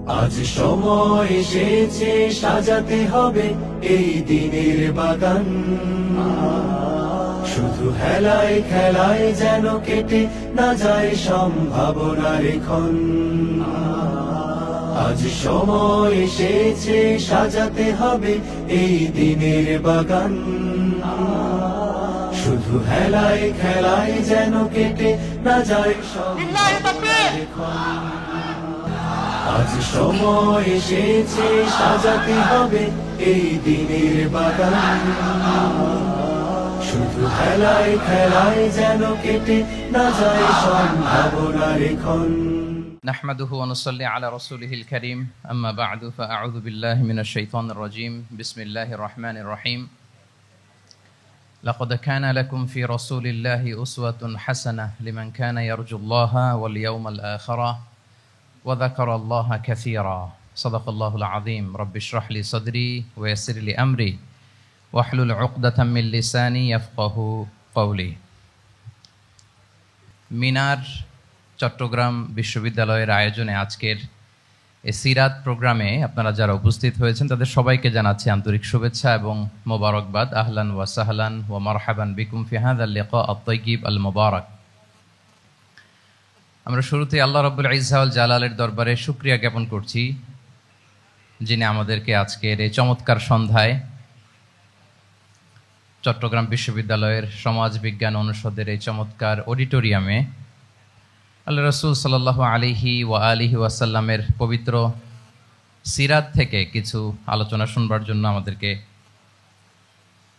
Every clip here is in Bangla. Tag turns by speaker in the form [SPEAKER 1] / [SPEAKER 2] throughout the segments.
[SPEAKER 1] আজ সময় এসেছে সাজাতে হবে এই দিনের বাগান, শুধু হেলায় খেলায় যেন কেটে না যায় সম্ভাবনার ক্ষণ। আজ সময় এসেছে সাজাতে হবে এই দিনের বাগান, শুধু হেলায় খেলায় যেন কেটে না যায় সম্ভাবনার ক্ষণ। আজ সময় এসেছে সাজাতে হবে এই দিনের বাগান, শুধু খেলায় খেলায় যেন কেটে না যায় সম্ভাবনার ক্ষণ।
[SPEAKER 2] نحمده ونصلي على رسوله الكريم أما بعد فأعوذ بالله من الشيطان الرجيم بسم الله الرحمن الرحيم لقد كان لكم في رسول الله أسوة حسنة لمن كان يرجو الله واليوم الآخر وذكر الله كثيرا صدق الله العظيم رب اشرح لي صدري ويسر لي أمري واحلل عقدة من لساني يفقه قولي মিনার চট্টগ্রাম বিশ্ববিদ্যালয়ের আয়োজনে আজকের এই সিরাত প্রোগ্রামে আপনারা যারা উপস্থিত হয়েছেন তাদের সবাইকে জানাচ্ছি আন্তরিক শুভেচ্ছা এবং মোবারকবাদ। আহলান ওয়া সাহলান ওয়া মারহাবান বিকুম ফি হাযাল লিকা আত-তাইয়িব আল মুবারাক। আমরা শুরুতে আল্লাহ রাব্বুল ইজ্জা ওয়াল জালালের দরবারে শুকরিয়া জ্ঞাপন করছি, যিনি আমাদেরকে আজকের এই চমৎকার সন্ধ্যায় চট্টগ্রাম বিশ্ববিদ্যালয়ের সমাজ বিজ্ঞান অনুষদের এই চমৎকার অডিটোরিয়ামে আল্লাহ রাসূল সাল্লাল্লাহু আলাইহি ওয়া আলিহি ওয়াসাল্লামের পবিত্র সিরাত থেকে কিছু আলোচনা শুনবার জন্য আমাদেরকে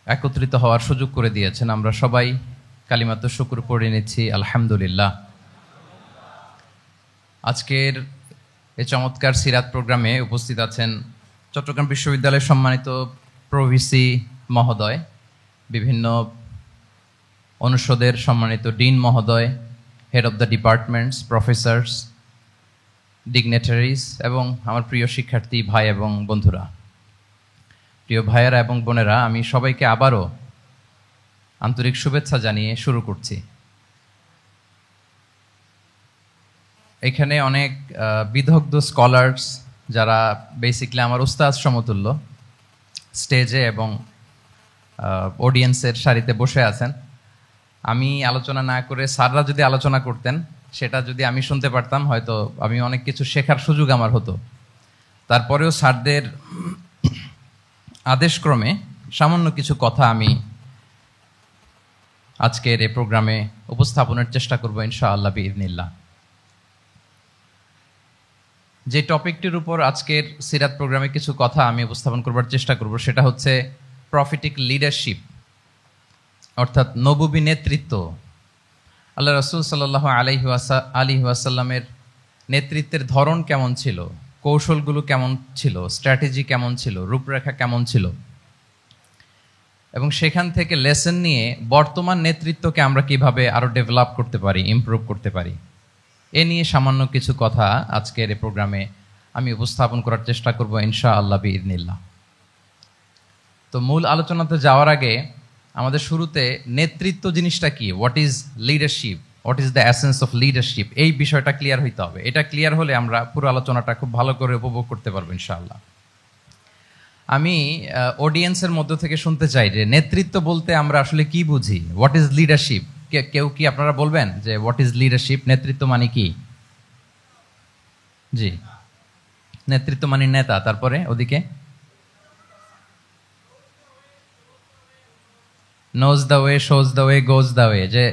[SPEAKER 2] একত্রিত হওয়ার সুযোগ করে দিয়েছেন। আমরা সবাই কালিমাত শুকর পড়ে নিচ্ছি আলহামদুলিল্লাহ। আজকের এই চমৎকার সিরাত প্রোগ্রামে উপস্থিত আছেন চট্টগ্রাম বিশ্ববিদ্যালয়ের সম্মানিত প্রভিসি মহোদয়, বিভিন্ন অনুষদের সম্মানিত ডিন মহোদয়, head of the departments, professors, ডিগনেটারিজ এবং আমার প্রিয় শিক্ষার্থী ভাই এবং বন্ধুরা, প্রিয় ভাইয়েরা এবং বোনেরা, আমি সবাইকে আবারও আন্তরিক শুভেচ্ছা জানিয়ে শুরু করছি। এখানে অনেক বিদগ্ধ স্কলার্স যারা বেসিক্যালি আমার উস্তাদ সমতুল্য স্টেজে এবং অডিয়েন্সের সারিতে বসে আছেন। আমি আলোচনা না করে স্যাররা যদি আলোচনা করতেন, সেটা যদি আমি শুনতে পারতাম, হয়তো আমি অনেক কিছু শেখার সুযোগ আমার হতো। তারপরেও স্যারদের আদেশক্রমে সামান্য কিছু কথা আমি আজকের এই প্রোগ্রামে উপস্থাপনের চেষ্টা করব ইনশাআল্লাহ বিইذنিল্লাহ। যে টপিকটির উপর আজকের সিরাত প্রোগ্রামে কিছু কথা আমি উপস্থাপন করবার চেষ্টা করব সেটা হচ্ছে প্রফেটিক লিডারশিপ, অর্থাৎ নবুবী নেতৃত্ব। আল্লাহ রাসূল সাল্লাল্লাহু আলাইহি ওয়াসাল্লামের নেতৃত্বের ধরন কেমন ছিল, কৌশলগুলো কেমন ছিল, স্ট্র্যাটেজি কেমন ছিল, রূপরেখা কেমন ছিল, এবং সেখান থেকে লেসন নিয়ে বর্তমান নেতৃত্বকে আমরা কিভাবে আরো ডেভেলপ করতে পারি, ইমপ্রুভ করতে পারি, এ নিয়ে সামান্য কিছু কথা আজকের এই প্রোগ্রামে আমি উপস্থাপন করার চেষ্টা করব ইনশাআল্লাহ বিইذনিল্লাহ। তো মূল আলোচনাতে যাওয়ার আগে আমাদের শুরুতে নেতৃত্ব জিনিসটা কি, what is leadership, what is the essence of leadership, এই বিষয়টা ক্লিয়ার হইতে হবে। এটা ক্লিয়ার হলে আমরা পুরো আলোচনাটা খুব ভালো করে উপভোগ করতে পারবো ইনশাআল্লাহ। আমি অডিয়েন্সের মধ্য থেকে শুনতে চাই যে নেতৃত্ব বলতে আমরা আসলে কি বুঝি, হোয়াট ইজ লিডারশিপ। কেউ কি আপনারা বলবেন যে হোয়াট ইজ লিডারশিপ, নেতৃত্ব মানে কি? জি, নেতৃত্ব মানে নেতা, তারপরে ওদিকে nose the way, shows the way, goes the way, যে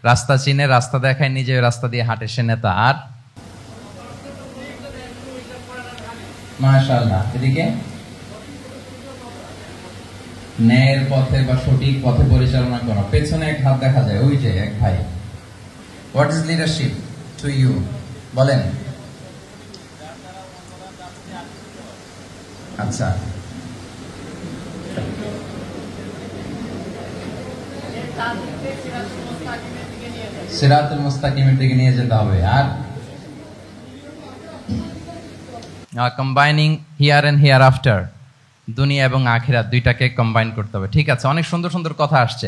[SPEAKER 2] রাস্তা চিনে, রাস্তা দেখায়, নিজে রাস্তা দিয়ে হাঁটে, সে নেতা। আর মাশাআল্লাহ, এদিকে ন্যায়ের পথে বা সঠিক পথে পরিচালনা করা। পেছনে এক হাত দেখা যায়, ওই যে এক ভাই। What is leadership to you, বলেন। আচ্ছা, সিরাতুল মুস্তাকিমের দিকে নিয়ে যেতে হবে। আর combining here and hereafter, দুনিয়া এবং আখিরাত দুইটাকে কম্বাইন করতে হবে। ঠিক আছে, অনেক সুন্দর সুন্দর কথা আসছে,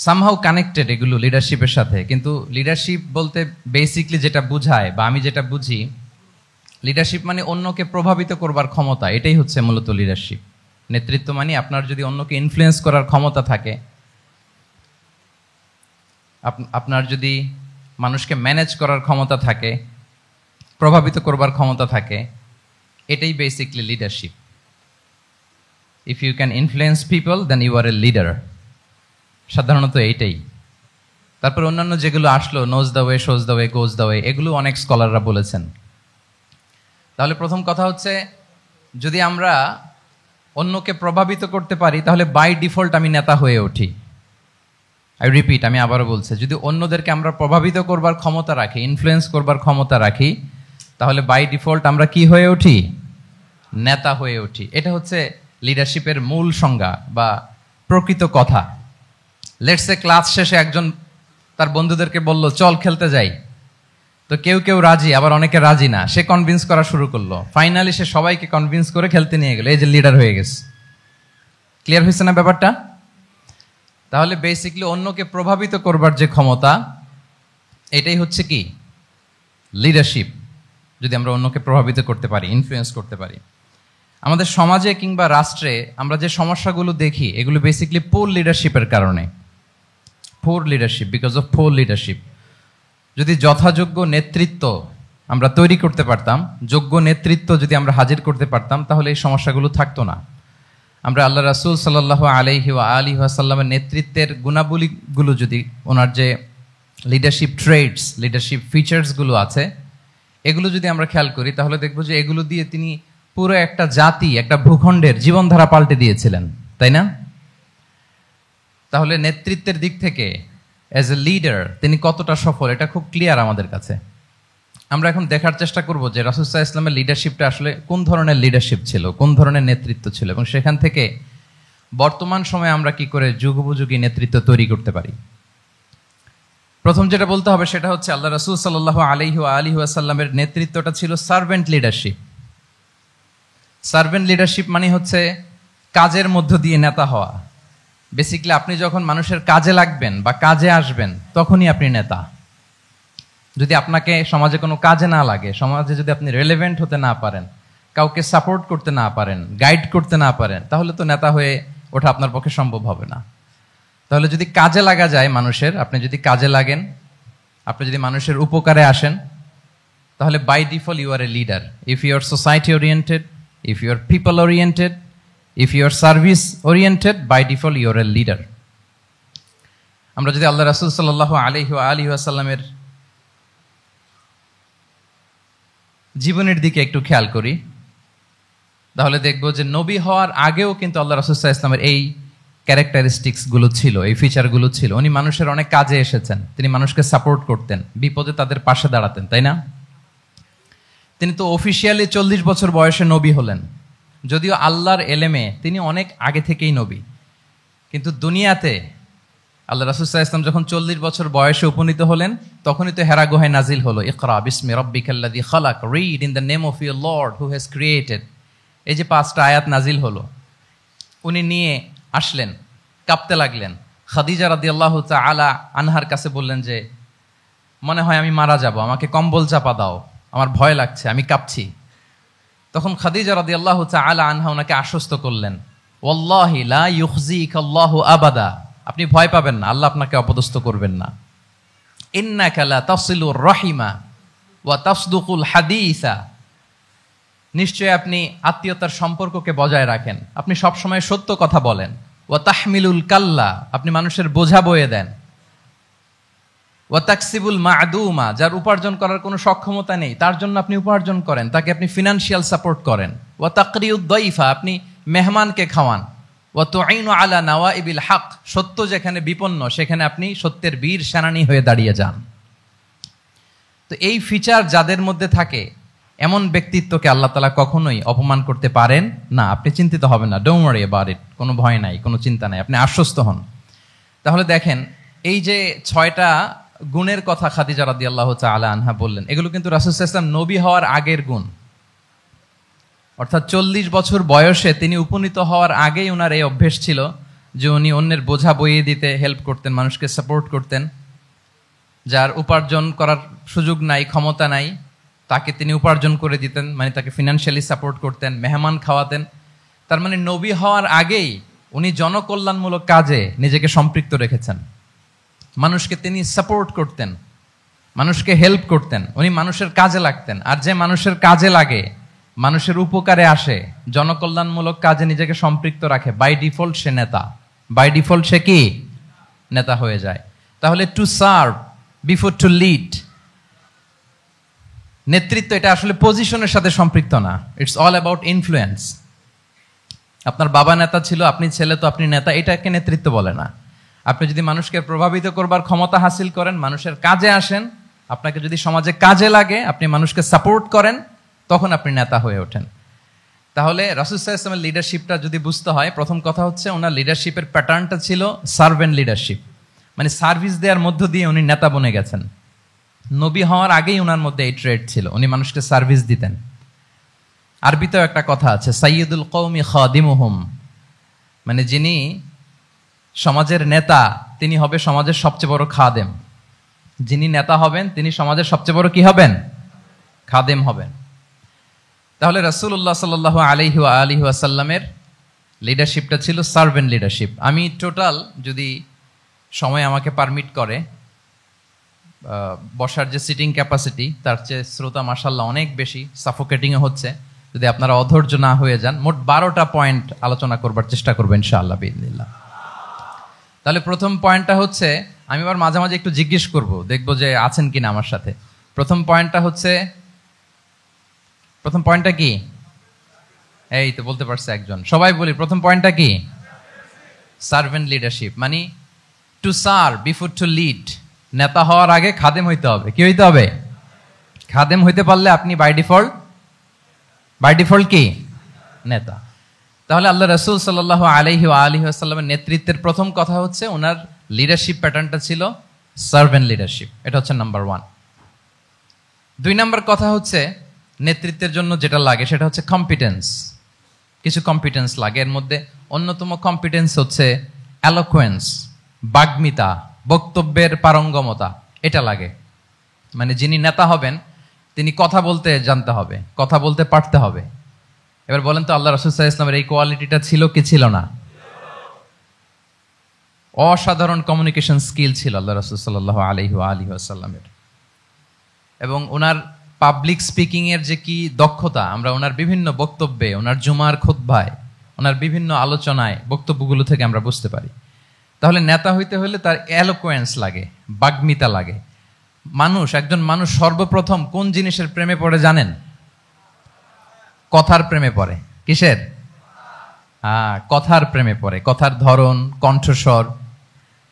[SPEAKER 2] সামহাউ কানেক্টেড এগুলো লিডারশিপের সাথে। কিন্তু লিডারশিপ বলতে বেসিকলি যেটা বুঝায় বা আমি যেটা বুঝি, লিডারশিপ মানে অন্যকে প্রভাবিত করবার ক্ষমতা, এটাই হচ্ছে মূলত লিডারশিপ। নেতৃত্ব মানে আপনার যদি অন্যকে ইনফ্লুয়েন্স করার ক্ষমতা থাকে, আপনার যদি মানুষকে ম্যানেজ করার ক্ষমতা থাকে, প্রভাবিত করবার ক্ষমতা থাকে, এটাই basically leadership. If you can influence people then you are a leader, সাধারণত এইটাই। তারপর অন্যান্য যেগুলো আসলো, knows the way, shows the way, goes the way, এগুলো অনেক স্কলাররা বলেছেন। তাহলে প্রথম কথা হচ্ছে, যদি আমরা অন্যকে প্রভাবিত করতে পারি তাহলে বাই ডিফল্ট আমি নেতা হয়ে উঠি। আই রিপিট, আমি আবারও বলছি, যদি অন্যদেরকে আমরা প্রভাবিত করবার ক্ষমতা রাখি, ইনফ্লুয়েন্স করবার ক্ষমতা রাখি, তাহলে বাই ডিফল্ট আমরা কি হয়ে উঠি? নেতা হয়ে উঠি। এটা হচ্ছে লিডারশিপের মূল সংজ্ঞা বা প্রকৃত কথা। লেটস সে ক্লাস শেষে একজন তার বন্ধুদেরকে বলল চল খেলতে যাই, তো কেউ কেউ রাজি, আবার অনেকে রাজি না। সে কনভিন্স করা শুরু করলো, ফাইনালি সে সবাইকে কনভিন্স করে খেলতে নিয়ে গেল, এই যে লিডার হয়ে গেছে। ক্লিয়ার হয়েছে না ব্যাপারটা? তাহলে বেসিকলি অন্যকে প্রভাবিত করবার যে ক্ষমতা, এটাই হচ্ছে কি? লিডারশিপ। যদি আমরা অন্যকে প্রভাবিত করতে পারি, ইনফ্লুয়েন্স করতে পারি। আমাদের সমাজে কিংবা রাষ্ট্রে আমরা যে সমস্যাগুলো দেখি, এগুলো বেসিকলি পোর লিডারশিপের কারণে। Poor leadership, because of poor leadership. যদি যথাযোগ্য নেতৃত্ব আমরা তৈরি করতে পারতাম, যোগ্য নেতৃত্ব যদি আমরা হাজির করতে পারতাম, তাহলে এই সমস্যাগুলো থাকতো না। আমরা আল্লাহ রাসূল সাল্লাল্লাহু আলাইহি ওয়া আলিহি ওয়াসাল্লামের নেতৃত্বের গুণাবলীগুলো, যদি ওনার যে লিডারশিপ ট্রেডস, লিডারশিপ ফিচার্সগুলো আছে, এগুলো যদি আমরা খেয়াল করি, তাহলে দেখবো যে এগুলো দিয়ে তিনি পুরো একটা জাতি, একটা ভূখণ্ডের জীবনধারা পাল্টে দিয়েছিলেন, তাই না? তাহলে নেতৃত্বের দিক থেকে অ্যাজ এ লিডার তিনি কতটা সফল, এটা খুব ক্লিয়ার আমাদের কাছে। আমরা এখন দেখার চেষ্টা করব যে রাসূল সাল্লাল্লাহু আলাইহি ওয়াসাল্লামের লিডারশিপটা আসলে কোন ধরনের লিডারশিপ ছিল, কোন ধরনের নেতৃত্ব ছিল, এবং সেখান থেকে বর্তমান সময়ে আমরা কি করে যুগোপযোগী নেতৃত্ব তৈরি করতে পারি। প্রথম যেটা বলতে হবে সেটা হচ্ছে, আল্লাহ রাসূল সাল্লাল্লাহু আলাইহি ওয়া আলিহি ওয়াসাল্লামের নেতৃত্বটা ছিল সার্ভেন্ট লিডারশিপ। সার্ভেন্ট লিডারশিপ মানে হচ্ছে কাজের মধ্য দিয়ে নেতা হওয়া। বেসিক্যালি আপনি যখন মানুষের কাজে লাগবেন বা কাজে আসবেন, তখনই আপনি নেতা। যদি আপনাকে সমাজে কোনো কাজে না লাগে, সমাজে যদি আপনি রেলেভেন্ট হতে না পারেন, কাউকে সাপোর্ট করতে না পারেন, গাইড করতে না পারেন, তাহলে তো নেতা হয়ে ওঠা আপনার পক্ষে সম্ভব হবে না। তাহলে যদি কাজে লাগা যায় মানুষের, আপনি যদি কাজে লাগেন, আপনি যদি মানুষের উপকারে আসেন, তাহলে by default you are a leader. If you are society oriented, if you are people oriented, if you are service oriented, by default you are a leader. আমরা যদি আল্লাহ রাসূল সাল্লাল্লাহু আলাইহি ওয়া আলিহি ওয়াসাল্লামের জীবনের দিকে একটু খেয়াল করি, তাহলে দেখব যে নবী হওয়ার আগেও কিন্তু আল্লাহ রাসূল সাল্লাল্লাহু আলাইহি ওয়াসাল্লামের এই ক্যারেক্টারিস্টিক্স গুলো ছিল, এই ফিচার গুলো ছিল। উনি মানুষের অনেক কাজে এসেছেন, তিনি মানুষকে সাপোর্ট করতেন, বিপদে তাদের পাশে দাঁড়াতেন, তাই না? তিনি তো অফিসিয়ালি 40 বছর বয়সে নবী হলেন, যদিও আল্লাহর এলেমে তিনি অনেক আগে থেকেই নবী। কিন্তু দুনিয়াতে আল্লাহ রাসূল সাল্লাল্লাহু আলাইহি ওয়াসাল্লাম যখন 40 বছর বয়সে উপনীত হলেন, তখনই তো হেরা গুহায় নাজিল হলো, ইকরা বিসমি রাব্বিকাল্লাযী খালাক, read in the name of your lord who has created. এই যে 5টা আয়াত নাজিল হলো, উনি নিয়ে আসলেন, কাঁপতে লাগলেন। খাদিজা রাদিয়াল্লাহু তাআলা আনহার কাছে বললেন যে, মনে হয় আমি মারা যাব, আমাকে কম্বল চাপা দাও, আমার ভয় লাগছে, আমি কাঁপছি। তখন খাদিজা রাদিয়াল্লাহু তাআলা আনহা ওনাকে আশ্বস্ত করলেন, ওয়াল্লাহি লা ইউখজিকাল্লাহু আবাদা, আপনি ভয় পাবেন না, আল্লাহ আপনাকে অপদস্থ করবেন না। ইন্নাকা লা তাসিলুর রাহিমা ওয়া তাসদুকুল হাদিসা, নিশ্চয় আপনি আত্মীয়তার সম্পর্ককে বজায় রাখেন, আপনি সবসময় সত্য কথা বলেন। ওয়া তাহমিলুল কাল্লা, আপনি মানুষের বোঝা বয়ে দেন। ওয়া তাকসিবুল মা'দুমা, যার উপার্জন করার কোনো সক্ষমতা নেই তার জন্য আপনি উপার্জন করেন, তাকে আপনি ফিনান্সিয়াল সাপোর্ট করেন। ওয়া তাকরিউদ দাইফা, আপনি মেহমানকে খাওয়ান। ওয়া তুঈনু আলা নাওয়াইবিল হক, সত্য যেখানে বিপন্ন সেখানে আপনি সত্যের বীর সেনানী হয়ে দাঁড়িয়ে যান। তো এই ফিচার যাদের মধ্যে থাকে, এমন ব্যক্তিত্বকে আল্লাহ তাআলা কখনোই অপমান করতে পারেন না। আপনি চিন্তিত হবেন না, ডোন্ট ওয়ারি অ্যাবাউট ইট, কোনো ভয় নাই, কোনো চিন্তা নাই, আপনি আশ্বস্ত হন। তাহলে দেখেন, এই যে 6টা গুণের কথা খাদিজা রাদিয়াল্লাহু তাআলা আনহা বললেন, এগুলো কিন্তু রাসূল সাল্লাল্লাহু আলাইহি ওয়াসাল্লাম নবী হওয়ার আগের গুণ। অর্থাৎ 40 বছর বয়সে তিনি উপনীত হওয়ার আগেই ওনার এই অভ্যেস ছিল যে উনি অন্যের বোঝা বইয়ে দিতে হেল্প করতেন, মানুষকে সাপোর্ট করতেন। যার উপার্জন করার সুযোগ নাই, ক্ষমতা নাই, তাকে তিনি উপার্জন করে দিতেন, মানে তাকে ফিনান্সিয়ালি সাপোর্ট করতেন, মেহমান খাওয়াতেন। তার মানে নবী হওয়ার আগেই উনি জনকল্যাণমূলক কাজে নিজেকে সম্পৃক্ত রেখেছেন। মানুষকে তিনি সাপোর্ট করতেন, মানুষকে হেল্প করতেন, উনি মানুষের কাজে লাগতেন। আর যে মানুষের কাজে লাগে, মানুষের উপকারে আসে, জনকল্যাণমূলক কাজে নিজেকে সম্পৃক্ত রাখে, বাই ডিফল্ট সে নেতা, বাই ডিফল্ট সে কি নেতা হয়ে যায়। তাহলে to serve before to lead, নেতৃত্ব এটা আসলে পজিশনের সাথে সম্পৃক্ত না, ইটস অল অ্যাবাউট ইনফ্লুয়েন্স। আপনার বাবা নেতা ছিল, আপনি ছেলে, তো আপনি নেতা, এটাকে নেতৃত্ব বলে না। আপনি যদি মানুষকে প্রভাবিত করবার ক্ষমতা হাসিল করেন, মানুষের কাজে আসেন, আপনাকে যদি সমাজে কাজে লাগে, আপনি মানুষকে সাপোর্ট করেন, তখন আপনি নেতা হয়ে ওঠেন। তাহলে রাসূল সাল্লাল্লাহু আলাইহি ওয়াসাল্লামের লিডারশিপটা যদি বুঝতে হয়, প্রথম কথা হচ্ছে ওনার লিডারশিপের প্যাটার্নটা ছিল সার্ভেন্ট লিডারশিপ, মানে সার্ভিস দেওয়ার মধ্য দিয়ে উনি নেতা বনে গেছেন। নবী হওয়ার আগেই ওনার মধ্যে এই ট্রেড ছিল, উনি মানুষকে সার্ভিস দিতেন। আরবিতেও একটা কথা আছে, সাইয়্যিদুল কওমি খাদিমুহুম, মানে যিনি সমাজের নেতা তিনি হবে সমাজের সবচেয়ে বড় খাদেম। যিনি নেতা হবেন তিনি সমাজের সবচেয়ে বড় কি হবেন? খাদেম হবেন। তাহলে রাসূলুল্লাহ সাল্লাল্লাহু আলাইহি ওয়া আলিহি ওয়াসাল্লামের লিডারশিপটা ছিল সার্ভেন্ট লিডারশিপ। আমি টোটাল, যদি সময় আমাকে পারমিট করে, বসার যে সিটিং ক্যাপাসিটি তার চেয়ে শ্রোতা মাশাআল্লাহ অনেক বেশি, সাফোকেটিংও হচ্ছে। যদি আপনারা অধৈর্য না হয়ে যান, মোট 12টা পয়েন্ট আলোচনা করবার চেষ্টা করবেন ইনশাআল্লাহ বিইذنিল্লাহ। তাহলে প্রথম পয়েন্টটা হচ্ছে, আমি আবার মাঝে মাঝে একটু জিজ্ঞেস করব, দেখবো যে আছেন কিনা আমার সাথে। প্রথম পয়েন্টটা কি? এই তো বলতে পারছে একজন, সবাই বলি প্রথম পয়েন্টটা কি? সার্ভেন্ট লিডারশিপ, মানে to serve before to lead. নেতা হওয়ার আগে খাদেম হইতে হবে। কি হইতে হবে? খাদেম হইতে পারলে আপনি বাই ডিফল্ট কি নেতা। তাহলে আল্লাহ রাসূল সাল্লাল্লাহু আলাইহি ওয়া আলিহি ওয়াসাল্লামের নেতৃত্বের প্রথম কথা হচ্ছে ওনার লিডারশিপ প্যাটার্নটা ছিল সার্ভেন্ট লিডারশিপ। এটা হচ্ছে নাম্বার 1। 2 নাম্বার কথা হচ্ছে নেতৃত্বের জন্য যেটা লাগে সেটা হচ্ছে কম্পিটেন্স। কিছু কম্পিটেন্স লাগে, এর মধ্যে অন্যতম কম্পিটেন্স হচ্ছে এলোকুয়েন্স, বাগ্মিতা, বক্তব্যের পারঙ্গমতা, এটা লাগে। মানে যিনি নেতা হবেন তিনি কথা বলতে জানতে হবে, কথা বলতে পারতে হবে। এবার বলেন তো, আল্লাহ রাসূল সাল্লাল্লাহু আলাইহি ওয়াসাল্লামের এই কোয়ালিটিটা ছিল কি ছিল না? অসাধারণ কমিউনিকেশন স্কিল ছিল আল্লাহ রাসূল সাল্লাল্লাহু আলাইহি ওয়া আলিহি ওয়াসাল্লামের। এবং ওনার পাবলিক স্পিকিং এর যে কি দক্ষতা, আমরা ওনার বিভিন্ন বক্তব্যে, ওনার জুমার খুতবায়, ওনার বিভিন্ন আলোচনায়, বক্তব্যগুলো থেকে আমরা বুঝতে পারি। তাহলে নেতা হইতে হলে তার এলোকুয়েন্স লাগে, বাগ্মিতা লাগে। একজন মানুষ সর্বপ্রথম কোন জিনিসের প্রেমে পড়ে জানেন? কথার প্রেমে পড়ে। কিসের? কথার প্রেমে পড়ে। কথার ধরন, কণ্ঠস্বর,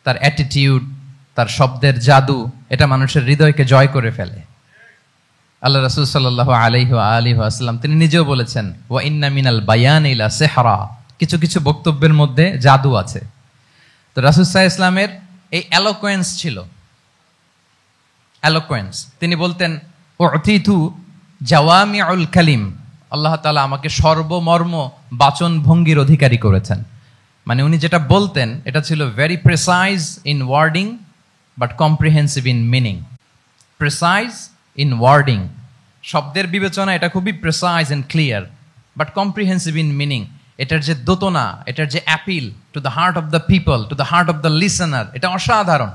[SPEAKER 2] তার অ্যাটিটিউড, তার শব্দের জাদু, এটা মানুষের হৃদয়কে জয় করে ফেলে। আল্লাহ রাসূল সাল্লাল্লাহু আলাইহি ওয়া আলিহি ওয়াসাল্লাম তিনি নিজেও বলেছেন, ওয়া ইন্না মিনাল বায়ানি লা সিহরা, কিছু কিছু বক্তব্যের মধ্যে জাদু আছে। তো রাসূল সাল্লাল্লাহু আলাইহি ওয়াসাল্লামের এই এলোকুয়েন্স ছিল। এলোকুয়েন্স, তিনি বলতেন উতিতু জাওয়ামিউল কালিম, আল্লাহ তাআলা আমাকে সর্বমর্ম বাচন ভঙ্গির অধিকারী করেছেন। মানে উনি যেটা বলতেন এটা ছিল very precise in wording but comprehensive in meaning. Precise in wording, শব্দের বিবেচনা এটা খুবই precise and clear, but comprehensive in meaning. এটার যে দোতনা, এটার যে appeal to the heart of the people, to the heart of the listener, এটা অসাধারণ,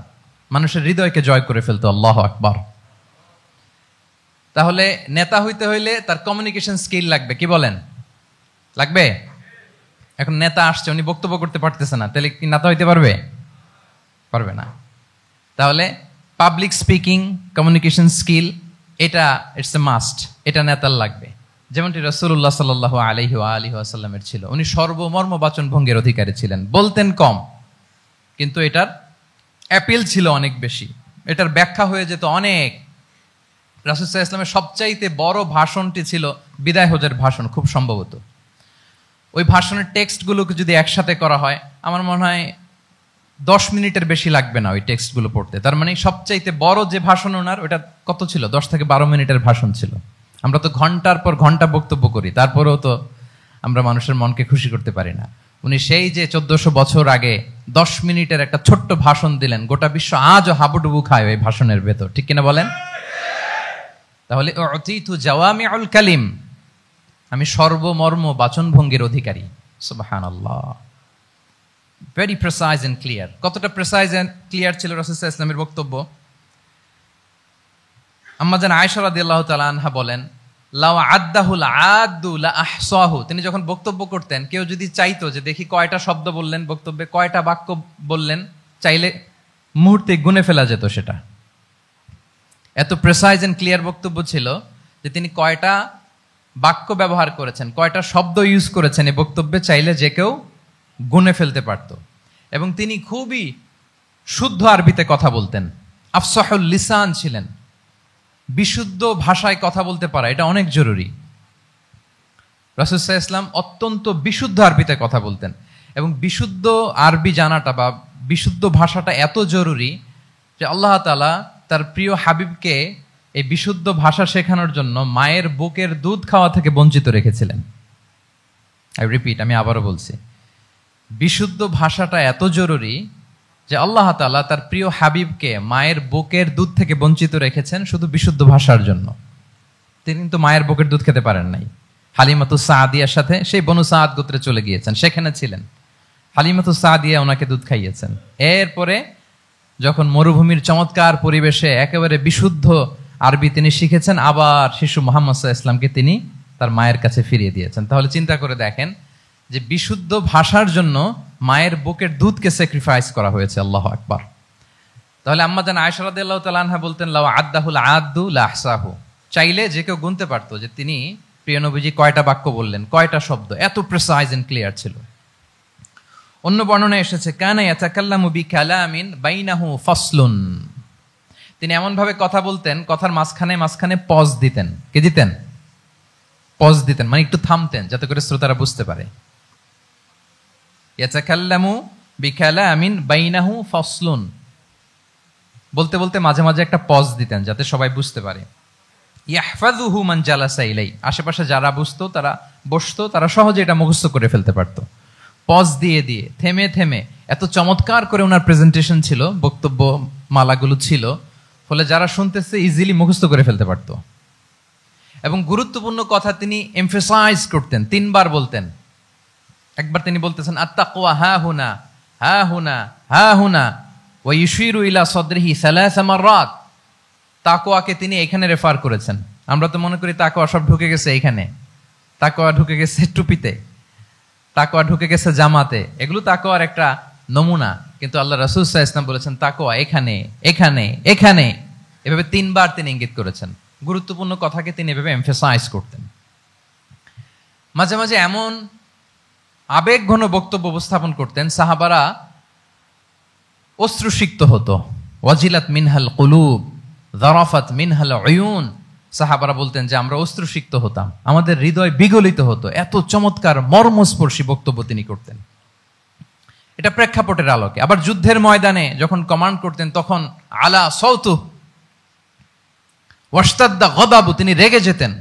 [SPEAKER 2] মানুষের হৃদয়কে জয় করে ফেলতো। আল্লাহু আকবার। তাহলে নেতা হইতে হইলে তার কমিউনিকেশন স্কিল লাগবে। কি বলেন? লাগবে? এখন নেতা আসছে, উনি বক্তব্য করতে পারতেছে না, তাহলে কি নেতা হইতে পারবে? পারবে না। তাহলে পাবলিক স্পিকিং, কমিউনিকেশন স্কিল, এটা ইটস এ মাস্ট, এটা নেতার লাগবে। যেমনটি রাসূলুল্লাহ সাল্লাল্লাহু আলাইহি ওয়া আলিহি ওয়াসাল্লামের ছিল। উনি সর্বমর্ম বাচন ভঙ্গির অধিকারী ছিলেন। বলতেন কম, কিন্তু এটার অ্যাপিল ছিল অনেক বেশি, এটার ব্যাখ্যা হয়ে যেত অনেক। রাসূল সাল্লাল্লাহু আলাইহি ওয়াসাল্লামের সবচাইতে বড় ভাষণটি ছিল বিদায় হজের ভাষণ, খুব সম্ভবত। ওই ভাষণের টেক্সটগুলোকে যদি একসাথে করা হয়, আমার মনে হয় 10 মিনিটের বেশি লাগবে না ওই টেক্সটগুলো পড়তে। তার মানে সবচাইতে বড় যে ভাষণ ওনার, ওটা কত ছিল? 10 থেকে 12 মিনিটের ভাষণ ছিল। আমরা তো ঘন্টার পর ঘন্টা বক্তব্য করি, তারপরেও তো আমরা মানুষের মনকে খুশি করতে পারি না। উনি সেই যে 1400 বছর আগে 10 মিনিটের একটা ছোট্ট ভাষণ দিলেন, গোটা বিশ্ব আজও হাবুডুবু খায় ওই ভাষণের ভেতর। ঠিক কিনা বলেন? তাহলে উতিতু জাওয়ামিউল কালিম, আমি সর্বমর্ম বাচনভঙ্গির অধিকারী। সুবহানাল্লাহ, ভেরি প্রেসাইজ এন্ড ক্লিয়ার। কতটা প্রেসাইজ এন্ড ক্লিয়ার ছিল রাসূল সাল্লাল্লাহু আলাইহি ওয়াসাল্লামের বক্তব্য? আম্মাজান আয়েশা রাদিয়াল্লাহু তাআলা আনহা বলেন, লাউ আদ্দাহুল আদু লা আহসাহু, তিনি যখন বক্তব্য করতেন, কেউ যদি চাইতো যে দেখি কয়টা শব্দ বললেন বক্তব্যে, কয়টা বাক্য বললেন, চাইলে মুহূর্তে গুনে ফেলা যেত সেটা। এত প্রেসাইজ এন্ড ক্লিয়ার বক্তব্য ছিল যে তিনি কয়টা বাক্য ব্যবহার করেছেন, কয়টা শব্দ ইউজ করেছেন এই বক্তব্যে, চাইলে যে কেউ গুনে ফেলতে পারত। এবং তিনি খুবই শুদ্ধ আরবিতে কথা বলতেন, আফসাহুল লিসান ছিলেন। বিশুদ্ধ ভাষায় কথা বলতে পারা এটা অনেক জরুরি। রাসূল সাল্লাল্লাহু আলাইহি ওয়াসাল্লাম অত্যন্ত বিশুদ্ধ আরবিতে কথা বলতেন, এবং বিশুদ্ধ আরবি জানাটা বা বিশুদ্ধ ভাষাটা এত জরুরি যে আল্লাহ তাআলা তার প্রিয় হাবিবকে এই বিশুদ্ধ ভাষা শেখানোর জন্য মায়ের বুকের দুধ খাওয়া থেকে বঞ্চিত রেখেছিলেন। আই রিপিট, আমি আবারও বলছি, বিশুদ্ধ ভাষাটা এত জরুরি যে আল্লাহ তাআলা তার প্রিয় হাবিবকে মায়ের বুকের দুধ থেকে বঞ্চিত রেখেছেন শুধু বিশুদ্ধ ভাষার জন্য। তিনি কিন্তু মায়ের বুকের দুধ খেতে পারেন নাই। হালিমাতুস সাদিয়ার সাথে সেই বনু সাদ গোত্রে চলে গিয়েছেন, সেখানে ছিলেন। হালিমাতুস সাদিয়া ওনাকে দুধ খাইয়েছেন। এরপরে যখন মরুভূমির চমৎকার পরিবেশে একেবারে বিশুদ্ধ আরবি তিনি শিখেছেন, আবার শিশু মুহাম্মদ সাল্লাল্লাহু আলাইহি ওয়াসাল্লামকে তিনি তার মায়ের কাছে ফিরিয়ে দিয়েছেন। তাহলে চিন্তা করে দেখেন যে বিশুদ্ধ ভাষার জন্য মায়ের বুকের দুধকে স্যাক্রিফাইস করা হয়েছে। আল্লাহু আকবার। তাহলে আম্মাজান আয়েশা রাদিয়াল্লাহু তাআলা আনহা বলতেন, লাউ আদ্দাহুল আদু লা আহসাহু, চাইলে যে কেউ গুনতে পারতো যে তিনি প্রিয় নবীজি কয়টা বাক্য বললেন, কয়টা শব্দ। এত প্রিসাইজ এন্ড ক্লিয়ার ছিল। অন্য বর্ণনায় এসেছে, কানা ইয়াতাকাল্লামু বিকালামিন বাইনাহু ফাসলুন, তিনি এমন ভাবে কথা বলতেন, কথার মাঝখানে মাঝখানে পজ দিতেন। কে দিতেন? পজ দিতেন, মানে একটু থামতেন যাতে করে শ্রোতারা বুঝতে পারে। ইয়াতাকাল্লামু বিকালামিন বাইনাহু ফাসলুন, বলতে বলতে মাঝে মাঝে একটা পজ দিতেন যাতে সবাই বুঝতে পারে। ইয়াহফাযুহু মান জালাসা ইলাই, আশেপাশে যারা বুঝতো, তারা বসতো, তারা সহজে এটা মুখস্থ করে ফেলতে পারতো। পজ দিয়ে দিয়ে, থেমে থেমে, এত চমৎকার করে ওনার প্রেজেন্টেশন ছিল, বক্তব্য মালাগুলো ছিল, ফলে যারা শুনতেছে ইজিলি মুখস্থ করে ফেলতে পারতো। এবং গুরুত্বপূর্ণ কথা তিনি এমফাসাইজ করতেন, 3 বার বলতেন। একবার তিনি বলতেছেন, আত্তাকওয়া হা হুনা হা হুনা হা হুনা ওয়া ইউশিরু ইলা সাদরিহি 3 মাররাত। তাকওয়াকে তিনি এখানে রেফার করেছেন। আমরা তো মনে করি তাকওয়া সব ঢুকে গেছে এখানে, তাকওয়া ঢুকে গেছে টুপিতে, তাকওয়া ঢুকে গেছে জামাতে, এগুলো তাকওয়ার একটা নমুনা। কিন্তু আল্লাহ রাসূল সাল্লাল্লাহু আলাইহি ওয়াসাল্লাম বলেছেন তাকওয়া এখানে এখানে এখানে, এভাবে 3 বার তিনি ইঙ্গিত করেছেন। গুরুত্বপূর্ণ কথাকে তিনি এভাবে এমফাসাইজ করতেন। মাঝে মাঝে এমন আবেগঘন বক্তব্য উপস্থাপন করতেন, সাহাবারা অশ্রুসিক্ত হতো। ওয়াজিলাত মিনহাল কুলুব যারাফাত মিনহাল উয়ুন, সাহাবারা বলতেন যে আমরা অশ্রুসিক্ত হতাম, আমাদের হৃদয় বিগলিত হতো। এত চমৎকার মর্মস্পর্শী বক্তব্য তিনি করতেন। এটা প্রেক্ষাপটের আলোকে। আবার যুদ্ধের ময়দানে যখন কমান্ড করতেন, তখন আলা সাউতু ওয়াশতাদ্দা গাদাবু, তিনি রেগে যেতেন,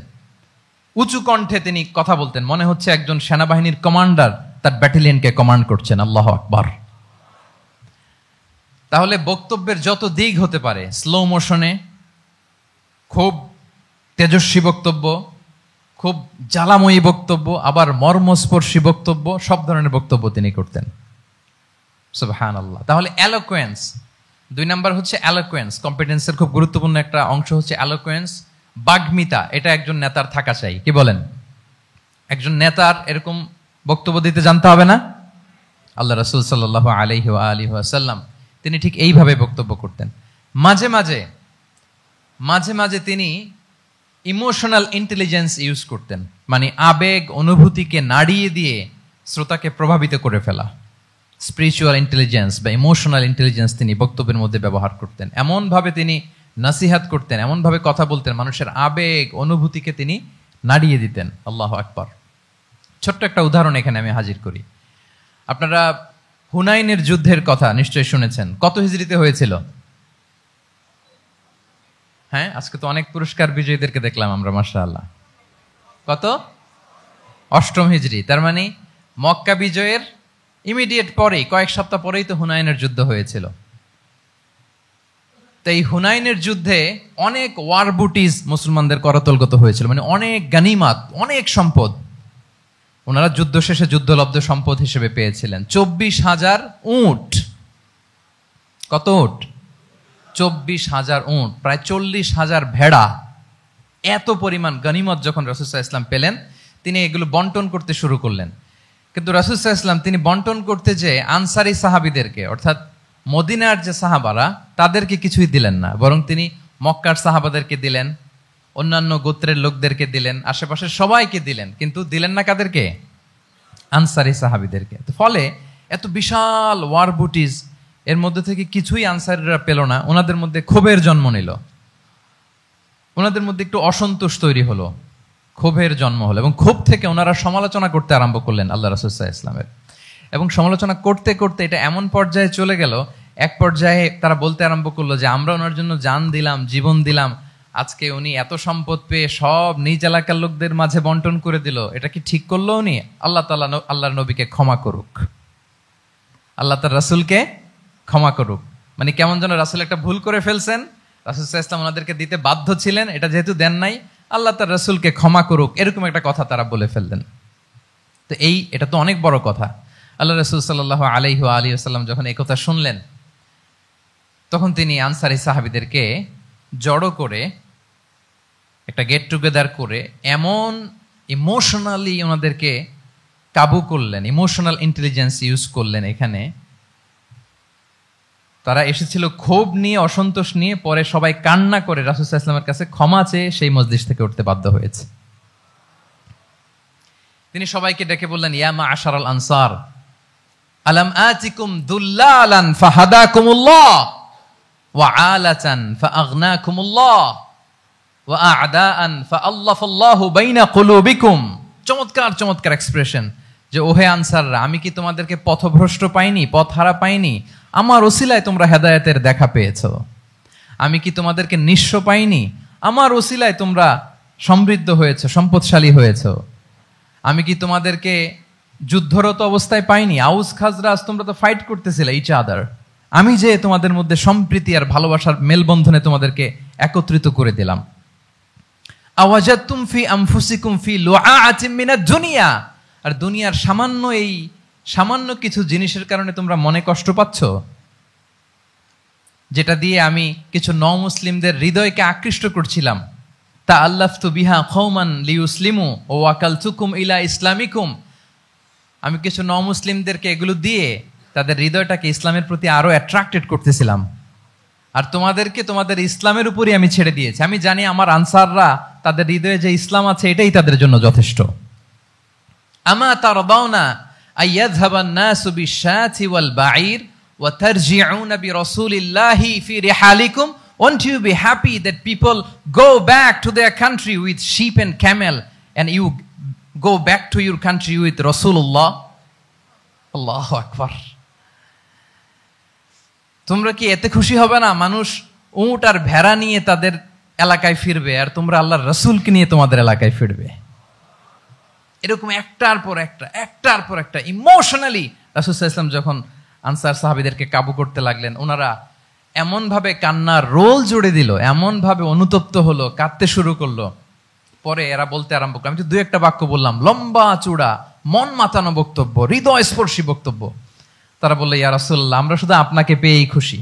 [SPEAKER 2] উঁচু কণ্ঠে তিনি কথা বলতেন, মনে হচ্ছে একজন সেনাবাহিনীর কমান্ডার তার ব্যাটালিয়নকে কমান্ড করছেন। আল্লাহু আকবার। তাহলে বক্তব্যের যত দিক হতে পারে, স্লো মোশনে, খুব তেজস্বী বক্তব্য, খুব জ্বালাময়ী বক্তব্য, আবার মর্মস্পর্শী বক্তব্য, সব ধরনের বক্তব্য তিনি করতেন। সুবহানাল্লাহ। তাহলে এলোকোয়েন্স, 2 নাম্বার হচ্ছে এলোকোয়েন্স। কম্পিটেন্সের খুব গুরুত্বপূর্ণ একটা অংশ হচ্ছে এলোকোয়েন্স, বাগ্মিতা। এটা একজন নেতার থাকা চাই। কি বলেন? একজন নেতার এরকম বক্তব্য দিতে জানতে হবে না? আল্লাহ রাসূল সাল্লাল্লাহু আলাইহি ওয়া আলিহি ওয়াসাল্লাম তিনি ঠিক এইভাবে বক্তব্য করতেন। মাঝে মাঝে মাঝে মাঝে তিনি ইমোশনাল ইন্টেলিজেন্স ইউজ করতেন, মানে আবেগ অনুভূতিকে নাড়িয়ে দিয়ে শ্রোতাকে প্রভাবিত করে ফেলা। স্পিরিচুয়াল ইন্টেলিজেন্স বা ইমোশনাল ইন্টেলিজেন্স তিনি বক্তব্যের মধ্যে ব্যবহার করতেন। এমনভাবে তিনি নাসিহাত করতেন, এমনভাবে কথা বলতেন, মানুষের আবেগ অনুভূতিকে তিনি নাড়িয়ে দিতেন। আল্লাহু আকবার। ছোট্ট একটা উদাহরণ এখানে আমি হাজির করি। আপনারা হুনাইনের যুদ্ধের কথা নিশ্চয়ই শুনেছেন। কত হিজরিতে হয়েছিল? হ্যাঁ, আজকে তো অনেক পুরস্কার বিজয়ীদেরকে দেখলাম আমরা, মাশাআল্লাহ। কত? 8ম হিজরি। তার মানে মক্কা বিজয়ের ইমিডিয়েট পরেই, কয়েক সপ্তাহ পরেই তো হুনাইনের যুদ্ধ হয়েছিল। তো এই হুনাইনের যুদ্ধে অনেক ওয়ার বুটিজ মুসলমানদের করতলগত হয়েছিল, মানে অনেক গানিমাত, অনেক সম্পদ ওনারা যুদ্ধ শেষে যুদ্ধলব্ধ সম্পদ হিসেবে পেয়েছিলেন। 24,000 উট। কত উট? 24,000 উট, প্রায় 40,000 ভেড়া। এত পরিমাণ গনিমত যখন রাসূল সাল্লাল্লাহু আলাইহি ওয়াসাল্লাম পেলেন, তিনি এগুলো বন্টন করতে শুরু করলেন। কিন্তু রাসূল সাল্লাল্লাহু আলাইহি ওয়াসাল্লাম তিনি বন্টন করতে যে আনসারি সাহাবীদেরকে, অর্থাৎ মদিনার যে সাহাবারা, তাদেরকে কিছুই দিলেন না, বরং তিনি মক্কার সাহাবাদেরকে দিলেন, অন্যান্য গোত্রের লোকদেরকে দিলেন, আশেপাশের সবাইকে দিলেন, কিন্তু দিলেন না কাদেরকে? আনসারি সাহাবীদেরকে। তো ফলে এত বিশাল ওয়ার বুটিজ, এর মধ্যে থেকে কিছুই আনসারিরা পেল না। ওনাদের মধ্যে ক্ষোভের জন্ম নিল, ওনাদের মধ্যে একটু অসন্তোষ তৈরি হলো, ক্ষোভের জন্ম হলো, এবং ক্ষোভ থেকে ওনারা সমালোচনা করতে আরম্ভ করলেন আল্লাহ রাসূল সাল্লাল্লাহু আলাইহি ওয়াসাল্লামের। এবং সমালোচনা করতে করতে এটা এমন পর্যায়ে চলে গেল, এক পর্যায়ে তারা বলতে আরম্ভ করলো যে আমরা ওনার জন্য জান দিলাম, জীবন দিলাম, আজকে উনি এত সম্পদ পেয়ে সব নিজ এলাকার লোকদের মাঝে বন্টন করে দিল, এটা কি ঠিক করলো উনি? আল্লাহ তাআলা আল্লাহর নবীকে ক্ষমা করুক, আল্লাহ তার রাসূলকে ক্ষমা করুক। মানে কেমন যেন রাসূল একটা ভুল করে ফেলছেন, রাসূল সাল্লাল্লাহু আলাইহি ওয়াসাল্লাম ওনাদেরকে দিতে বাধ্য ছিলেন, এটা যেহেতু দেন নাই, আল্লাহ তার রাসূলকে ক্ষমা করুক, এরকম একটা কথা তারা বলে ফেললেন। তো এটা তো অনেক বড় কথা। আল্লাহ রাসূল সাল্লাল্লাহু আলাইহি ওয়া আলিহি ওয়াসাল্লাম যখন এই কথা শুনলেন, তখন তিনি আনসারী সাহাবীদেরকে জড়ো করে একটা গেট টুগেদার করে এমন ইমোশনালি ওনাদেরকে কাবু করলেন, ইমোশনাল ইন্টেলিজেন্স ইউজ করলেন। এখানে তারা এসেছিল ক্ষোভ নিয়ে, অসন্তোষ নিয়ে, পরে সবাই কান্না করে রাসূল সাল্লাল্লাহু আলাইহি ওয়াসাল্লামের কাছে ক্ষমা চেয়ে সেই মজলিস থেকে উঠতে বাধ্য হয়েছে। তিনি সবাইকে ডেকে বললেন, ইয়া মা'আশারাল আনসার, আলাম আতিকুম দুল্লালান ফাহাদাকুমুল্লাহ ওয়া আলাতান ফাআগনাকুমুল্লাহ ওয়া আ'দাআন ফাআল্লাফাল্লাহু বাইনা কুলুবিকুম। চমৎকার চমৎকার এক্সপ্রেশন, যে ওহে আনসাররা, আমি কি তোমাদেরকে পথভ্রষ্ট পাইনি, পথহারা পাইনি? আমার ওসিলায় তোমরা হেদায়েতের দেখা পেয়েছো। আমি কি তোমাদেরকে নিঃস্ব পাইনি? আমার ওসিলায় তোমরা সমৃদ্ধ হয়েছো, সম্পদশালী হয়েছো। আমি কি তোমাদেরকে যুদ্ধরত অবস্থায় পাইনি? আউস খাজরাজ তোমরা তো ফাইট করতেছিলে ইচ আদার, আমি যে তোমাদের মধ্যে সম্প্রীতি আর ভালোবাসার মেলবন্ধনে তোমাদেরকে একত্রিত করে দিলাম। আওয়াজাতুম ফি আনফুসিকুম ফি লুআআতিম মিনাদ দুনিয়া, আর দুনিয়ার সামান্য কিছু জিনিসের কারণে তোমরা মনে কষ্ট পাচ্ছ, যেটা দিয়ে আমি কিছু নমুসলিমদের হৃদয়কে আকৃষ্ট করছিলাম। তাআল্লাফতু বিহা কওমান লিয়ুসলিমু ওয়া ওয়াকালতুকুম ইলা ইসলামিকুম, আমি কিছু নমুসলিমদেরকে এগুলো দিয়ে তাদের হৃদয়টাকে ইসলামের প্রতি আরো অ্যাট্রাক্টেড করতেছিলাম, আর তোমাদেরকে তোমাদের ইসলামের উপরই আমি ছেড়ে দিয়েছি। আমি জানি আমার আনসাররা, তাদের হৃদয়ে যে ইসলাম আছে এটাই তাদের জন্য যথেষ্ট। আমা তারদাউনা আইয়াযহাবান নাসু বিশ-শাতি ওয়াল বাঈর ওয়া তারজিউনা বিরাসূলিল্লাহি ফি রিহালিকুম, won't you be happy that people go back to their country with sheep and camel and you go back to your country with Rasulullah? Allahu Akbar। তোমরা কি এতে খুশি হবে না? মানুষ উট আর ভেড়া নিয়ে তাদের এলাকায় ফিরবে, আর তোমরা আল্লাহর রাসূলকে নিয়ে তোমাদের এলাকায় ফিরবে। এরকম একটার পর একটা ইমোশনালি রাসূল সাল্লাল্লাহু আলাইহি ওয়াসাল্লাম যখন আনসার সাহাবীদেরকে কাবু করতে লাগলেন, ওনারা এমন ভাবে কান্নার রোল জুড়ে দিল, এমন ভাবে অনুতপ্ত হলো, কাঁদতে শুরু করলো। পরে এরা বলতে আরম্ভ করলো, আমি তো 2-1টা বাক্য বললাম, লম্বা চূড়া মন মাতানো বক্তব্য, হৃদয়স্পর্শী বক্তব্য। তারা বললো, ইয়া রাসূলুল্লাহ, আমরা শুধু আপনাকে পেয়েই খুশি।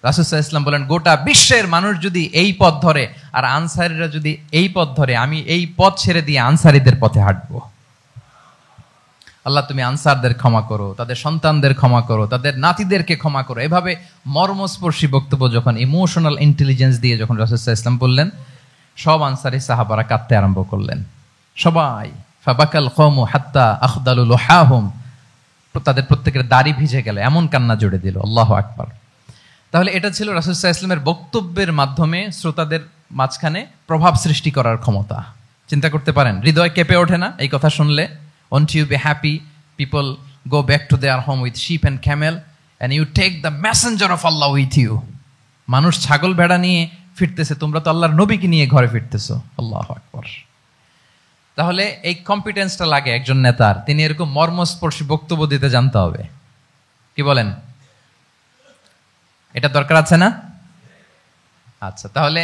[SPEAKER 2] রাসূল সাল্লাল্লাহু আলাইহি ওয়াসাল্লাম বলেন, গোটা বিশ্বের মানুষ যদি এই পথ ধরে আর আনসারীরা যদি এই পথ ধরে, আমি এই পথ ছেড়ে দিয়ে আনসারীদের পথে হাঁটবো। আল্লাহ তুমি আনসারদের ক্ষমা করো, তাদের সন্তানদের ক্ষমা করো, তাদের নাতিদেরকে ক্ষমা করো। এভাবে মর্মস্পর্শী বক্তব্য যখন ইমোশনাল ইন্টেলিজেন্স দিয়ে যখন রাসূল সাল্লাল্লাহু আলাইহি ওয়াসাল্লাম বললেন, সব আনসারী সাহাবারা কাঁদতে আরম্ভ করলেন। সবাই ফাবাকাল কওমু হাত্তা আখদালু লুহাহুম, তাদের প্রত্যেকের দাড়ি ভিজে গেল, এমন কান্না জুড়ে দিল। আল্লাহু আকবার। তাহলে এটা ছিল রাসূল সাল্লাল্লাহু আলাইহি ওয়াসাল্লামের বক্তব্যের মাধ্যমে শ্রোতাদের মাঝখানে প্রভাব সৃষ্টি করার ক্ষমতা। চিন্তা করতে পারেন, হৃদয় কেঁপে ওঠে না এই কথা শুনলে? Won't you be happy people go back to their home with sheep and camel and you take the messenger of Allah with you? মানুষ ছাগল ভেড়া নিয়ে ফিরতেছে, তোমরা তো আল্লাহর নবীকে নিয়ে ঘরে ফিরতেছো। আল্লাহু আকবার। তাহলে এই কম্পিটেন্সটা লাগে একজন নেতার, তিনি এরকম মর্মস্পর্শী বক্তব্য দিতে জানতে হবে। কি বলেন? এটা দরকার আছে না? আচ্ছা, তাহলে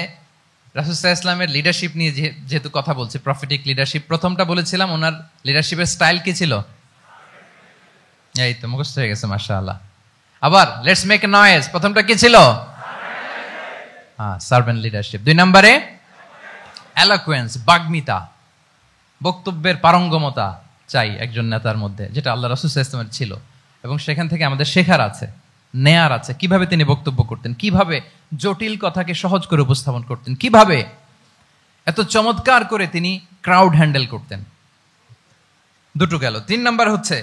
[SPEAKER 2] রাসূল সাল্লাল্লাহু আলাইহি ওয়াসাল্লামের লিডারশিপ নিয়ে যেহেতু কথা বলছি, প্রফিটিক লিডারশিপ, প্রথমটা বলেছিলাম ওনার লিডারশিপের স্টাইল কি ছিল? এই তো মুখস্থ হয়ে গেছে মাশাআল্লাহ। আবার লেটস মেক এ নয়েজ, প্রথমটা কি ছিল? Servant leadership. 2 নম্বরে এলোকুয়েন্স, বাগ্মিতা, বক্তব্যের পারঙ্গমতা চাই একজন নেতার মধ্যে, যেটা আল্লাহ রাসূল সাল্লাল্লাহু আলাইহি ওয়াসাল্লামের ছিল, এবং সেখান থেকে আমাদের শেখার আছে, নেয়ার আছে, কিভাবে তিনি বক্তব্য করতেন, কিভাবে জটিল কথাকে সহজ করে উপস্থাপন করতেন, কিভাবে এত চমৎকার করে তিনি ক্রাউড হ্যান্ডেল করতেন। দুটো গেল। 3 নাম্বার হচ্ছে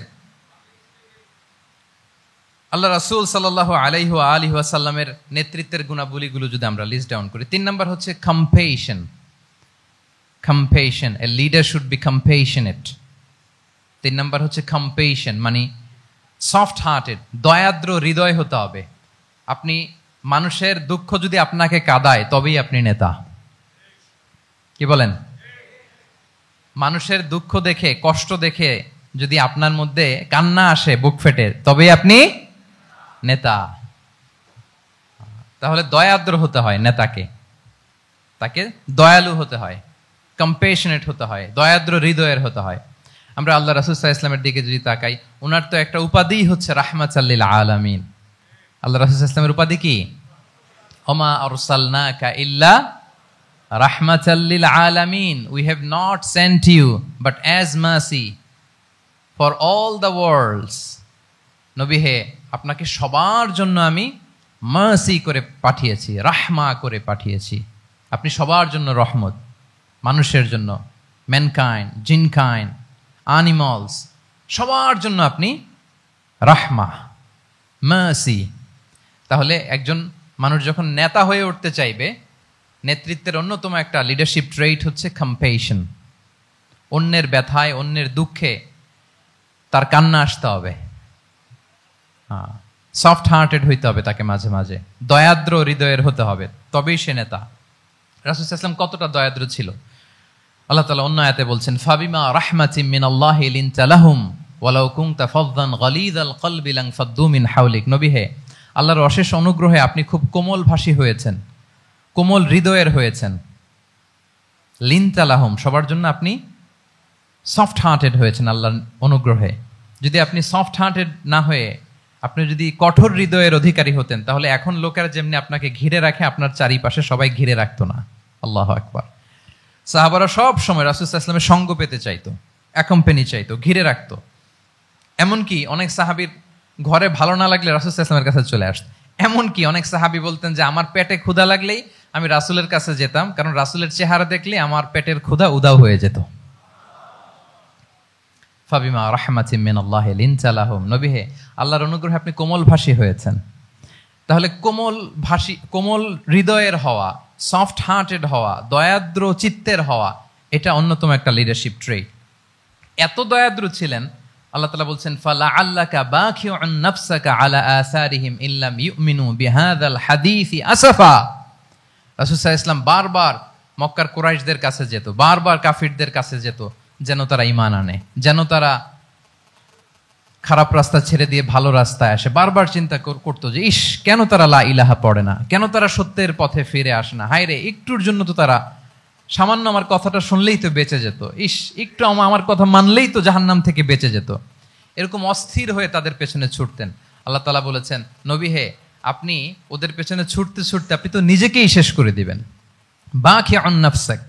[SPEAKER 2] আল্লাহ রাসূল সাল্লাল্লাহু আলাইহি ওয়া আলিহি ওয়াসাল্লামের নেতৃত্বের গুণাবলীগুলো যদি আমরা লিস্ট ডাউন করি, 3 নাম্বার হচ্ছে কম্পেশন। কম্পেশন, a leader should be compassionate. 3 number হচ্ছে কম্পেশন, মানে সফট হার্টেড, দয়াদ্র হৃদয় হতে হবে। আপনি মানুষের দুঃখ যদি আপনাকে কাঁদায় তবেই আপনি নেতা। কি বলেন? মানুষের দুঃখ দেখে, কষ্ট দেখে যদি আপনার মধ্যে কান্না আসে বুক ফেটে, তবেই আপনি নেতা। তাহলে দয়াদ্র হতে হয় নেতাকে, তাকে দয়ালু হতে হয়, কম্পেশনেট হতে হয়, দয়াদ্র হৃদয়ের হতে হয়। আমরা আল্লাহ রাসূল সাল্লাল্লাহু আলাইহি ওয়াসাল্লামের দিকে যদি তাকাই, ওনার তো একটা উপাধি হচ্ছে রাহমাতাল লিল আলামিন। আল্লাহ রাসূল সাল্লাল্লাহু আলাইহি ওয়াসাল্লামের উপাধি কি? ওমা আরসালনাকা ইল্লা রাহমাতাল লিল আলামিন, we have not sent you but as mercy for all the worlds. নবী হে, আপনাকে সবার জন্য আমি মার্সি করে পাঠিয়েছি, রাহমা করে পাঠিয়েছি। আপনি সবার জন্য রহমত, মানুষের জন্য, ম্যানকাইন্ড, জিনকাইন্ড, অ্যানিমালস, সবার জন্য আপনি রাহমা, মার্সি। তাহলে একজন মানুষ যখন নেতা হয়ে উঠতে চাইবে, নেতৃত্বের অন্যতম একটা লিডারশিপ ট্রেইট হচ্ছে কম্পেশন। অন্যের ব্যথায়, অন্যের দুঃখে তার কান্না আসতে হবে, সফট হার্টেড হইতে হবে তাকে, মাঝে মাঝে দয়াদ্র হৃদয়ের হতে হবে, তবেই সে নেতা। রাসূল সাল্লাল্লাহু আলাইহি ওয়াসাল্লাম কতটা দয়াদ্র ছিল, আল্লাহ তাআলা অন্য আয়াতে বলছেন, ফাবিমা রাহমাতিম মিনাল্লাহি লিনতা লাহুম ওয়ালাউ কুনতা ফাযযান গালিযাল কলবি লানফাদ্দু মিন হাওলিক। নবী হে, আল্লাহর অশেষ অনুগ্রহে আপনি খুব কোমল ভাষী হয়েছেন, কোমল হৃদয়ের হয়েছেন। লিনতা লাহুম, সবার জন্য আপনি সফট হার্টেড হয়েছেন আল্লাহর অনুগ্রহে। যদি আপনি সফট হার্টেড না হয়ে আপনি যদি কঠোর হৃদয়ের অধিকারী হতেন, তাহলে এখন লোকেরা যেমনি আপনাকে ঘিরে রাখে, আপনার চারিপাশে সবাই ঘিরে রাখতো না। আল্লাহু আকবার। সাহাবারা সব সময় রাসূল সাল্লাল্লাহু আলাইহি ওয়াসাল্লামের সঙ্গ পেতে চাইতো, অ্যাকম্পানি চাইতো, ঘিরে রাখতো। এমনকি অনেক সাহাবীর ঘরে ভালো না লাগলে রাসূল সাল্লাল্লাহু আলাইহি ওয়াসাল্লামের কাছে চলে আসতো। এমনকি অনেক সাহাবী বলতেন যে আমার পেটে ক্ষুধা লাগলেই আমি রাসূলের কাছে যেতাম, কারণ রাসূলের চেহারা দেখলে আমার পেটের ক্ষুধা উধাও হয়ে যেত। ফাবিমা রাহমাতিম মিনাল্লাহি লিনতা লাহুম, নবী হে, আল্লাহর অনুগ্রহে আপনি কোমল ভাষী হয়েছেন। তাহলে কোমল হৃদয়ের হওয়া, সফট হার্টেড হওয়া, দয়াদ্র চিত্তের হওয়া, এটা অন্যতম একটা লিডারশিপ ট্রেট। এত দয়াদ্র ছিলেন, আল্লাহ তাআলা বলছেন, ফালাআল্লাকা বাখিউন নাফসাকা আলা আসারিহিম ইল্লাম ইউমিনু বিহাযাল হাদীসি আসাফা। রাসূল সাল্লাল্লাহু আলাইহি ওয়াসাল্লাম বারবার মক্কার কুরাইশদের কাছে যেত, বারবার কাফিরদের কাছে যেত, যেন তারা ঈমান আনে, যেন তারা খারাপ রাস্তা ছেড়ে দিয়ে ভালো রাস্তায় আসে। বারবার চিন্তা করতো যে ইস, কেন তারা লা ইলাহা পড়ে না, কেন তারা সত্যের পথে ফিরে আসে না। হায় রে, একটুর জন্য তো তারা সামান্য আমার কথাটা শুনলেই তো বেঁচে যেত, ইস একটু আমার কথা মানলেই তো জাহান্নাম থেকে বেঁচে যেত। এরকম অস্থির হয়ে তাদের পেছনে ছুটতেন। আল্লাহ তাআলা বলেছেন, নবী হে, আপনি ওদের পেছনে ছুটতে ছুটতে আপনি তো নিজেকেই শেষ করে দিবেন। বাখিউন নাফসাক,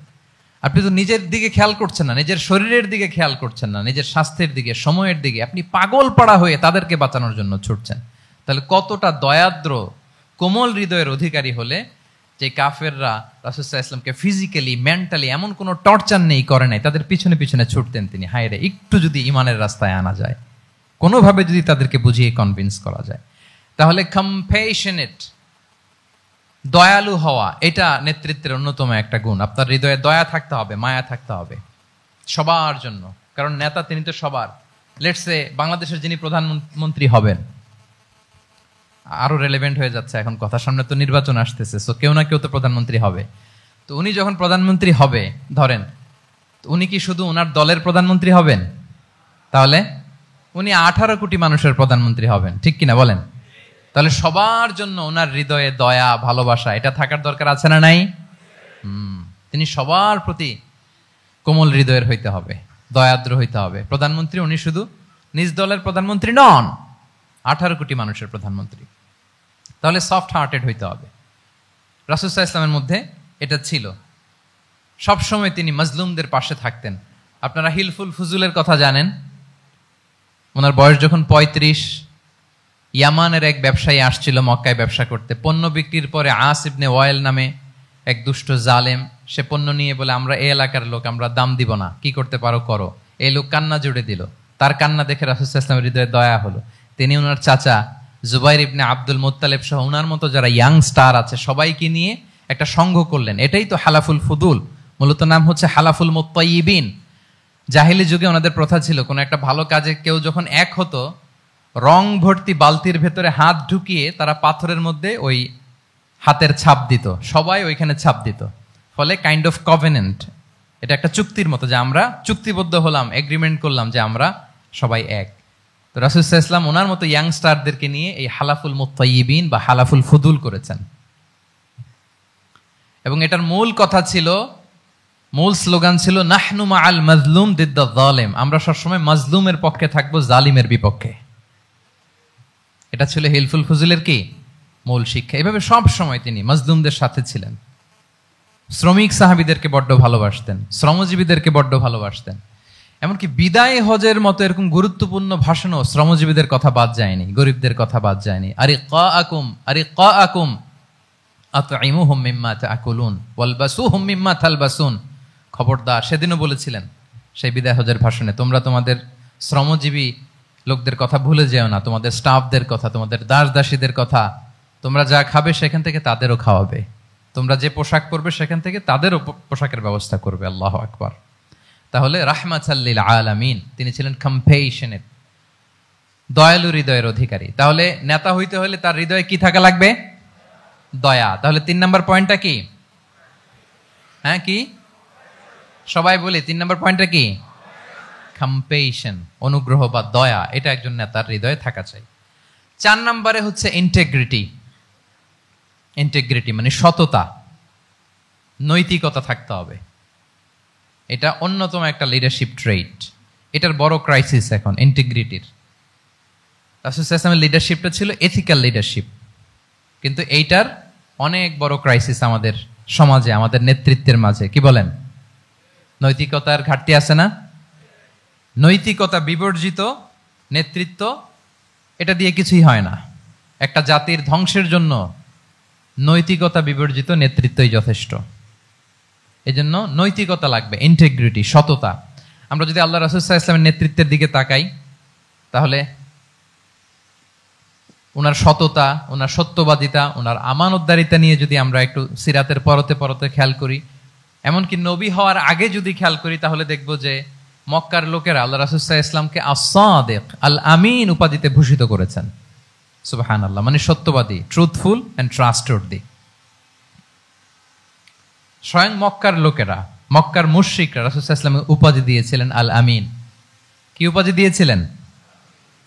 [SPEAKER 2] আপনি তো নিজের দিকে খেয়াল করছেন না, নিজের শরীরের দিকে খেয়াল করছেন না, নিজের স্বাস্থ্যের দিকে, সময়ের দিকে, আপনি পাগল পাড়া হয়ে তাদেরকে বাঁচানোর জন্য ছুটছেন। তাহলে কতটা দয়াদ্র, কোমল হৃদয়ের অধিকারী হলে যে কাফেররা রাসূল সাল্লাল্লাহু আলাইহি ওয়াসাল্লামকে ফিজিক্যালি, মেন্টালি এমন কোনো টর্চার নেই, করে নাই, তাদের পিছনে পিছনে ছুটতেন তিনি। হায় রে, একটু যদি ইমানের রাস্তায় আনা যায়, কোনোভাবে যদি তাদেরকে বুঝিয়ে কনভিন্স করা যায়। তাহলে কম্প্যাশনেট, দয়ালু হওয়া, এটা নেতৃত্বের অন্যতম একটা গুণ। আপনার হৃদয়ে দয়া থাকতে হবে, মায়া থাকতে হবে সবার জন্য, কারণ নেতা তিনি তো সবার। লেটস সে বাংলাদেশের যিনি প্রধানমন্ত্রী হবেন, আরো রেলেভেন্ট হয়ে যাচ্ছে এখন কথা, সামনে তো নির্বাচন আসতেছে, সো কেউ না কেউ তো প্রধানমন্ত্রী হবে। তো উনি যখন প্রধানমন্ত্রী হবে ধরেন, উনি কি শুধু ওনার দলের প্রধানমন্ত্রী হবেন? তাহলে উনি 18 কোটি মানুষের প্রধানমন্ত্রী হবেন, ঠিক কিনা বলেন? তাহলে সবার জন্য ওনার হৃদয়ে দয়া ভালোবাসা এটা থাকার দরকার আছে না নাই? তিনি সবার প্রতি কোমল হৃদয়ের হইতে হবে, দয়াদ্র হইতে হবে। প্রধানমন্ত্রী উনি শুধু নিজ দলের প্রধানমন্ত্রী নন, 18 কোটি মানুষের প্রধানমন্ত্রী। তাহলে সফট হার্টেড হইতে হবে। রাসূল সাল্লাল্লাহু আলাইহি ওয়াসাল্লামের মধ্যে এটা ছিল। সবসময় তিনি মাজলুমদের পাশে থাকতেন। আপনারা হিলফুল ফুজুলের কথা জানেন। ওনার বয়স যখন 35, ইয়ামানের এক ব্যবসায়ী আসছিল মক্কায় ব্যবসা করতে। পণ্য বিক্রির পরে আস ইবনে ওয়াইল নামে এক দুষ্ট জালেম, সে পণ্য নিয়ে বলে, আমরা এই এলাকার লোক, আমরা দাম দিব না, কি করতে পারো করো। এই লোক কান্না জুড়ে দিল। তার কান্না দেখে রাসূল সাল্লাল্লাহু আলাইহি ওয়াসাল্লামের হৃদয়ে দয়া হলো। তিনি ওনার চাচা জুবাইর ইবনে আব্দুল মুত্তালিব সহ ওনার মতো যারা ইয়াং স্টার আছে সবাইকে নিয়ে একটা সংঘ করলেন। এটাই তো হালাফুল ফুদুল, মূলত নাম হচ্ছে হালাফুল মুত্তাইয়িবিন। জাহিলি যুগে ওনাদের প্রথা ছিল, কোনো একটা ভালো কাজে কেউ যখন এক হতো, রং ভর্তি বালতির ভেতরে হাত ঢুকিয়ে তারা পাথরের মধ্যে ওই হাতের ছাপ দিত, সবাই ওইখানে ছাপ দিত। ফলে কাইন্ড অফ কভেনেন্ট, এটা একটা চুক্তির মতো, যে আমরা চুক্তিবদ্ধ হলাম, এগ্রিমেন্ট করলাম যে আমরা সবাই এক। তো রাসূল সাল্লাল্লাহু আলাইহি ওয়াসাল্লাম ওনার মতো ইয়াংস্টারদেরকে নিয়ে এই হালাফুল মুত্তাইয়িবিন বা হালাফুল ফুদুল করেছেন। এবং এটার মূল কথা ছিল, মূল স্লোগান ছিল, নাহনু মাআল মাজলুম দিদ্দা যালিম, আমরা সবসময় মাজলুমের পক্ষে থাকবো, জালিমের বিপক্ষে। এটা ছিল হিলফুল ফুজুলের কি মূল শিক্ষা। এভাবে সব সময় তিনি মাজলুমদের সাথে ছিলেন। শ্রমিক সাহাবীদেরকে বড্ড ভালোবাসতেন, শ্রমজীবীদেরকে বড্ড ভালোবাসতেন। এমনকি বিদায় হজের মতো এরকম গুরুত্বপূর্ণ ভাষণও শ্রমজীবীদের কথা বাদ যায়নি, গরিবদের কথা বাদ যায়নি। আরিকাআকুম আতঈমুহুম মিম্মা তাআকুলুন ওয়ালবাসুহুম মিম্মা তালবাসুন। খবরদার, সেদিনও বলেছিলেন সেই বিদায় হজের ভাষণে, তোমরা তোমাদের শ্রমজীবী লোকদের কথা ভুলে যেও না, তোমাদের স্টাফদের কথা, তোমাদের দাস দাসীদের কথা। তোমরা যা খাবে সেখান থেকে তাদেরও খাওয়াবে, তোমরা যে পোশাক পরবে সেখান থেকে তাদেরও পোশাকের ব্যবস্থা করবে। আল্লাহু আকবার। তাহলে রাহমাতাল লিল আলামিন, তিনি ছিলেন কম্পেশনেট, দয়ালু হৃদয়ের অধিকারী। তাহলে নেতা হইতে হলে তার হৃদয়ে কি থাকা লাগবে? দয়া। তাহলে 3 নম্বর পয়েন্টটা কি? হ্যাঁ, কি সবাই বলি 3 নম্বর পয়েন্টটা কি? কম্পেশন, অনুগ্রহ বা দয়া। এটা একজন নেতার হৃদয়ে থাকা চাই। 4 নম্বরে হচ্ছে ইন্টেগ্রিটি। ইন্টেগ্রিটি মানে সততা, নৈতিকতা থাকতে হবে। এটা অন্যতম একটা লিডারশিপ ট্রেট। এটার বড় ক্রাইসিস এখন ইন্টিগ্রিটির। রাসূল সাল্লাল্লাহু আলাইহি ওয়াসাল্লামের লিডারশিপটা ছিল এথিক্যাল লিডারশিপ, কিন্তু এইটার অনেক বড় ক্রাইসিস আমাদের সমাজে, আমাদের নেতৃত্বের মাঝে। কি বলেন? নৈতিকতার ঘাটতি আছে না? নৈতিকতা বিবর্জিত নেতৃত্ব, এটা দিয়ে কিছুই হয় না। একটা জাতির ধ্বংসের জন্য নৈতিকতা বিবর্জিত নেতৃত্বই যথেষ্ট। এজন্য নৈতিকতা লাগবে, ইন্টিগ্রিটি, সততা। আমরা যদি আল্লাহ রাসূল সাল্লাল্লাহু আলাইহি ওয়াসাল্লামের নেতৃত্বের দিকে তাকাই, তাহলে ওনার সততা, ওনার সত্যবাদিতা, ওনার আমানতদারিতা নিয়ে যদি আমরা একটু সিরাতের পরতে পরতে খেয়াল করি, এমনকি নবী হওয়ার আগে যদি খেয়াল করি, তাহলে দেখব যে মক্কার লোকেরা আল্লাহ রাসূল সাল্লাল্লাহু আলাইহি ওয়াসাল্লামকে আস-সাদিক, আল আমিন উপাধিতে ভূষিত করেছেন। সুবহানাল্লাহ, মানে সত্যবাদী, ট্রুথফুল এন্ড ট্রাস্টওয়ার্দি। স্বয়ং মক্কার লোকেরা, মক্কার মুশরিকরা রাসূল সাল্লাল্লাহু আলাইহি ওয়াসাল্লামকে উপাধি দিয়েছিলেন আল আমিন। কি উপাধি দিয়েছিলেন?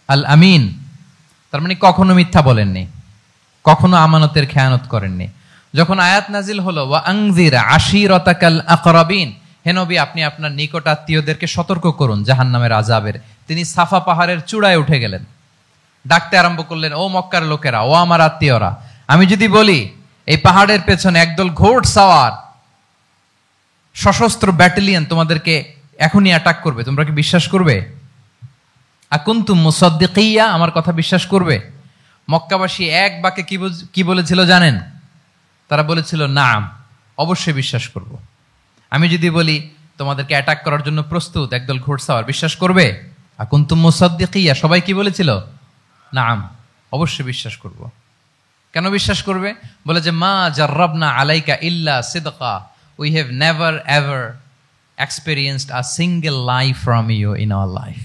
[SPEAKER 2] আল আমিন। তার মানে কখনো মিথ্যা বলেননি, কখনো আমানতের খেয়ানত করেননি। যখন আয়াত নাজিল হলো, ওয়া আনজির আশিরাতাকাল আকরাবিন, হে নবী আপনি আপনার নিকট আত্মীয়দেরকে সতর্ক করুন জাহান্নামের আযাবের, তিনি সাফা পাহাড়ের চূড়ায় উঠে গেলেন, ডাকতে আরম্ভ করলেন, ও মক্কার লোকেরা, ও আমার আত্মীয়রা, আমি যদি বলি এই পাহাড়ের পেছনে একদল ঘোড় সাওয়ার সশস্ত্র ব্যাটালিয়ন তোমাদেরকে এখনই অ্যাটাক করবে, তোমরা কি বিশ্বাস করবে? আকুনতুম মুসাদ্দিকিয়া, আমার কথা বিশ্বাস করবে? মক্কাবাসী এক বাক্যে কি বলেছিল জানেন? তারা বলেছিল, নাম, অবশ্যই বিশ্বাস করব। আমি যদি বলি তোমাদেরকে অ্যাটাক করার জন্য প্রস্তুত একদল ঘোড়সাওয়ার, বিশ্বাস করবে? আকুনতুম মুসাদ্দিকিয়া, সবাই কি বলেছিল? নাম, অবশ্যই বিশ্বাস করব। কেন বিশ্বাস করবে? বলে যে মা জাররাবনা আলাইকা ইল্লা সিদকা, we have never ever experienced a single lie from you in our life.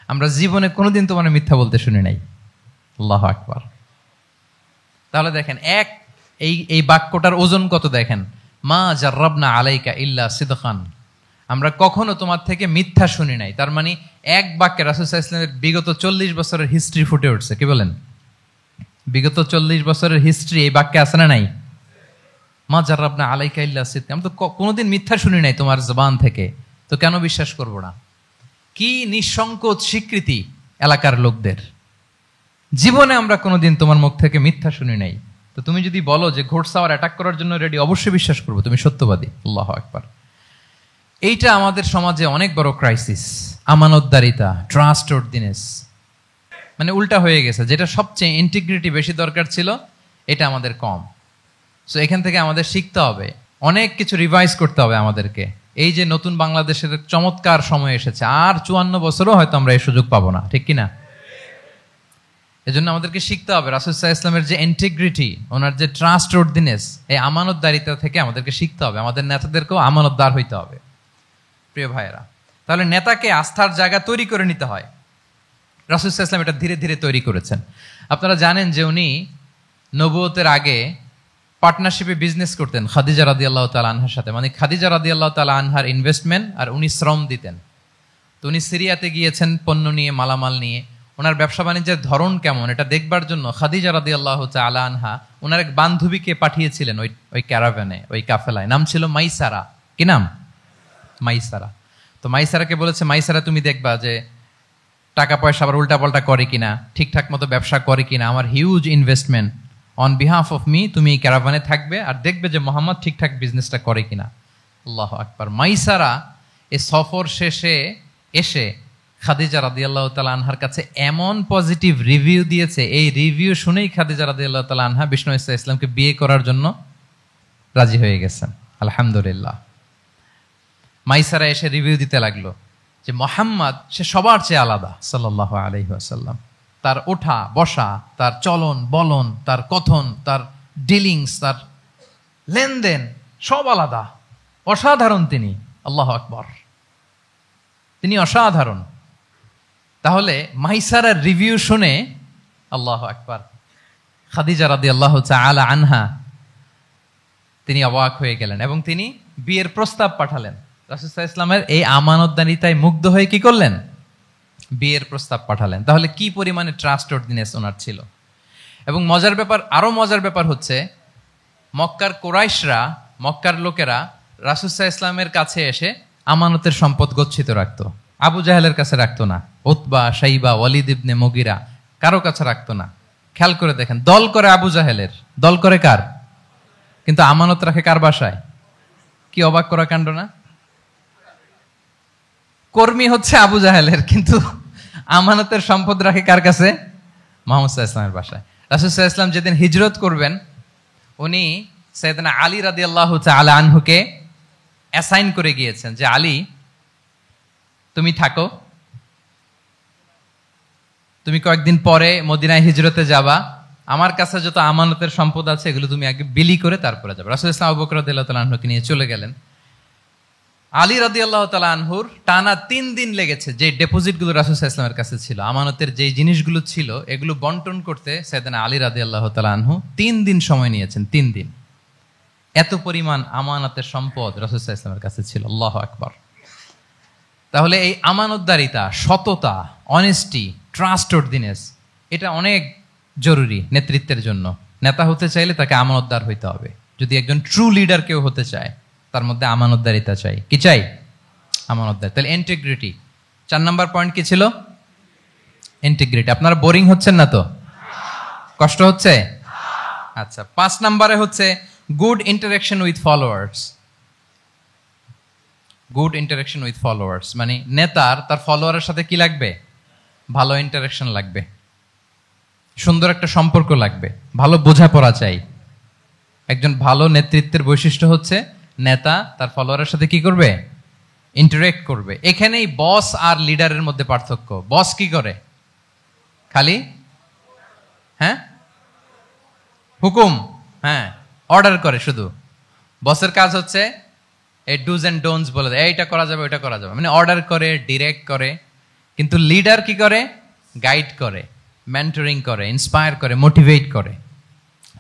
[SPEAKER 2] আমরা জীবনে কোনোদিন তোমার মিথ্যা বলতে শুনি নাই। আল্লাহু আকবার। তাহলে দেখেন এই বাক্যটার ওজন কত দেখেন, মা জাররাবনা আলাইকা ইল্লা সিদকান, আমরা কখনো তোমার থেকে মিথ্যা শুনি নাই। তার মানে এক বাক্যে রাসূল সাল্লাল্লাহু আলাইহি ওয়াসাল্লামের বিগত 40 বছরের হিস্ট্রি ফুটে উঠছে। কি বলেন? বিগত 40 বছরের হিস্ট্রি এই বাক্যে আছে না নাই? মা জাররাবনা আলাইকা ইল্লা সিদকা, আমি তো কোনোদিন মিথ্যা শুনি নাই তোমার জবান থেকে, তো কেন বিশ্বাস করব না? কি নিঃসংকোচ স্বীকৃতি এলাকার লোকদের, জীবনে আমরা কোনোদিন তোমার মুখ থেকে মিথ্যা শুনি নাই, তো তুমি যদি বলো যে ঘোড়সাওয়ার অ্যাটাক করার জন্য রেডি, অবশ্যই বিশ্বাস করবো তুমি সত্যবাদী। আল্লাহু আকবার। এইটা আমাদের সমাজে অনেক বড় ক্রাইসিস, আমানতদারিতা, ট্রাস্টওয়ার্দিনেস, মানে উল্টা হয়ে গেছে। যেটা সবচেয়ে ইন্টিগ্রিটি বেশি দরকার ছিল, এটা আমাদের কম। সো এখান থেকে আমাদের শিখতে হবে, অনেক কিছু রিভাইজ করতে হবে আমাদেরকে। এই যে নতুন বাংলাদেশের চমৎকার সময় এসেছে, আর 54 বছরও হয়তো আমরা এই সুযোগ পাবো না, ঠিক কিনা? এজন্য আমাদেরকে শিখতে হবে রাসূল সাল্লাল্লাহু আলাইহি ওয়াসাল্লামের যে ইন্টিগ্রিটি, ওনার যে ট্রাস্টওয়ার্দিনেস, এই আমানতদারিতা থেকে আমাদেরকে শিখতে হবে। আমাদের নেতাদেরকেও আমানতদার হইতে হবে। প্রিয় ভাইয়েরা, তাহলে নেতাকে আস্থার জায়গা তৈরি করে নিতে হয়। রাসূল সাল্লাল্লাহু আলাইহি ওয়াসাল্লাম এটা ধীরে ধীরে তৈরি করেছেন। আপনারা জানেন যে উনি নবুয়তের আগে পার্টনারশিপে বিজনেস করতেন খাদিজা রাদিয়াল্লাহু তাআলা আনহার সাথে, মানে খাদিজা রাদিয়াল্লাহু তাআলা আনহার ইনভেস্টমেন্ট আর উনি শ্রম দিতেন। তো উনি সিরিয়াতে গিয়েছেন পণ্য নিয়ে, মালামাল নিয়ে। ওনার ব্যবসা বাণিজ্যের ধরন কেমন এটা দেখবার জন্য খাদিজা রাদিয়াল্লাহু তাআলা আনহা ওনার এক বান্ধবীকে পাঠিয়েছিলেন ওই ক্যারাভ্যানে, ওই কাফেলায়। নাম ছিল মাইসারা। কি নাম? মাইসারা। তো মাইসারাকে বলেছে, মাইসারা তুমি দেখবা যে টাকা পয়সা আবার উল্টাপাল্টা করে কিনা, ঠিকঠাক মতো ব্যবসা করে কিনা, আমার huge investment, on behalf of me তুমি এই ক্যারাভানে থাকবে আর দেখবে যে মোহাম্মদ ঠিকঠাক বিজনেসটা করে কিনা। আল্লাহু আকবার। মাইসারা এই সফর শেষে এসে খাদিজা রাদিয়াল্লাহু তাআলা আনহার কাছে এমন পজিটিভ রিভিউ দিয়েছে, এই রিভিউ শুনেই খাদিজা রাদিয়াল্লাহু তাআলা আনহা বিষ্ণু ইসলামকে বিয়ে করার জন্য রাজি হয়ে গেছেন। আলহামদুলিল্লাহ। মাইসারা এসে রিভিউ দিতে লাগলো যে মোহাম্মদ সে সবার চেয়ে আলাদা সাল্লাল্লাহু আলাইহি ওয়াসাল্লাম। তার ওঠা বসা, তার চলন বলন, তার কথন, তার ডিলিংস, তার লেনদেন সব আলাদা, অসাধারণ তিনি। আল্লাহু আকবার, তিনি অসাধারণ। তাহলে মাইসারার রিভিউ শুনে আল্লাহু আকবার খাদিজা রাদিয়াল্লাহু তাআলা আনহা তিনি অবাক হয়ে গেলেন এবং তিনি বিয়ের প্রস্তাব পাঠালেন। রাসূল সাল্লাল্লাহু আলাইহি ওয়াসাল্লামের এই আমানতদারিতায় মুগ্ধ হয়ে কি করলেন? বিয়ের প্রস্তাব পাঠালেন। তাহলে কি পরিমাণে ট্রাস্টওয়ার্দিনেস ওনার ছিল। এবং মজার ব্যাপার, আরো মজার ব্যাপার হচ্ছে মক্কার কুরাইশরা, মক্কার লোকেরা রাসূল সাল্লাল্লাহু আলাইহি ওয়াসাল্লামের কাছে এসে আমানতের সম্পদ গচ্ছিত রাখতো। আবু জাহেলের কাছে রাখতো না, উতবা, শাইবা, ওয়ালিদ ইবনে মুগিরা কারো কাছে রাখতো না। খেয়াল করে দেখেন, দল করে আবু জাহেলের, দল করে কার? কিন্তু আমানত রাখে কার বাসায়? কি অবাক করা কাণ্ড না? কর্মী হচ্ছে আবু জাহেলের, কিন্তু আমানতের সম্পদ রাখে কার কাছে? মুহাম্মদ সাল্লাল্লাহু আলাইহি ওয়াসাল্লামের বাসায়। রাসূল সাল্লাল্লাহু আলাইহি ওয়াসাল্লাম যেদিন হিজরত করবেন, উনি সাইয়েদনা আলী রাদিয়াল্লাহু তাআলা আনহুকে অ্যাসাইন করে গিয়েছেন যে আলী তুমি থাকো, তুমি কয়েকদিন পরে মদিনায় হিজরতে যাবা, আমার কাছে যত আমানতের সম্পদ আছে এগুলো তুমি আগে বিলি করে তারপরে যাবে। রাসূল সাল্লাল্লাহু আলাইহি ওয়াসাল্লাম আবু বকর রাদিয়াল্লাহু তাআলা আনহুকে নিয়ে চলে গেলেন। আলী রাদিয়াল্লাহু তাআলা আনহুর টানা 3 দিন লেগেছে যে ডিপোজিটগুলো রাসূল সাল্লাল্লাহু আলাইহি ওয়াসাল্লামের কাছে ছিল, আমানতের যে জিনিসগুলো ছিল এগুলো বন্টন করতে সাইয়েদনা আলী রাদিয়াল্লাহু তাআলা আনহু 3 দিন সময় নিয়েছেন। 3 দিন। এত পরিমাণ আমানতের সম্পদ রাসূল সাল্লাল্লাহু আলাইহি ওয়াসাল্লামের কাছে ছিল। আল্লাহু আকবার। তাহলে এই আমানতদারিতা, সততা, অনেস্টি, ট্রাস্টওয়ার্দিনেস এটা অনেক জরুরি নেতৃত্বের জন্য। নেতা হতে চাইলে তাকে আমানতদার হইতে হবে। যদি একজন ট্রু লিডার কেউ হতে চায়, তার মধ্যে আমানতদারিতা চাই। কি চাই? আমানতদার। তাহলে ইন্টিগ্রিটি। 4 নম্বর পয়েন্ট কি ছিল? ইন্টিগ্রিটি। আপনারা বোরিং হচ্ছেন না তো? কষ্ট হচ্ছে? আচ্ছা। 5 নম্বরে হচ্ছে good interaction with followers. Good interaction with followers মানে নেতার তার ফলোয়ারের সাথে কি লাগবে? ভালো ইন্টারেকশন লাগবে, সুন্দর একটা সম্পর্ক লাগবে, ভালো বোঝাপড়া চাই। একজন ভালো নেতৃত্বের বৈশিষ্ট্য হচ্ছে নেতা তার ফলোয়ারের সাথে কি করবে? ইন্টারেক্ট করবে। এখানেই বস আর লিডারের মধ্যে পার্থক্য। বস কি করে? খালি হুকুম, অর্ডার করে শুধু। বসের কাজ হচ্ছে এই ডুজ এন্ড ডোন্টস বলে দেয়, এইটা করা যাবে ওইটা করা যাবে, মানে অর্ডার করে, ডিরেক্ট করে। কিন্তু লিডার কি করে? গাইড করে, মেন্টরিং করে, ইন্সপায়ার করে, মোটিভেট করে।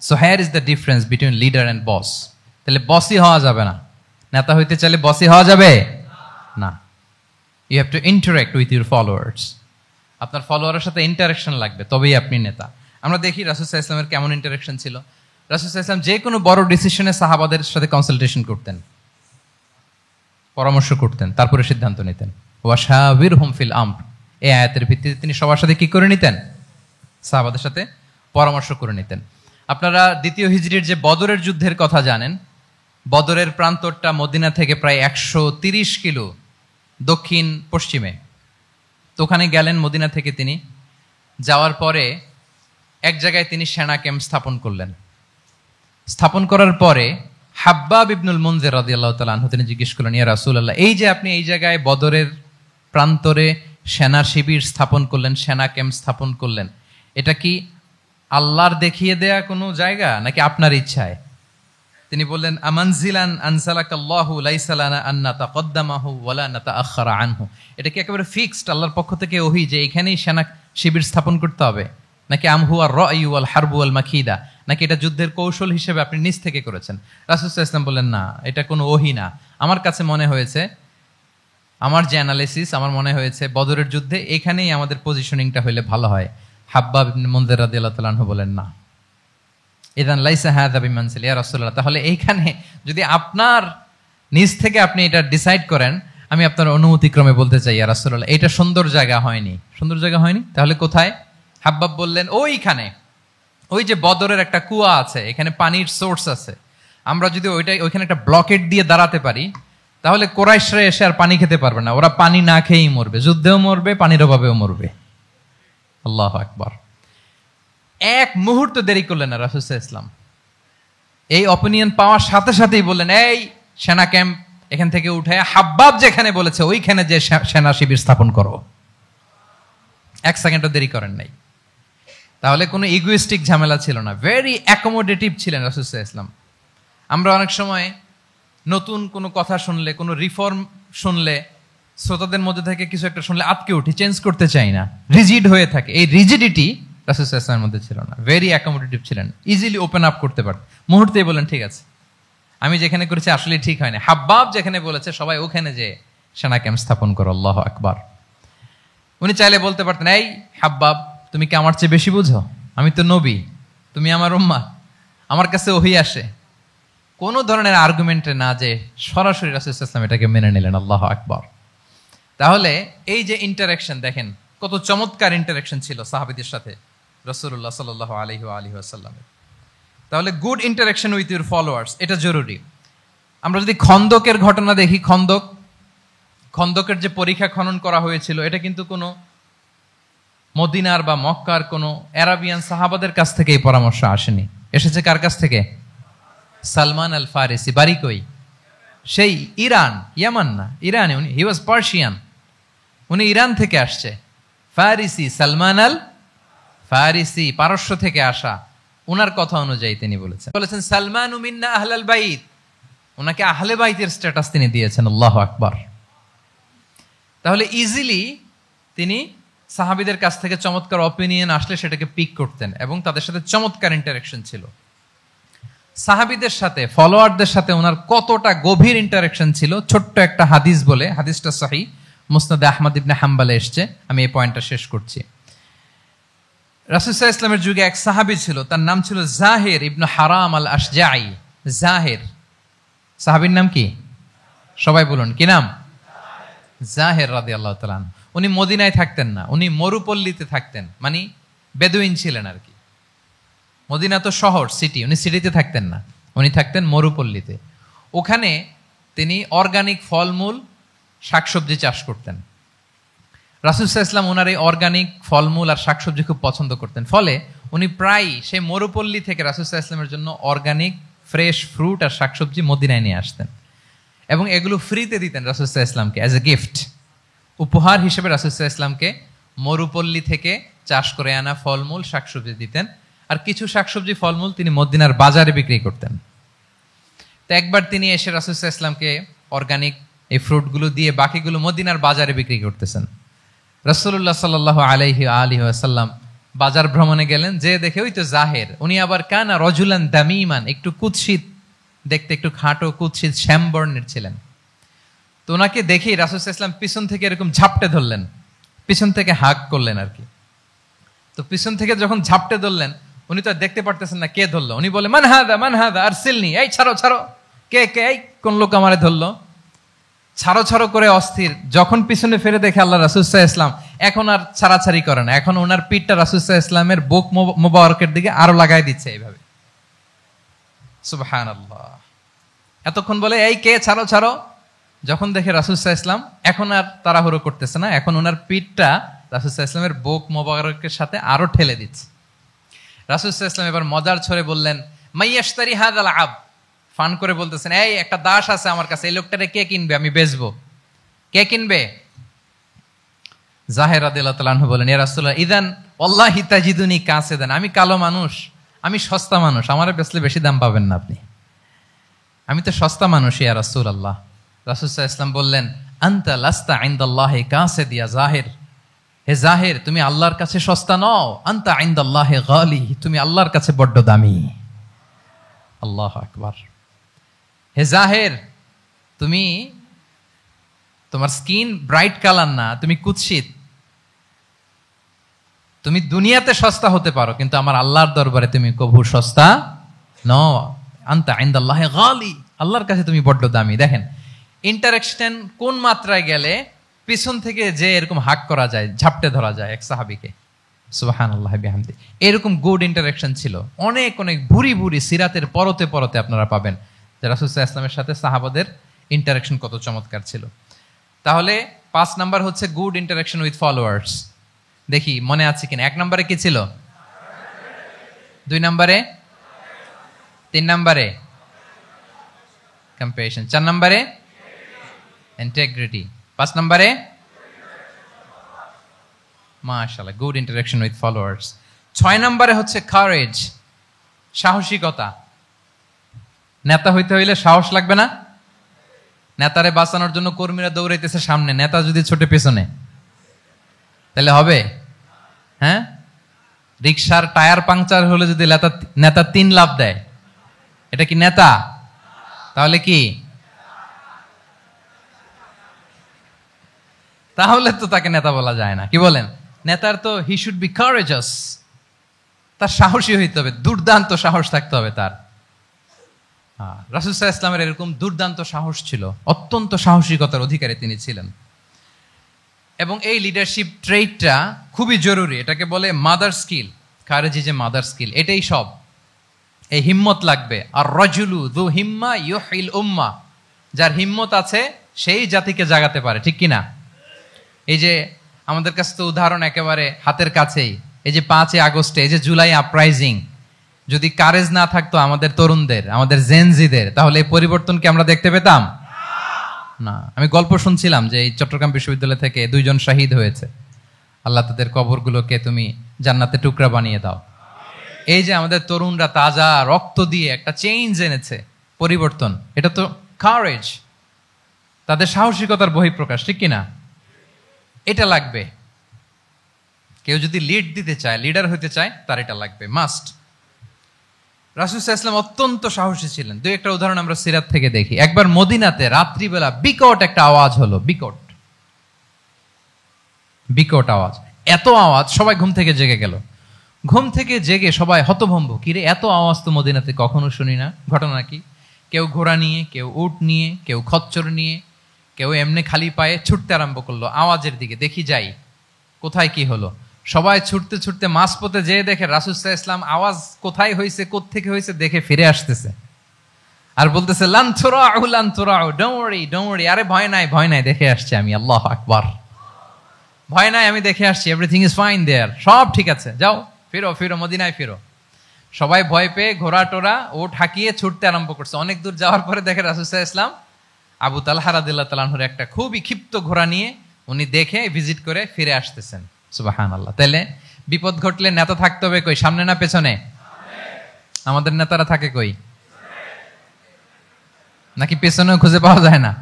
[SPEAKER 2] So here is the difference between leader and boss. তাহলে বসই হওয়া যাবে না। নেতা হইতে চাইলে বসই হওয়া যাবে না। You have to interact with your followers. আপনার ফলোয়ারের সাথে ইন্টারাকশন লাগবে, তবেই আপনি নেতা। আমরা দেখি রাসূল সাল্লাল্লাহু আলাইহি ওয়াসাল্লামের কেমন ইন্টারাকশন ছিল। রাসূল সাল্লাল্লাহু আলাইহি ওয়াসাল্লাম যে কোনো বড় ডিসিশনে সাহাবাদের সাথে কনসালটেশন করতেন, পরামর্শ করতেন, তারপরে সিদ্ধান্ত নিতেন। ওয়াশাবিরহুম ফিল আমর, এই আয়াতের ভিত্তিতে তিনি সবার সাথে কি করে নিতেন? সাহাবাদের সাথে পরামর্শ করে নিতেন। আপনারা দ্বিতীয় হিজরির যে বদরের যুদ্ধের কথা জানেন, বদরের প্রান্তরটা মদিনা থেকে প্রায় 130 কিলো দক্ষিণ পশ্চিমে। তো ওখানে গেলেন মদিনা থেকে তিনি, যাওয়ার পরে এক জায়গায় তিনি সেনা ক্যাম্প স্থাপন করলেন। স্থাপন করার পরে হাব্বাব ইবনুল মুনজির রাদিয়াল্লাহু তাআলা আনহু তিনি জিজ্ঞেস করলেন, ইয়া রাসূলুল্লাহ, এই যে আপনি এই জায়গায় বদরের প্রান্তরে সেনা শিবির স্থাপন করলেন, সেনা ক্যাম্প স্থাপন করলেন, এটা কি আল্লাহর দেখিয়ে দেয়া কোনো জায়গা নাকি আপনার ইচ্ছায়? তিনি বললেন, আমানজিলান আনসালাকাল্লাহু লাইসা লানা আন নাতাকদ্দামাহু ওয়ালা নাতাআখারা আনহু। এটা কি একেবারে ফিক্সড আল্লাহর পক্ষ থেকে ওহী যে এখানেই সেনা শিবির স্থাপন করতে হবে, নাকি আমহুয়া রায়ু ওয়াল হারবু ওয়াল মাকিদা, নাকি এটা যুদ্ধের কৌশল হিসেবে আপনি নিজ থেকে করেছেন? রাসূল সাল্লাল্লাহু আলাইহি ওয়াসাল্লাম বললেন, না, এটা কোনো ওহী না। আমার কাছে মনে হয়েছে, আমার যে অ্যানালিসিস, আমার মনে হয়েছে বদরের যুদ্ধে এখানেই আমাদের পজিশনিংটা হইলে ভালো হয়। হাব্বাব ইবনে মুনজির রাদিয়াল্লাহু তাআলা আনহু বলেন, না, ইদান লাইসা হাযা বিমানসিল ইয়া রাসূলুল্লাহ, তাহলে এইখানে যদি আপনার নিজ থেকে আপনি এটা ডিসাইড করেন, আমি আপনার অনুমতিক্রমে বলতে চাই ইয়া রাসূলুল্লাহ, এটা সুন্দর জায়গা হয়নি। সুন্দর জায়গা হয়নি? তাহলে কোথায়? হাব্বাব বললেন, ওইখানে, ওই যে বদরের একটা কুয়া আছে, এখানে পানির সোর্স আছে, আমরা যদি ওইখানে একটা ব্লকেট দিয়ে দাঁড়াতে পারি, তাহলে কোরাইশরা এসে আর পানি খেতে পারবে না, ওরা পানি না খেয়েই মরবে, যুদ্ধেও মরবে, পানির অভাবেও মরবে। আল্লাহু আকবার। এক মুহূর্ত দেরি করলেন না রাসূল সাল্লাল্লাহু আলাইহি ওয়াসাল্লাম। এই অপিনিয়ন পাওয়ার সাথে সাথেই বললেন, এই সেনা ক্যাম্প এখান থেকে উঠে হাব্বাব যেখানে বলেছে ওইখানে যে সেনা শিবির স্থাপন করো। এক সেকেন্ডও দেরি করেন নাই। তাহলে কোনো ইগোইস্টিক ঝামেলা ছিল না, ভেরি অ্যাকোমোডেটিভ ছিলেন রাসূল সাল্লাল্লাহু আলাইহি ওয়াসাল্লাম। আমরা অনেক সময় নতুন কোনো কথা শুনলে, কোনো রিফর্ম শুনলে, শ্রোতাদের মধ্যে থেকে কিছু একটা শুনলে আটকে উঠি, চেঞ্জ করতে চাই না, রিজিড হয়ে থাকে। এই রিজিডিটি রাসূল সাল্লাল্লাহু আলাইহি ওয়াসাল্লামের মধ্যে ছিল না, ভেরি অ্যাকোমোডেটিভ ছিলেন, ইজিলি ওপেন আপ করতে পারতেন। মুহূর্তেই বলেন, ঠিক আছে, আমি যেখানে করেছি আসলে ঠিক হয় না, হাব্বাব যেখানে বলেছে সবাই ওখানে যে সেনা ক্যাম্প স্থাপন করো। আল্লাহু আকবার। উনি চাইলে বলতে পারতেন, এই হাব্বাব, তুমি কি আমার চেয়ে বেশি বুঝো? আমি তো নবী, তুমি আমার উম্মাহ, আমার কাছে ওহী আসে। কোনো ধরনের আর্গুমেন্টে না যে সরাসরি রাসূল সাল্লাল্লাহু আলাইহি ওয়াসাল্লাম এটাকে মেনে নিলেন। আল্লাহু আকবার। তাহলে এই যে ইন্টারাকশন, দেখেন কত চমৎকার ইন্টারাকশন ছিল সাহাবীদের সাথে রাসূলুল্লাহ সাল্লাল্লাহু আলাইহি ওয়া আলিহি ওয়াসাল্লামের। তাহলে good interaction with your followers, এটা জরুরি। আমরা যদি খন্দকের ঘটনা দেখি, খন্দকের যে পরীক্ষা খনন করা হয়েছিল, এটা কিন্তু কোনো মদিনার বা মক্কার কোনো আরাবিয়ান সাহাবাদের কাছ থেকে এই পরামর্শ আসেনি। এসেছে কার কাছ থেকে? সালমান আল ফারিসি। বাড়ি কই? সেই ইরান, ইয়ামান না, ইরানে। উনি হি ওয়াজ পার্সিয়ান, উনি ইরান থেকে আসছে। ফারিসি, সালমান আল ফারিসি, পারস্য থেকে আসা। উনার কথা অনুযায়ী তিনি বলেছেন সালমানু মিন্না আহলাল বাইত, ওনাকে আহলে বাইতের স্ট্যাটাস তিনি দিয়েছেন। আল্লাহু আকবার। তাহলে ইজিলি তিনি সাহাবীদের কাছ থেকে চমৎকার অপিনিয়ন আসলে সেটাকে পিক করতেন এবং তাদের সাথে চমৎকার ইন্টারাকশন ছিল। সাহাবীদের সাথে, ফলোয়ারদের সাথে ওনার কতটা গভীর ইন্টারাকশন ছিল, ছোট্ট একটা হাদিস বলে, হাদিসটা সহিহ মুসনাদে আহমদ ইবনে হাম্বালে এসছে, আমি এই পয়েন্টটা শেষ করছি। রাসূল সাল্লাল্লাহু আলাইহি ওয়াসাল্লামের যুগে এক সাহাবী ছিল, তার নাম ছিল জাহির ইবনে হারাম আল আশজাঈ। জাহির, সাহাবীর নাম কি? সবাই বলুন, কি নাম? জাহির রাদিয়াল্লাহু তাআলা আনহু। উনি মদিনায় থাকতেন না, উনি মরুপল্লীতে থাকতেন, মানে বেদুইন ছিলেন আর কি। মদিনা তো শহর, সিটি, উনি সিটিতে থাকতেন না, উনি থাকতেন মরুপল্লীতে। ওখানে তিনি অর্গানিক ফলমূল, শাকসবজি চাষ করতেন। রাসূল সাল্লাল্লাহু আলাইহি ওয়াসাল্লাম ওনার এই অর্গানিক ফলমূল আর শাকসবজি খুব পছন্দ করতেন। ফলে উনি প্রায় সেই মরুপল্লী থেকে রাসূল সাল্লাল্লাহু আলাইহি ওয়াসাল্লামের জন্য অর্গানিক ফ্রেশ ফ্রুট আর শাকসবজি মদিনায় নিয়ে আসতেন এবং এগুলো ফ্রিতে দিতেন রাসূল সাল্লাল্লাহু আলাইহি ওয়াসাল্লামকে অ্যাজ এ গিফট। উপহার হিসেবে রাসূল সাল্লাল্লাহু আলাইহি ওয়াসাল্লামকে মরুপল্লী থেকে চাষ করে আনা ফলমূল, শাকসবজি দিতেন। আর কিছু শাকসবজি, ফলমূল তিনি মদিনার বাজারে বিক্রি করতেন। তো একবার তিনি এসে রাসূল সাল্লাল্লাহু আলাইহি ওয়াসাল্লামকে অর্গানিক এই ফ্রুটগুলো দিয়ে বাকিগুলো মদিনার বাজারে বিক্রি করতেছেন। রাসূলুল্লাহ সাল্লাল্লাহু আলাইহি ওয়া আলিহি ওয়াসাল্লাম বাজার ভ্রমণে গেলেন, যে দেখে ওই তো জাহির, উনি আবার কানা রজুলান দামিমান, একটু কুৎসিত দেখতে, একটু খাটো কুৎসিত শ্যামবর্ণের ছিলেন। তো ওনাকে দেখেই রাসূল সাল্লাল্লাহু আলাইহি ওয়াসাল্লাম পিছন থেকে এরকম ঝাপটে ধরলেন, পিছন থেকে হাগ করলেন আর কি। তো পিছন থেকে যখন ঝাপটে ধরলেন, উনি তো আর দেখতে পারতেছেন না কে ধরলো। উনি বলে মান হাদা আরসিলনি, এই ছাড়ো ছাড়ো, কে কে, এই কোন লোক আমারে ধরলো, ছাড়ো ছাড়ো করে অস্থির। যখন পিছনে ফিরে দেখে আল্লাহ রাসূল সাল্লাল্লাহু আলাইহি ওয়াসাল্লাম, এখন আর ছাড়াছাড়ি করে না, এখন ওনার পিঠটা রাসূল সাল্লাল্লাহু আলাইহি ওয়াসাল্লামের বুক মোবারকের দিকে আরো লাগাই দিচ্ছে এইভাবে। সুবহানাল্লাহ। এতক্ষণ বলে এই কে, ছাড়ো ছাড়ো, যখন দেখে রাসূল সাল্লাল্লাহু আলাইহি ওয়াসাল্লাম এখন আর তাড়াহুড়ো করতেছে না, এখন ওনার পিঠটা রাসূল সাল্লাল্লাহু আলাইহি ওয়াসাল্লামের বুক মোবারকের সাথে আরো ঠেলে দিচ্ছে। রাসূল সাল্লাল্লাহু আলাইহি ওয়াসাল্লাম এবার মজার ছড়ে বললেন, মাইয়াশতারি হাযাল আব, ফান করে বলতেছেন, এই একটা দাস আছে আমার কাছে, এই লোকটারে কে কিনবে, আমি বেচবো, কে কিনবে? জাহের রাদিয়াল্লাহু তাআলা আনহু বলেন, ইয়া রাসূলুল্লাহ ইদান ওয়াল্লাহি তাজিদুনি কাসিদান, আমি কালো মানুষ, আমি সস্তা মানুষ, আমারে বেচলে বেশি দাম পাবেন না আপনি, আমি তো সস্তা মানুষ ইয়া রাসূলুল্লাহ। রাসূল সাল্লাল্লাহু আলাইহি ওয়াসাল্লাম বললেন, আনতা লাস্তা ইনদাল্লাহি কাসিদ ইয়া জাহির, হে জাহির তুমি আল্লাহর কাছে সস্তা নও, আনতা ইনদাল্লাহি গালি, তুমি আল্লাহর কাছে বড্ড দামি। আল্লাহু আকবার। হে জাহের, তুমি, তোমার স্কিন ব্রাইট কালার না, তুমি কুৎসিত, তুমি দুনিয়াতে সস্তা হতে পারো কিন্তু আমার আল্লাহর দরবারে তুমি কবু সস্তা নও। আনতা ইনদাল্লাহি গালি, আল্লাহর কাছে তুমি বড্ড দামি। দেখেন ইন্টারেকশন কোন মাত্রায় গেলে পিছন থেকে যে এরকম হাক করা যায়, ঝাপটে ধরা যায় এক সাহাবীকে, সুবহানাল্লাহি বিহামদি। এরকম গুড ইন্টারেকশন ছিল অনেক অনেক ভুরি ভুরি সিরাতের পরতে পরতে আপনারা পাবেন যে রাসূল সাল্লাল্লাহু আলাইহি ওয়াসাল্লামের সাথে সাহাবাদের ইন্টারেকশন কত চমৎকার ছিল। তাহলে 5 নাম্বার হচ্ছে গুড ইন্টারেকশন উইথ ফলোয়ার্স। দেখি মনে আছে কিনা। 1 নম্বরে কি ছিল? 2 নম্বরে, 3 নম্বরে কম্প্যাশন, 4 নম্বরে ইন্টিগ্রিটি, 5 নম্বরে মাশাআল্লাহ গুড ইন্টারেকশন উইথ ফলোয়ার্স। 6 নম্বরে হচ্ছে কারেজ, সাহসিকতা। নেতা হইতে হইলে সাহস লাগবে না? নেতারে বাঁচানোর জন্য কর্মীরা দৌড়াইতেছে সামনে, নেতা যদি ছোটে পেছনে, তাহলে হবে? হ্যাঁ, রিকশার টায়ার পাংচার হলে যদি নেতা 3 লাফ দেয়, এটা কি নেতা? তাহলে কি? তাহলে তো তাকে নেতা বলা যায় না। কি বলেন? নেতার তো হি শুড বি কারেজাস, তার সাহসী হইতে হবে, দুর্দান্ত সাহস থাকতে হবে তার। রাসূল সাল্লাল্লাহু আলাইহি ওয়াসাল্লামের এরকম দুর্দান্ত সাহস ছিল, অত্যন্ত সাহসিকতার অধিকারী তিনি ছিলেন। এবং এই লিডারশিপ ট্রেটটা খুবই জরুরি, এটাকে বলে মাদার স্কিল। কারেজি যে মাদার স্কিল, এটাই সব। এই হিম্মত লাগবে। আর রাজুলু যু হিম্মা ইউহিল উম্মা, যার হিম্মত আছে সেই জাতিকে জাগাতে পারে, ঠিক কিনা? এই যে আমাদের কাছে তো উদাহরণ একেবারে হাতের কাছেই, এই যে 5 আগস্টে, এই যে জুলাই আপরাইজিং, যদি কারেজ না থাকতো আমাদের তরুণদের, আমাদের জেনজিদের, তাহলে এই পরিবর্তনকে আমরা দেখতে পেতাম না। আমি গল্প শুনছিলাম যে এই চট্টগ্রাম বিশ্ববিদ্যালয় থেকে 2 জন শহীদ হয়েছে, আল্লাহ তাদের কবরগুলোকে তুমি জান্নাতে টুকরা বানিয়ে দাও। এই যে আমাদের তরুণরা তাজা রক্ত দিয়ে একটা চেঞ্জ এনেছে, পরিবর্তন, এটা তো কারেজ, তাদের সাহসিকতার বহিঃপ্রকাশ, ঠিক কিনা? এটা লাগবে। কেউ যদি লিড দিতে চায়, লিডার হতে চায়, তার এটা লাগবে, মাস্ট। রাসূল সাল্লাল্লাহু আলাইহি ওয়াসাল্লাম অত্যন্ত সাহসী ছিলেন। 2-একটা উদাহরণ আমরা সিরাত থেকে দেখি। একবার মদিনাতে রাত্রিবেলা বিকট একটা আওয়াজ হলো, বিকট আওয়াজ, এত আওয়াজ সবাই ঘুম থেকে জেগে গেল। ঘুম থেকে জেগে সবাই হতভম্ব, কিরে এত আওয়াজ তো মদিনাতে কখনো শুনি না, ঘটনা কি? কেউ ঘোড়া নিয়ে, কেউ উট নিয়ে, কেউ খচ্চর নিয়ে, কেউ এমনি খালি পায়ে ছুটতে আরম্ভ করলো আওয়াজের দিকে, দেখি যাই কোথায় কি হলো। সবাই ছুটতে ছুটতে মাঝপথে যেয়ে দেখে রাসূল সাল্লাল্লাহু আলাইহি ওয়াসাল্লাম আওয়াজ কোথায় হয়েছে, কোত্থেকে হয়েছে দেখে ফিরে আসতেছে আর বলতেছে, লান তুরাউ, ডোন্ট ওয়ারি, আরে ভয় নাই, দেখে আসছি আমি। আল্লাহু আকবার। ভয় নাই, আমি দেখে আসছি, এভরিথিং ইজ ফাইন দেয়ার, সব ঠিক আছে, যাও ফিরো মদিনায় ফিরো। সবাই ভয় পেয়ে ঘোড়া টোরা ওট হাঁকিয়ে ছুটতে আরম্ভ করছে। অনেক দূর যাওয়ার পরে দেখে রাসূল সাল্লাল্লাহু আলাইহি ওয়াসাল্লাম আবু তালহা রাদিয়াল্লাহু তাআলা আনহুর একটা খুবই ক্ষিপ্ত ঘোড়া নিয়ে উনি দেখে ভিজিট করে ফিরে আসতেছেন। সুবহানাল্লাহ। তাহলে বিপদ ঘটলে নেতা থাকতে হবে কই? সামনে না পেছনে? আমাদের নেতারা থাকে কই? নাকি পেছনেও খুঁজে পাওয়া যায় না?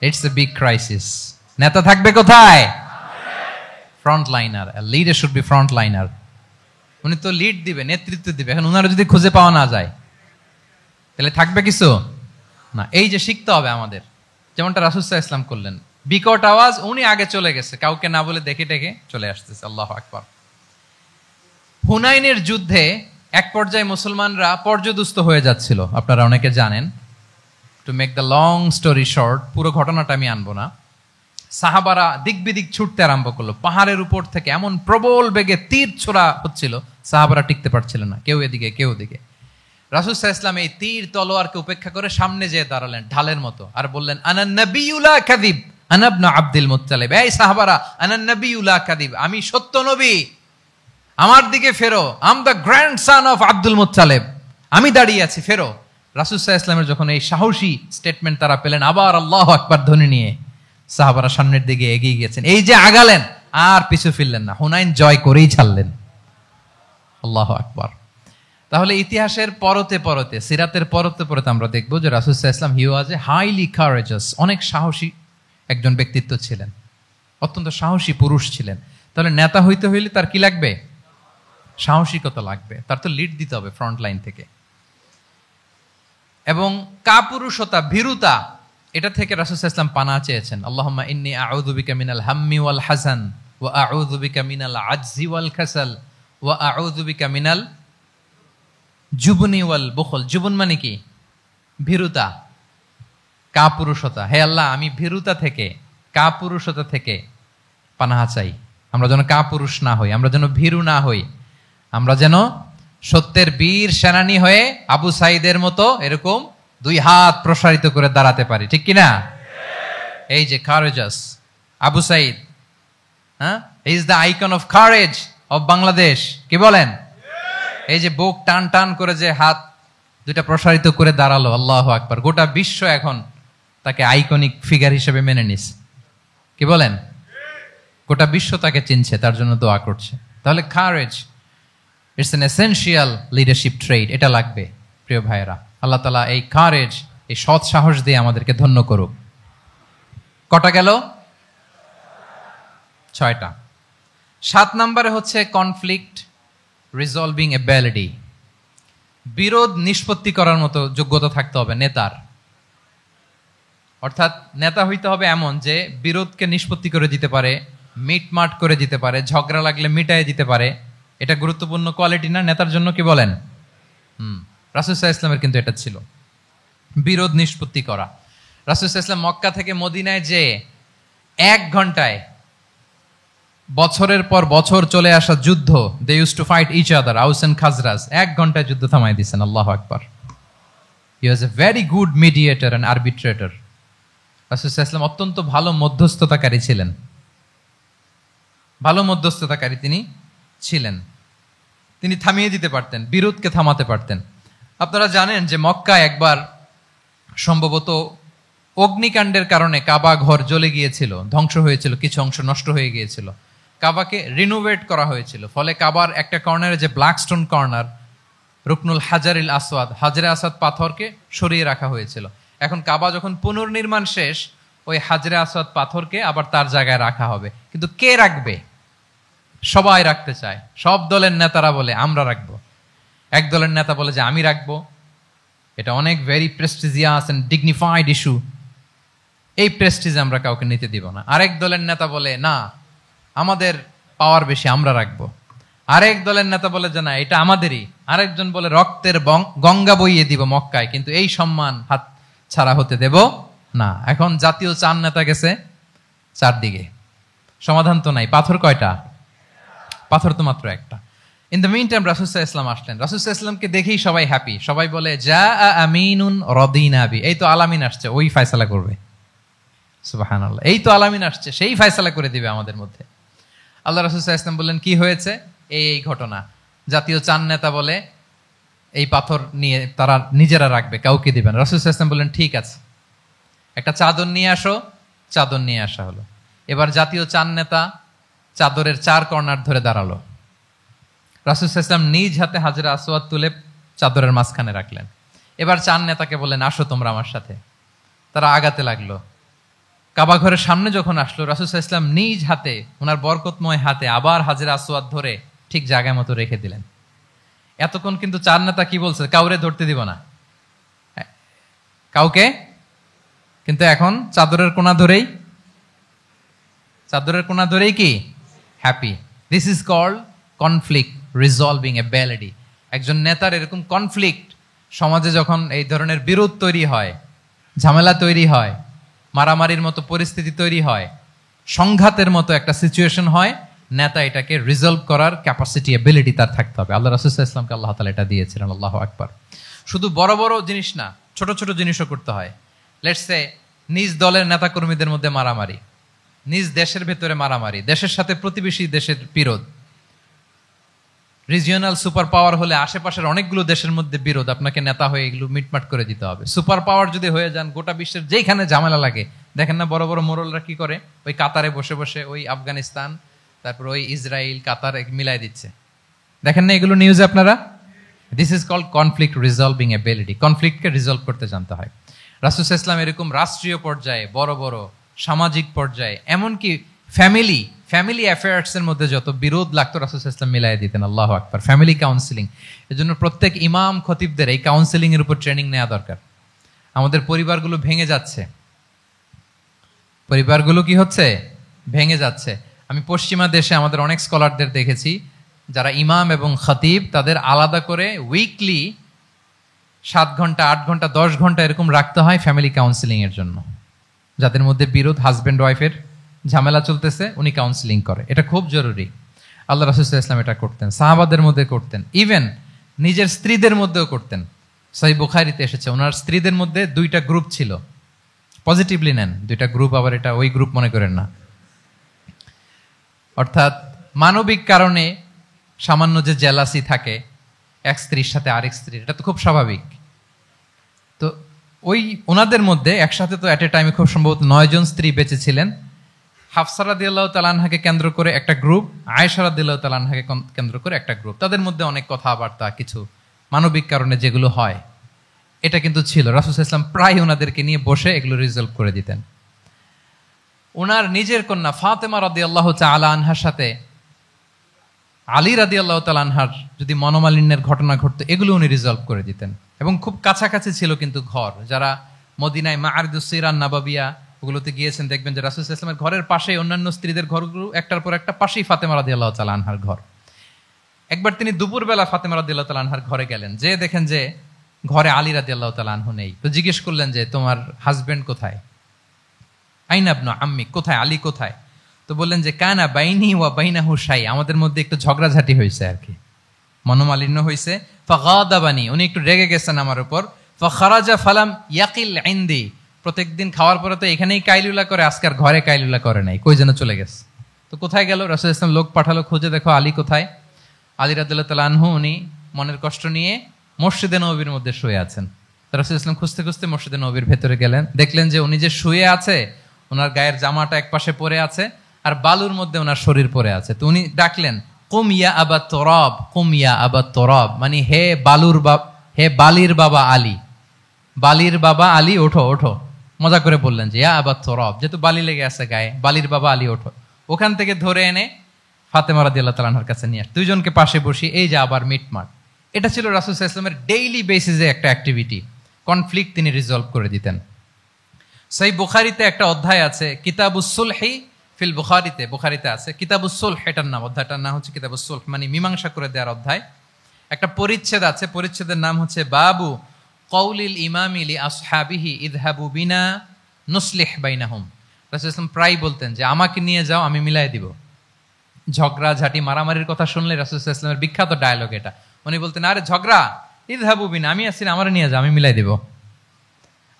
[SPEAKER 2] It's a big crisis. নেতা থাকবে কোথায়? Front liner. Leader should be front liner. উনি তো লিড দিবে, নেতৃত্ব দিবে। এখন উনারা যদি খুঁজে পাওয়া না যায় তাহলে থাকবে কিছু না। এই যে শিখতে হবে আমাদের, যেমনটা রাসূল সাল্লাল্লাহু আলাইহি ওয়াসাল্লাম করলেন, বিকট আওয়াজ, উনি আগে চলে গেছে, কাউকে না বলে দেখে টেকে চলে আসতেছে। আল্লাহু আকবার। হুনাইনের যুদ্ধে এক পর্যায়ে মুসলমানরা পর্যদুস্ত হয়ে যাচ্ছিল, আপনারা অনেকে জানেন। To make the long story short, পুরো ঘটনাটা আমি আনবো না। সাহাবারা দিক বিদিক ছুটতে আরম্ভ করলো, পাহাড়ের উপর থেকে এমন প্রবল বেগে তীর ছোড়া হচ্ছিল, সাহাবারা টিকতে পারছিলেন না, কেউ এদিকে কেউ ওদিকে। রাসূল সাল্লাল্লাহু আলাইহি ওয়াসাল্লাম এই তীর তলোয়ারকে উপেক্ষা করে সামনে যেয়ে দাঁড়ালেন ঢালের মতো, আর বললেন, আনা নবিয়্যু লা কাযিব আনা ইবনু আব্দুল মুত্তালিব। এই সাহাবারা, আনা নবিয়্যু লা কাযিব, আমি সত্য নবী, আমার দিকে ফেরো, I'm the grandson of Abdul Muttalib, আমি দাঁড়িয়ে আছি, ফেরো। রাসূল সাল্লাল্লাহু আলাইহি ওয়াসাল্লামের যখন এই সাহসী স্টেটমেন্ট তারা পেলেন, আবার আল্লাহু আকবার ধ্বনি নিয়ে সাহাবারা সামনের দিকে এগিয়ে গেছেন। এই যে আগালেন, আর পিছু ফিরলেন না, হুনাইন জয় করেই ছাড়লেন। আল্লাহু আকবার। তাহলে ইতিহাসের পরতে পরতে, সিরাতের পরতে পরতে আমরা দেখব যে রাসূল সাল্লাল্লাহু আলাইহি ওয়াসাল্লাম হি ওয়াজ এ হাইলি কারেজাস, অনেক সাহসী একজন ব্যক্তিত্ব ছিলেন, অত্যন্ত সাহসী পুরুষ ছিলেন। তাহলে নেতা হইতে হইলে তার কি লাগবে? সাহসিকতা লাগবে, তার তো লিড দিতে হবে ফ্রন্ট লাইন থেকে। এবং কাপুরুষতা, ভীরুতা, এটা থেকে রাসূল সাল্লাল্লাহু আলাইহি ওয়াসাল্লাম পানা চেয়েছেন। আল্লাহুম্মা ইন্নী আউযু বিকা মিনাল হাম্মি ওয়াল হাযান ওয়া আউযু বিকা মিনাল আজজি ওয়াল কাসাল ওয়া আউযু বিকা মিনাল জুবনি ওয়াল বুখল। জুবন মানে কি? ভীরুতা, কাপুরুষতা। হে আল্লাহ, আমি ভীরুতা থেকে, কাপুরুষতা থেকে পানাহা চাই। আমরা যেন কাপুরুষ না হই, আমরা যেন ভীরু না হই, আমরা যেন সত্যের বীর সেনানী হয়ে আবু সাঈদের মতো এরকম দুই হাত প্রসারিত করে দাঁড়াতে পারি, ঠিক কিনা? এই যে কারেজাস আবু সাঈদ, হ্যাঁ, is the icon of courage of Bangladesh, কি বলেন? এই যে বুক টান টান করে যে হাত দুইটা প্রসারিত করে দাঁড়ালো, আল্লাহু আকবার। গোটা বিশ্ব এখন তাকে আইকনিক ফিগার হিসেবে মেনে নিছে, কি বলেন? গোটা বিশ্ব তাকে চিনছে, তার জন্য দোয়া করছে। তাহলে courage, it's an essential leadership trade, এটা লাগবে প্রিয় ভাইয়েরা। আল্লাহ তাআলা এই কারেজ, এই সৎ সাহস দিয়ে আমাদেরকে ধন্য করুক। কটা গেল? 6টা। 7 নম্বরে হচ্ছে কনফ্লিক্ট রিজলভিং এবিলিটি, বিরোধ নিষ্পত্তি করার মতো যোগ্যতা থাকতে হবে নেতার। অর্থাৎ নেতা হইতে হবে এমন যে বিরোধকে নিষ্পত্তি করে দিতে পারে, মিটমাট করে দিতে পারে, ঝগড়া লাগলে মিটায়ে দিতে পারে। এটা গুরুত্বপূর্ণ কোয়ালিটি না নেতার জন্য, কি বলেন? রাসূল সাল্লাল্লাহু আলাইহি ওয়াসাল্লামের কিন্তু এটা ছিল, বিরোধ নিষ্পত্তি করা। রাসূল সাল্লাল্লাহু আলাইহি ওয়াসাল্লাম মক্কা থেকে মদিনায় যে 1 ঘন্টায় বছরের পর বছর চলে আসা যুদ্ধ, they use to fight each other, Aws and Khazraj, 1 ঘন্টায় যুদ্ধ থামাই দিয়েছেন। আল্লাহু আকবার। He was a very good mediator and arbitrator. রাসূল সাল্লাল্লাহু আলাইহি ওয়াসাল্লাম অত্যন্ত ভালো মধ্যস্থতাকারী ছিলেন, ভালো মধ্যস্থতাকারী তিনি ছিলেন। তিনি থামিয়ে দিতে পারতেন, বিরোধকে থামাতে পারতেন। আপনারা জানেন যে মক্কায় একবার সম্ভবত অগ্নিকাণ্ডের কারণে কাবা ঘর জ্বলে গিয়েছিল, ধ্বংস হয়েছিল, কিছু অংশ নষ্ট হয়ে গিয়েছিল। কাবাকে রিনোভেট করা হয়েছিল, ফলে কাবার একটা কর্নারে যে ব্ল্যাক স্টোন কর্নার, রুকনুল হাজারিল আসওয়াদ, হাজরে আসওয়াদ পাথরকে সরিয়ে রাখা হয়েছিল। এখন কাবা যখন পুনর্নির্মাণ শেষ, ওই হাজরে আসওয়াদ পাথরকে আবার তার জায়গায় রাখা হবে। কিন্তু কে রাখবে? সবাই রাখতে চায়, সব দলের নেতারা বলে আমরা রাখবো। এক দলের নেতা বলে যে আমি রাখবো, এটা অনেক very prestigious and dignified issue, এই প্রেস্টিজ আমরা কাউকে নিতে দিব না। আরেক দলের নেতা বলে না, আমাদের পাওয়ার বেশি, আমরা রাখবো। আরেক দলের নেতা বলে যে না, এটা আমাদেরই। আরেকজন বলে রক্তের গঙ্গা বইয়ে দিব মক্কায়, কিন্তু এই সম্মান হাত ছাড়া হতে দেব না। এখন জাতীয় 4 নেতা গেছে 4 দিকে, সমাধান তো নাই। পাথর কয়টা? পাথর তো মাত্র একটা। ইন দ্য মিন টাইম রাসূল সাল্লাল্লাহু আলাইহি ওয়াসাল্লাম আসলেন। রাসূল সাল্লাল্লাহু আলাইহি ওয়াসাল্লামকে দেখেই সবাই হ্যাপি, সবাই বলে জা আমিনুন রাদিনা বি, এই তো আলামিন আসছে, ওই ফয়সালা করবে। সুবহানাল্লাহ, এই তো আলামিন আসছে, সেই ফয়সালা করে দিবে আমাদের মধ্যে। আল্লাহ রাসূল সাল্লাল্লাহু আলাইহি ওয়াসাল্লাম বললেন কি হয়েছে? এই ঘটনা। জাতীয় 4 নেতা বলে এই পাথর নিয়ে তারা নিজেরা রাখবে, কাউকে দিবেন। রাসূল সাল্লাল্লাহু আলাইহি ওয়াসাল্লাম বললেন ঠিক আছে, একটা চাদর নিয়ে আসো। চাদর নিয়ে আসা হলো। এবার জাতীয় 4 নেতা চাদরের 4 কর্নার ধরে দাঁড়ালো। রাসূল সাল্লাল্লাহু আলাইহি ওয়াসাল্লাম নিজ হাতে হাজরে আসওয়াদ তুলে চাদরের মাঝখানে রাখলেন। এবার 4 নেতাকে বললেন আসো তোমরা আমার সাথে। তারা আগাতে লাগলো। কাবা ঘরের সামনে যখন আসলো, রাসূল সাল্লাল্লাহু আলাইহি ওয়াসাল্লাম নিজ হাতে, ওনার বরকতময় হাতে আবার হাজরে আসওয়াদ ধরে ঠিক জায়গায় মতো রেখে দিলেন। এতক্ষণ কিন্তু 4 নেতা কি বলছে? কাউরে ধরতে দিব না, কাউকে। কিন্তু এখন চাদরের কোনা ধরেই চাদরের কোনা ধরেই কি happy. This is called conflict resolving ability. একজন নেতার এরকম কনফ্লিক্ট, সমাজে যখন এই ধরনের বিরোধ তৈরি হয়, ঝামেলা তৈরি হয়, মারামারির মতো পরিস্থিতি তৈরি হয়, সংঘাতের মতো একটা সিচুয়েশন হয়, নেতা এটাকে রিজলভ করার ক্যাপাসিটি এবিলিটি তার থাকতে হবে। আল্লাহ রাসূল সাল্লাল্লাহু আলাইহি ওয়াসাল্লামকে আল্লাহ তাআলা এটা দিয়েছিলেন। আল্লাহু আকবার। শুধু বড় বড় জিনিস না, ছোট ছোট জিনিসও করতে হয়। লেটস সে নিজ দলের নেতা কর্মীদের মধ্যে মারামারি, নিজ দেশের ভেতরে মারামারি, দেশের সাথে প্রতিবেশী দেশের বিরোধ, রিজিওনাল সুপার পাওয়ার হলে আশেপাশের অনেকগুলো দেশের মধ্যে বিরোধ, আপনাকে নেতা হয়ে এগুলো মিটমাট করে দিতে হবে। সুপার পাওয়ার যদি হয়ে যান, গোটা বিশ্বের যেখানে ঝামেলা লাগে, দেখেন না বড় বড় মোড়লরা কি করে, ওই কাতারে বসে বসে ওই আফগানিস্তান, তারপর ওই ইসরায়েল, কাতার মিলাই দিচ্ছে, দেখেন না এগুলো নিউজে আপনারা। This is called conflict resolving ability. কনফ্লিক্টকে রিজলভ করতে জানতে হয়। রাসূল সাল্লাল্লাহু আলাইহি ওয়াসাল্লাম এরকম রাষ্ট্রীয় পর্যায়ে, বড় বড় সামাজিক পর্যায়ে, এমনকি ফ্যামিলি অ্যাফেয়ার্সের মধ্যে যত বিরোধ লাগতো রাসূল সাল্লাল্লাহু আলাইহি ওয়াসাল্লাম মিলাই দিতেন। আল্লাহু আকবার। ফ্যামিলি কাউন্সিলিং, এজন্য প্রত্যেক ইমাম খতিবদের এই কাউন্সিলিং এর উপর ট্রেনিং নেওয়া দরকার। আমাদের পরিবারগুলো ভেঙে যাচ্ছে, পরিবারগুলো কি হচ্ছে, ভেঙে যাচ্ছে। আমি পশ্চিমা দেশে আমাদের অনেক স্কলারদের দেখেছি যারা ইমাম এবং খতিব, তাদের আলাদা করে উইকলি 7 ঘন্টা 8 ঘন্টা 10 ঘন্টা এরকম রাখতে হয় ফ্যামিলি কাউন্সিলিং এর জন্য। যাদের মধ্যে বিরোধ, হাজব্যান্ড ওয়াইফের ঝামেলা চলতেছে, উনি কাউন্সিলিং করে। এটা খুব জরুরি। আল্লাহ রাসূল সাল্লাল্লাহু আলাইহি ওয়াসাল্লাম এটা করতেন, সাহাবাদের মধ্যে করতেন, ইভেন নিজের স্ত্রীদের মধ্যেও করতেন। সহিহ বুখারীতে এসেছে ওনার স্ত্রীদের মধ্যে 2টা গ্রুপ ছিল। পজিটিভলি নেন, 2টা গ্রুপ, আবার এটা ওই গ্রুপ মনে করেন না। অর্থাৎ মানবিক কারণে সামান্য যে জেলাসি থাকে এক স্ত্রীর সাথে আরেক স্ত্রীর, এটা তো খুব স্বাভাবিক। তো ওই ওনাদের মধ্যে একসাথে তো অ্যাট এ টাইমে খুব সম্ভবত 9 জন স্ত্রী বেঁচে ছিলেন। হাফসা রাদিয়াল্লাহু তাআলা আনহাকে কেন্দ্র করে একটা গ্রুপ, আয়েশা রাদিয়াল্লাহু তাআলা আনহাকে কেন্দ্র করে একটা গ্রুপ। তাদের মধ্যে অনেক কথাবার্তা, কিছু মানবিক কারণে যেগুলো হয়, এটা কিন্তু ছিল। রাসূল সাল্লাল্লাহু আলাইহি ওয়াসাল্লাম প্রায় ওনাদেরকে নিয়ে বসে এগুলো রিজলভ করে দিতেন। ওনার নিজের কন্যা ফাতেমা রাদিয়াল্লাহু তাআলা আনহার সাথে আলী রাদিয়াল্লাহু তাআলা আনহার যদি মনোমালিন্যের ঘটনা ঘটতো, এগুলো উনি রিজলভ করে দিতেন। এবং খুব কাছাকাছি ছিল কিন্তু ঘর। যারা মদিনায় মাআরিদুস সিরান নাবাবিয়া ওগুলোতে গিয়েছেন, দেখবেন যে রাসূল সাল্লাল্লাহু আলাইহি ওয়াসাল্লামের ঘরের পাশেই অন্যান্য স্ত্রীদের ঘরগুলো একটার পর একটা, পাশেই ফাতেমা রাদিয়াল্লাহু তাআলা আনহার ঘর। একবার তিনি দুপুরবেলা ফাতেমা রাদিয়াল্লাহু তাআলা আনহার ঘরে গেলেন, যে দেখেন যে ঘরে আলী রাদিয়াল্লাহু তাআলা আনহু নেই। তো জিজ্ঞেস করলেন যে তোমার হাজবেন্ড কোথায়, আইনা ইবনু আম্মি, কোথায়, আলী কোথায়? তো বললেন যে কানা বাইনি ওয়া বাইনাহু শাই, আমাদের মধ্যে একটু ঝগড়াঝাটি হয়েছে আর কি, মনোমালিন্য হয়েছে। ফাগাদাবানি, উনি একটু রেগে গেছেন আমার উপর। ফাখারাজা ফালাম ইয়াকিল ইনদি, প্রত্যেকদিন খাওয়ার পরে তো এখানেই কাইলুলা করে, আজকার ঘরে কাইলুলা করে নাই, কই যেন চলে গেছে। তো কোথায় গেল? রাসূল সাল্লাল্লাহু আলাইহি ওয়াসাল্লাম লোক পাঠালো, খুঁজে দেখো আলী কোথায়। আলী রাদিয়াল্লাহু তাআলা আনহু উনি মনের কষ্ট নিয়ে মসজিদে নববীর মধ্যে শুয়ে আছেন। রাসূল সাল্লাল্লাহু আলাইহি ওয়াসাল্লাম খুঁজতে খুঁজতে মসজিদে নববীর ভেতরে গেলেন, দেখলেন যে উনি যে শুয়ে আছে, ওনার গায়ের জামাটা এক পাশে পড়ে আছে আর বালুর মধ্যে ওনার শরীর পড়ে আছে। তো উনি ডাকলেন কুম ইয়া আবা তুরাব, কুম ইয়া আবা তুরাব, মানে হে বালির বাবা আলী, বালির বাবা আলী ওঠো ওঠো। মজা করে বললেন যে ইয়া আবা তুরাব, যেহেতু বালি লেগে আছে গায়ে, বালির বাবা আলী ওঠো। ওখান থেকে ধরে এনে ফাতেমা রাদিয়াল্লাহু তাআলা আনহার কাছে নিয়ে আসে, দুইজনকে পাশে বসিয়ে এই যে আবার মিটমাট। এটা ছিল রাসূল সাল্লাল্লাহু আলাইহি ওয়াসাল্লামের ডেইলি বেসিসে একটা অ্যাক্টিভিটি। কনফ্লিক্ট তিনি রিজলভ করে দিতেন। সহিহ বুখারীতে একটা অধ্যায় আছে, কিতাবুস সুলহি ফিল বুখারীতে, বুখারীতে আছে কিতাবুস সুলহ, এটার নাম, অধ্যায়টার নাম হচ্ছে কিতাবুস সুলহ, মানে মীমাংসা করে দেওয়ার অধ্যায়। একটা পরিচ্ছেদ আছে, পরিচ্ছেদের নাম হচ্ছে বাবু কওলিল ইমামি লি আসহাবিহি ইযহাবু বিনা নুসলিহ বাইনাহুম। রাসূল সাল্লাল্লাহু আলাইহি ওয়াসাল্লাম প্রায় বলতেন যে আমাকে নিয়ে যাও, আমি মিলাই দিব। ঝগড়া ঝাঁটি মারামারির কথা শুনলে রাসূল সাল্লাল্লাহু আলাইহি ওয়াসাল্লামের বিখ্যাত ডায়লগ এটা। উনি বলতেন আরে ঝগড়া, ইযহাবু বিনা, আমি আছি না, আমারে নিয়ে যাও, আমি মিলাই দিব।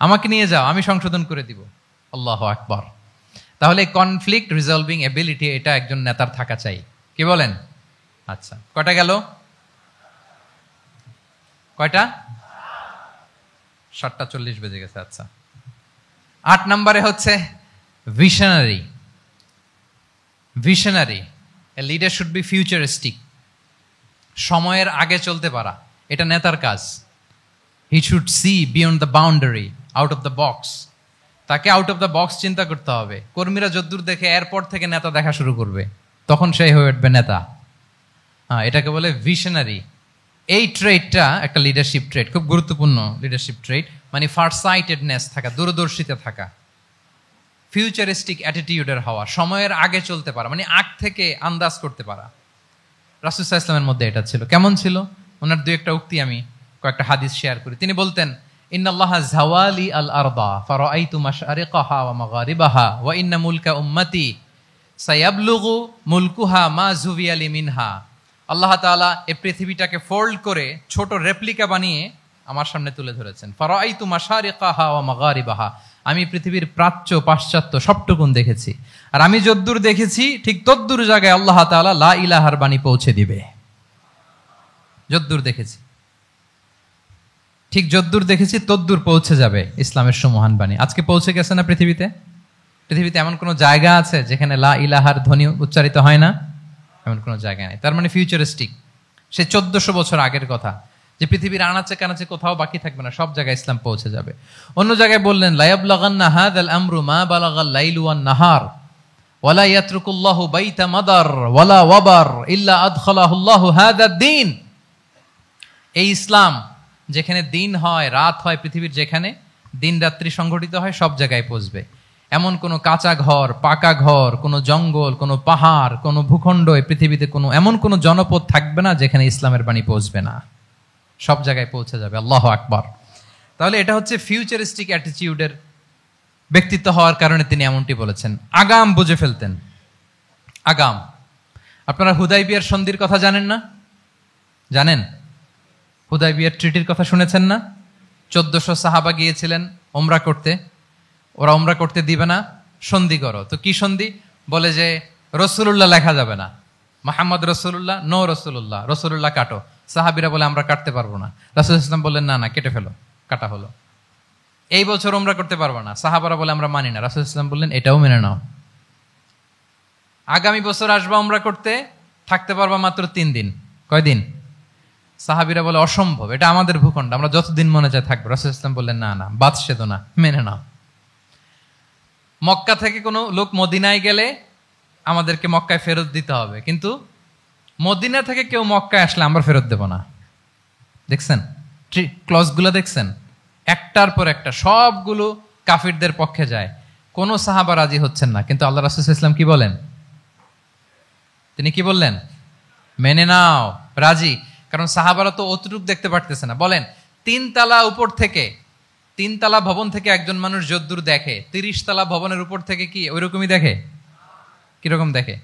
[SPEAKER 2] আমাকে নিয়ে যাও, আমি সংশোধন করে দিব। আল্লাহু আকবার। তাহলে কনফ্লিক্ট রিজলভিং এবিলিটি, এটা একজন নেতার থাকা চাই। কি বলেন? আচ্ছা, কয়টা গেল? কয়টা? 7:40 বেজে গেছে। আচ্ছা, 8 নম্বরে হচ্ছে visionary. Visionary, a leader should be futuristic. সময়ের আগে চলতে পারা, এটা নেতার কাজ। He should see beyond the boundary, out of the box. তাকে আউট অফ দ্য বক্স চিন্তা করতে হবে। কর্মীরা যদ্দূর দেখে এয়ারপোর্ট থেকে নেতা দেখা শুরু করবে, তখন সে হয়ে উঠবে নেতা। এটাকে বলে ভিশনারি। এই ট্রেডটা একটা লিডারশিপ ট্রেড, খুব গুরুত্বপূর্ণ লিডারশিপ ট্রেড, মানে ফারসাইটেডনেস থাকা, দূরদর্শিতা থাকা। ফিউচারিস্টিক অ্যাটিটিউডের হওয়া, সময়ের আগে চলতে পারা, মানে আগ থেকে আন্দাজ করতে পারা। রাসূল সাল্লাল্লাহু আলাইহি ওয়াসাল্লামের মধ্যে এটা ছিল। কেমন ছিল? ওনার দুই একটা উক্তি আমি কয়েকটা হাদিস শেয়ার করি। তিনি বলতেন, ইন্নাল্লাহা যাওয়ালি আল আরদা ফারাআইতু মাশআরিকাহা ওয়া মাগারিবাহা ওয়া ইন্না মুলকা উম্মতি সায়াবলুগু মুলকুহা মা যুবিয়ালি মিনহা। আল্লাহ তাআলা এই পৃথিবীটাকে ফোল্ড করে ছোট রেপ্লিকা বানিয়ে আমার সামনে তুলে ধরেছেন। ফারাআইতু মাশারিকাহা ওয়া মাগারিবাহা, আমি পৃথিবীর প্রাচ্য পাশ্চাত্য সবটুকুন দেখেছি। আর আমি যদ্দূর দেখেছি ঠিক তদ্দূর জায়গায় আল্লাহ তাআলা লা ইলাহার বাণী পৌঁছে দিবে। যদ্দূর দেখেছি, ঠিক যদ্দূর দেখেছি তদ্দূর পৌঁছে যাবে ইসলামের সুমহান বাণী। আজকে পৌঁছে গেছে না পৃথিবীতে? পৃথিবীতে এমন কোনো জায়গা আছে যেখানে লা ইলাহার ধ্বনি উচ্চারিত হয় না? এমন কোনো জায়গা নেই। তার মানে ফিউচারিস্টিক, সে 1400 বছর আগের কথা, যে পৃথিবীর আনাচে কানাচে কোথাও বাকি থাকবে না, সব জায়গায় ইসলাম পৌঁছে যাবে। অন্য জায়গায় বললেন, লায়াবলাগান্না হাযাল আমরু মা বালাগাল লাইলু ওয়ান নাহার ওয়ালা ইয়াতরুকুল্লাহু বাইতা মাদার ওয়ালা ওয়াবার ইল্লা আদখালাহুল্লাহু হাযাদ দ্বীন। এই ইসলাম যেখানে দিন হয় রাত হয়, পৃথিবীর যেখানে দিন রাত্রি সংঘটিত হয়, সব জায়গায় পৌঁছবে। এমন কোনো কাঁচা ঘর, পাকা ঘর, কোনো জঙ্গল, কোনো পাহাড়, কোনো ভূখণ্ড, এই পৃথিবীতে কোনো এমন কোনো জনপদ থাকবে না যেখানে ইসলামের বাণী পৌঁছবে না। সব জায়গায় পৌঁছে যাবে। আল্লাহু আকবার। তাহলে এটা হচ্ছে ফিউচারিস্টিক অ্যাটিটিউডের ব্যক্তিত্ব হওয়ার কারণে তিনি এমনটি বলেছেন। আগাম বুঝে ফেলতেন, আগাম। আপনারা হুদাইবিয়ার সন্ধির কথা জানেন না? জানেন? হুদাইবিয়ার ট্রিটির কথা শুনেছেন না? 1400 সাহাবা গিয়েছিলেন ওমরা করতে, ওরা ওমরা করতে দিবে না, সন্ধি করো। তো কি সন্ধি? বলে যে রসুলুল্লাহ লেখা যাবে না, মুহাম্মদ রসুলুল্লাহ, নো রসুলুল্লাহ, রসুলুল্লাহ কাটো। সাহাবিরা বলে আমরা কাটতে পারবো না। রাসূল ইসলাম বললেন না না, কেটে ফেলো। কাটা হলো। এই বছর ওমরা করতে পারবো না, সাহাবারা বলে আমরা মানি না। রাসূল ইসলাম বললেন এটাও মেনে নাও। আগামী বছর আসবা ওমরা করতে, থাকতে পারবা মাত্র 3 দিন। কয়দিন? সাহাবিরা বলে অসম্ভব, এটা আমাদের ভূখণ্ড, আমরা যতদিন মনে চায় থাকবো। রাসূল ইসলাম বললেন না না, বাদ সেদো না, মেনে নাও। মক্কা থেকে কোনো লোক মদিনায় গেলে আমাদেরকে মক্কায় ফেরত দিতে হবে, কিন্তু মদিনা থেকে কেউ মক্কায় আসলে আমরা ফেরত দেব না। দেখছেন ক্লজগুলো? দেখছেন একটার পর একটা, সবগুলো কাফিরদের পক্ষে যায়। কোন সাহাবা রাজি হচ্ছেন না, কিন্তু আল্লাহ রাসূল সাল্লাল্লাহু আলাইহি ওয়াসাল্লাম কি বলেন? তিনি কি বললেন? মেনে নাও, রাজি। কারণ সাহাবারা তো অতটুক দেখতে পারতেছে না। বলেন 3 তালা উপর থেকে, 3 তালা ভবন থেকে একজন মানুষ যদ্দূর দেখে, 30 তালা ভবনের উপর থেকে কি ওইরকমই দেখে? কিরকম দেখে?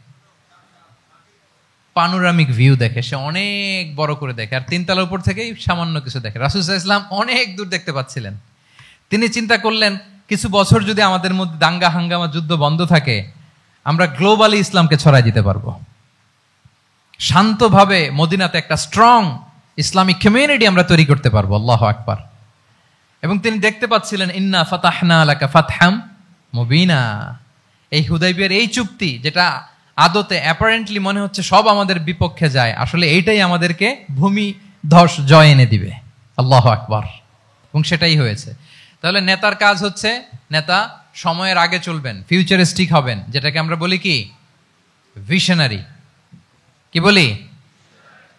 [SPEAKER 2] পানোরামিক ভিউ দেখে, সে অনেক বড় করে দেখে। আর 3 তালার উপর থেকেই সামান্য কিছু দেখে। রাসূল সাল্লাল্লাহু আলাইহি ওয়াসাল্লাম অনেক দূর দেখতে পাচ্ছিলেন। তিনি চিন্তা করলেন, কিছু বছর যদি আমাদের মধ্যে দাঙ্গা হাঙ্গামা যুদ্ধ বন্ধ থাকে, আমরা গ্লোবালি ইসলামকে ছড়াই দিতে পারবো। শান্তভাবে মদিনাতে একটা স্ট্রং ইসলামিক কমিউনিটি আমরা তৈরি করতে পারবো। আল্লাহু আকবার। এবং তিনি দেখতে পাচ্ছিলেন, ইন্না ফাতাহনা লাকা ফাতহাম মুবিনা, এই হুদাইবিয়ার এই চুক্তি, যেটা আদতে অ্যাপারেন্টলি মনে হচ্ছে সব আমাদের বিপক্ষে যায়, আসলে এইটাই আমাদেরকে ভূমি ধস জয় এনে দিবে। আল্লাহু আকবার। এবং সেটাই হয়েছে। তাহলে নেতার কাজ হচ্ছে, নেতা সময়ের আগে চলবেন, ফিউচারিস্টিক হবেন, যেটাকে আমরা বলি কি? ভিশনারি। কি বলি?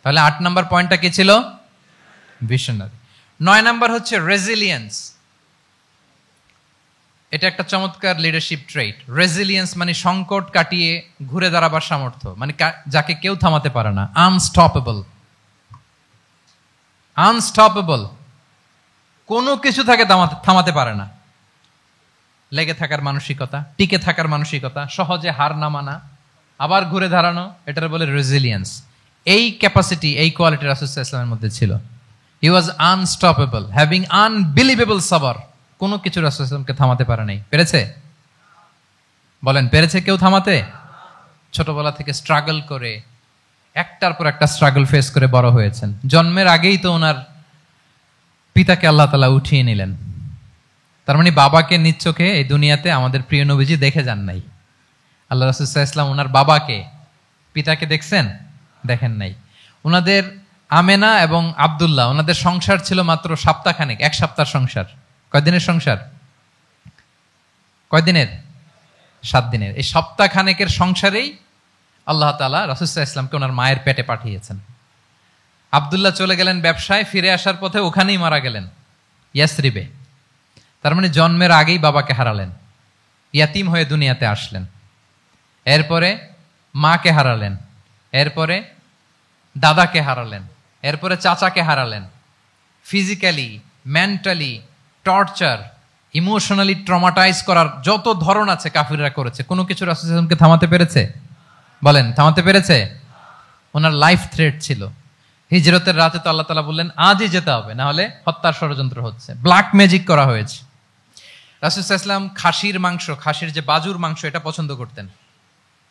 [SPEAKER 2] তাহলে 8 নম্বর পয়েন্টটা কি ছিল? ভিশনারি। 9 নম্বর হচ্ছে রেজিলিয়েন্স। এটা একটা চমৎকার লিডারশিপ ট্রেট। রেজিলিয়েন্স মানে সংকট কাটিয়ে ঘুরে দাঁড়াবার সামর্থ্য, মানে যাকে কেউ থামাতে পারে না। আনস্টপেবল, আনস্টপেবল, কোনো কিছু তাকে থামাতে পারে না। লেগে থাকার মানসিকতা, টিকে থাকার মানসিকতা, সহজে হার না মানা, আবার ঘুরে দাঁড়ানো, এটার বলে রেজিলিয়েন্স। এই ক্যাপাসিটি, এই কোয়ালিটি রাসূল সাল্লাল্লাহু আলাইহি ওয়াসাল্লামের মধ্যে ছিল। হি ওয়াজ আনস্টপেবল, হ্যাভিং আনবিলিভেবল সাবর। কোনো কিছু রাসূল সাল্লাল্লাহু আলাইহি ওয়াসাল্লামকে থামাতে পারে নাই। পেরেছে? বলেন, পেরেছে কেউ থামাতে? ছোটবেলা থেকে স্ট্রাগল করে, একটার পর একটা স্ট্রাগল ফেস করে বড় হয়েছেন। জন্মের আগেই তো ওনার পিতাকে আল্লাহ তাআলা উঠিয়ে নিলেন। তার মানে বাবাকে নিজ চোখে এই দুনিয়াতে আমাদের প্রিয় নবীজি দেখে যান নাই। আল্লাহ রাসূল সাল্লাল্লাহু আলাইহি ওয়াসাল্লাম ওনার বাবাকে, পিতাকে দেখছেন? দেখেন নাই। ওনাদের আমেনা এবং আব্দুল্লাহ, ওনাদের সংসার ছিল মাত্র সপ্তাহখানেক, 1 সপ্তাহ সংসার। কয়দিনের সংসার? কয়দিনের? 7 দিনের। এই সপ্তাহখানেকের সংসারেই আল্লাহ তাআলা রাসূল সাল্লাল্লাহু আলাইহি ওয়াসাল্লামকে ওনার মায়ের পেটে পাঠিয়েছেন। আব্দুল্লাহ চলে গেলেন ব্যবসায়, ফিরে আসার পথে ওখানেই মারা গেলেন, ইয়াসরিবে। তার মানে জন্মের আগেই বাবাকে হারালেন। ইয়াতিম হয়ে দুনিয়াতে আসলেন, এরপরে মাকে হারালেন, এরপরে দাদাকে হারালেন, এরপরে চাচাকে হারালেন। Physically, mentally torture, emotionally traumatise করার যত ধরন আছে কাফিররা করেছে, কোনো কিছু রাসূল সাল্লাল্লাহু আলাইহি ওয়াসাল্লামকে থামাতে পেরেছে? বলেন, থামাতে পেরেছে? ওনার লাইফ থ্রেট ছিল। হিজরতের রাতে তো আল্লাহ তাআলা বললেন আজই যেতে হবে, না হলে হত্যার ষড়যন্ত্র হচ্ছে, ব্ল্যাক ম্যাজিক করা হয়েছে। রাসূল সাল্লাল্লাহু আলাইহি ওয়াসাল্লাম খাসির মাংস, খাসির যে বাজুর মাংস, এটা পছন্দ করতেন।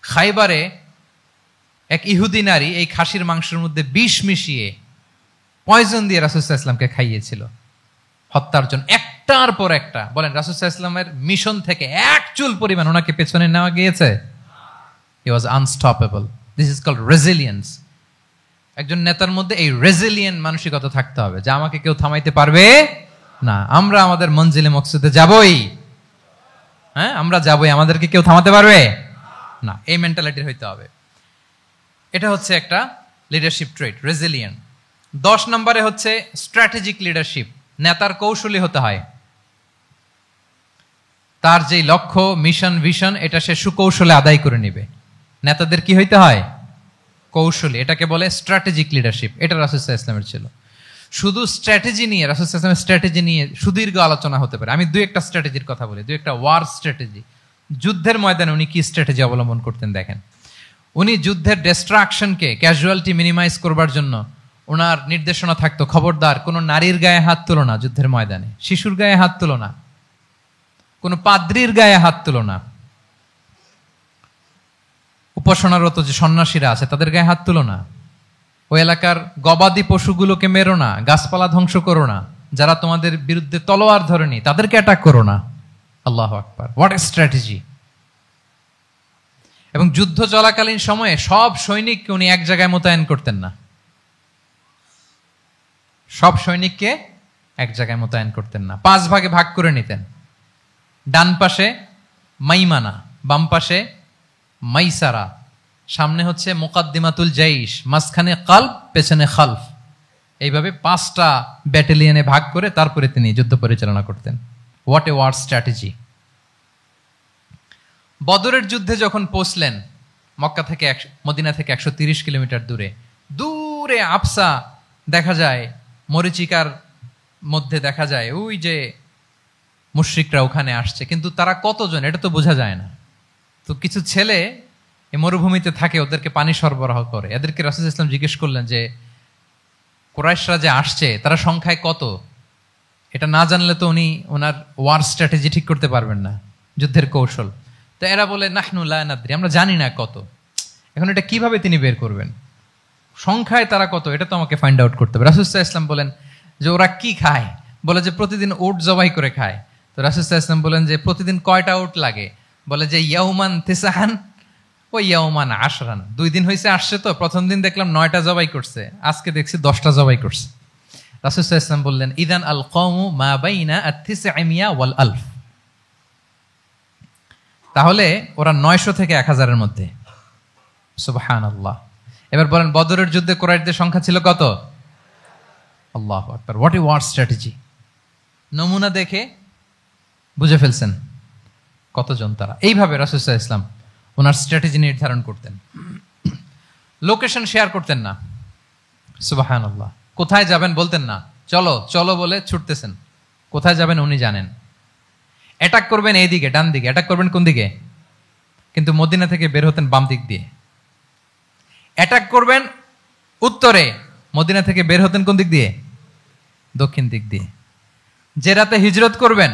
[SPEAKER 2] খাইবারে এক ইহুদি নারী এই খাসির মাংসের মধ্যে বিষ মিশিয়ে পয়জন দিয়ে রাসূল সাল্লাল্লাহু আলাইহি ওয়াসাল্লামকে খাইয়েছিল হত্যার জন্য, একটার পর একটা। বলেন, রাসূল সাল্লাল্লাহু আলাইহি ওয়াসাল্লামের মিশন থেকে এক চুল পরিমাণ ওনাকে পেছনে নেওয়া গিয়েছে? He was unstoppable. This is called resilience. একজন নেতার মধ্যে এই রেজিলিয়েন্ট মানসিকতা থাকতে হবে যে আমাকে কেউ থামাইতে পারবে না, আমরা আমাদের মঞ্জিলে মকসুদে যাবই। হ্যাঁ, আমরা যাবই, আমাদেরকে কেউ থামাতে পারবে না, এই মেন্টালিটির হইতে হবে। এটা হচ্ছে একটা লিডারশিপ ট্রেট, রেজিলিয়েন্ট। 10 নম্বরে হচ্ছে স্ট্র্যাটেজিক লিডারশিপ। নেতার কৌশলী হতে হয়। তার যে লক্ষ্য, মিশন, ভিশন, এটা সে সুকৌশলে আদায় করে নেবে। নেতাদের কি হইতে হয়? কৌশলী। এটাকে বলে স্ট্র্যাটেজিক লিডারশিপ। এটা রাসূল সাল্লাল্লাহু আলাইহি ওয়াসাল্লামের ছিল। শুধু স্ট্র্যাটেজি নিয়ে, রাসূল সাল্লাল্লাহু আলাইহি ওয়াসাল্লামের স্ট্র্যাটেজি নিয়ে সুদীর্ঘ আলোচনা হতে পারে। আমি দুই একটা স্ট্র্যাটেজির কথা বলি, দুই একটা ওয়ার স্ট্র্যাটেজি। যুদ্ধের ময়দানে উনি কি স্ট্র্যাটেজি অবলম্বন করতেন দেখেন। উনি যুদ্ধের ডিস্ট্রাকশনকে, ক্যাজুয়ালিটি মিনিমাইজ করবার জন্য ওনার নির্দেশনা থাকতো, খবরদার কোনো নারীর গায়ে হাত তুলো না যুদ্ধের ময়দানে, শিশুর গায়ে হাত তুলো না, কোনো পাদ্রীর গায়ে হাত তুলো না, উপাসনারত যে সন্ন্যাসীরা আছে তাদের গায়ে হাত তুলো না, ওই এলাকার গবাদি পশুগুলোকে মেরো না, গাছপালা ধ্বংস করো না, যারা তোমাদের বিরুদ্ধে তলোয়ার ধরেনি তাদেরকে অ্যাটাক করো না। আল্লাহু আকবার, হোয়াট এ স্ট্র্যাটেজি! এবং যুদ্ধ চলাকালীন সময়ে সব সৈনিককে উনি এক জায়গায় মোতায়েন করতেন না, সব সৈনিককে এক জায়গায় মোতায়েন করতেন না, 5 ভাগে ভাগ করে নিতেন। ডান পাশে মাইমানা, বাম পাশে মাইসারা, সামনে হচ্ছে মুকাদ্দিমাতুল জাইশ, মাঝখানে কালব, পেছনে খালফ। এইভাবে 5টা ব্যাটালিয়নে ভাগ করে তারপরে তিনি যুদ্ধ পরিচালনা করতেন। What a war strategy! বদরের যুদ্ধে যখন পৌঁছলেন, মক্কা থেকে মদিনা থেকে 130 কিলোমিটার দূরে, দূরে আফসা দেখা যায়, মরিচিকার মধ্যে দেখা যায় ওই যে মুশরিকরা ওখানে আসছে, কিন্তু তারা কতজন এটা তো বোঝা যায় না। তো কিছু ছেলে এই মরুভূমিতে থাকে, ওদেরকে পানি সরবরাহ করে। এদেরকে রাসূল সাল্লাল্লাহু আলাইহি ওয়াসাল্লাম জিজ্ঞেস করলেন যে কুরাইশরা যে আসছে তারা সংখ্যায় কত? এটা না জানলে তো উনি ওনার ওয়ার স্ট্র্যাটেজি ঠিক করতে পারবেন না, যুদ্ধের কৌশল। তো এরা বলে নাহনু লা নাদরি, আমরা জানি না কত। এখন এটা কিভাবে তিনি বের করবেন? সংখ্যায় তারা কত এটা তো আমাকে ফাইন্ড আউট করতে হবে। রাসূল সাল্লাল্লাহু আলাইহি ওয়াসাল্লাম বলেন যে ওরা কি খায়? বলে যে প্রতিদিন উট জবাই করে খায়। তো রাসূল সাল্লাল্লাহু আলাইহি ওয়াসাল্লাম বলেন যে প্রতিদিন কয়টা উট লাগে? বলে যে ইয়াউমান তিসআন ও ইয়াউমান আশরান। 2 দিন হয়েছে আসছে, তো প্রথম দিন দেখলাম 9টা জবাই করছে, আজকে দেখছি 10টা জবাই করছে। রাসূল সাল্লাল্লাহু আলাইহি ওয়াসাল্লাম বললেন ইদান আল কওমু মা বাইনা আত-তিসআমিয়া ওয়াল আলফ। তাহলে ওরা 900 থেকে 1000 এর মধ্যে। সুবহানাল্লাহ। এবার বলেন বদরের যুদ্ধে কুরাইশদের সংখ্যা ছিল কত? আল্লাহু আকবার, হোয়াট এ ওয়ার স্ট্র্যাটেজি! নমুনা দেখে বুঝে ফেলছেন কতজন তারা। এইভাবে রাসূল সাল্লাল্লাহু আলাইহি ওয়াসাল্লাম ওনার স্ট্র্যাটেজি নির্ধারণ করতেন। লোকেশন শেয়ার করতেন না। সুবহানাল্লাহ। কোথায় যাবেন বলতেন না, চলো চলো বলে ছুটতেছেন। কোথায় যাবেন উনি জানেন। অ্যাটাক করবেন এই দিকে, ডান দিকে। অ্যাটাক করবেন কোন দিকে? কিন্তু মদিনা থেকে বের হতেন বাম দিক দিয়ে। অ্যাটাক করবেন উত্তরে, মদিনা থেকে বের হতেন কোন দিক দিয়ে? দক্ষিণ দিক দিয়ে। যে রাতে হিজরত করবেন,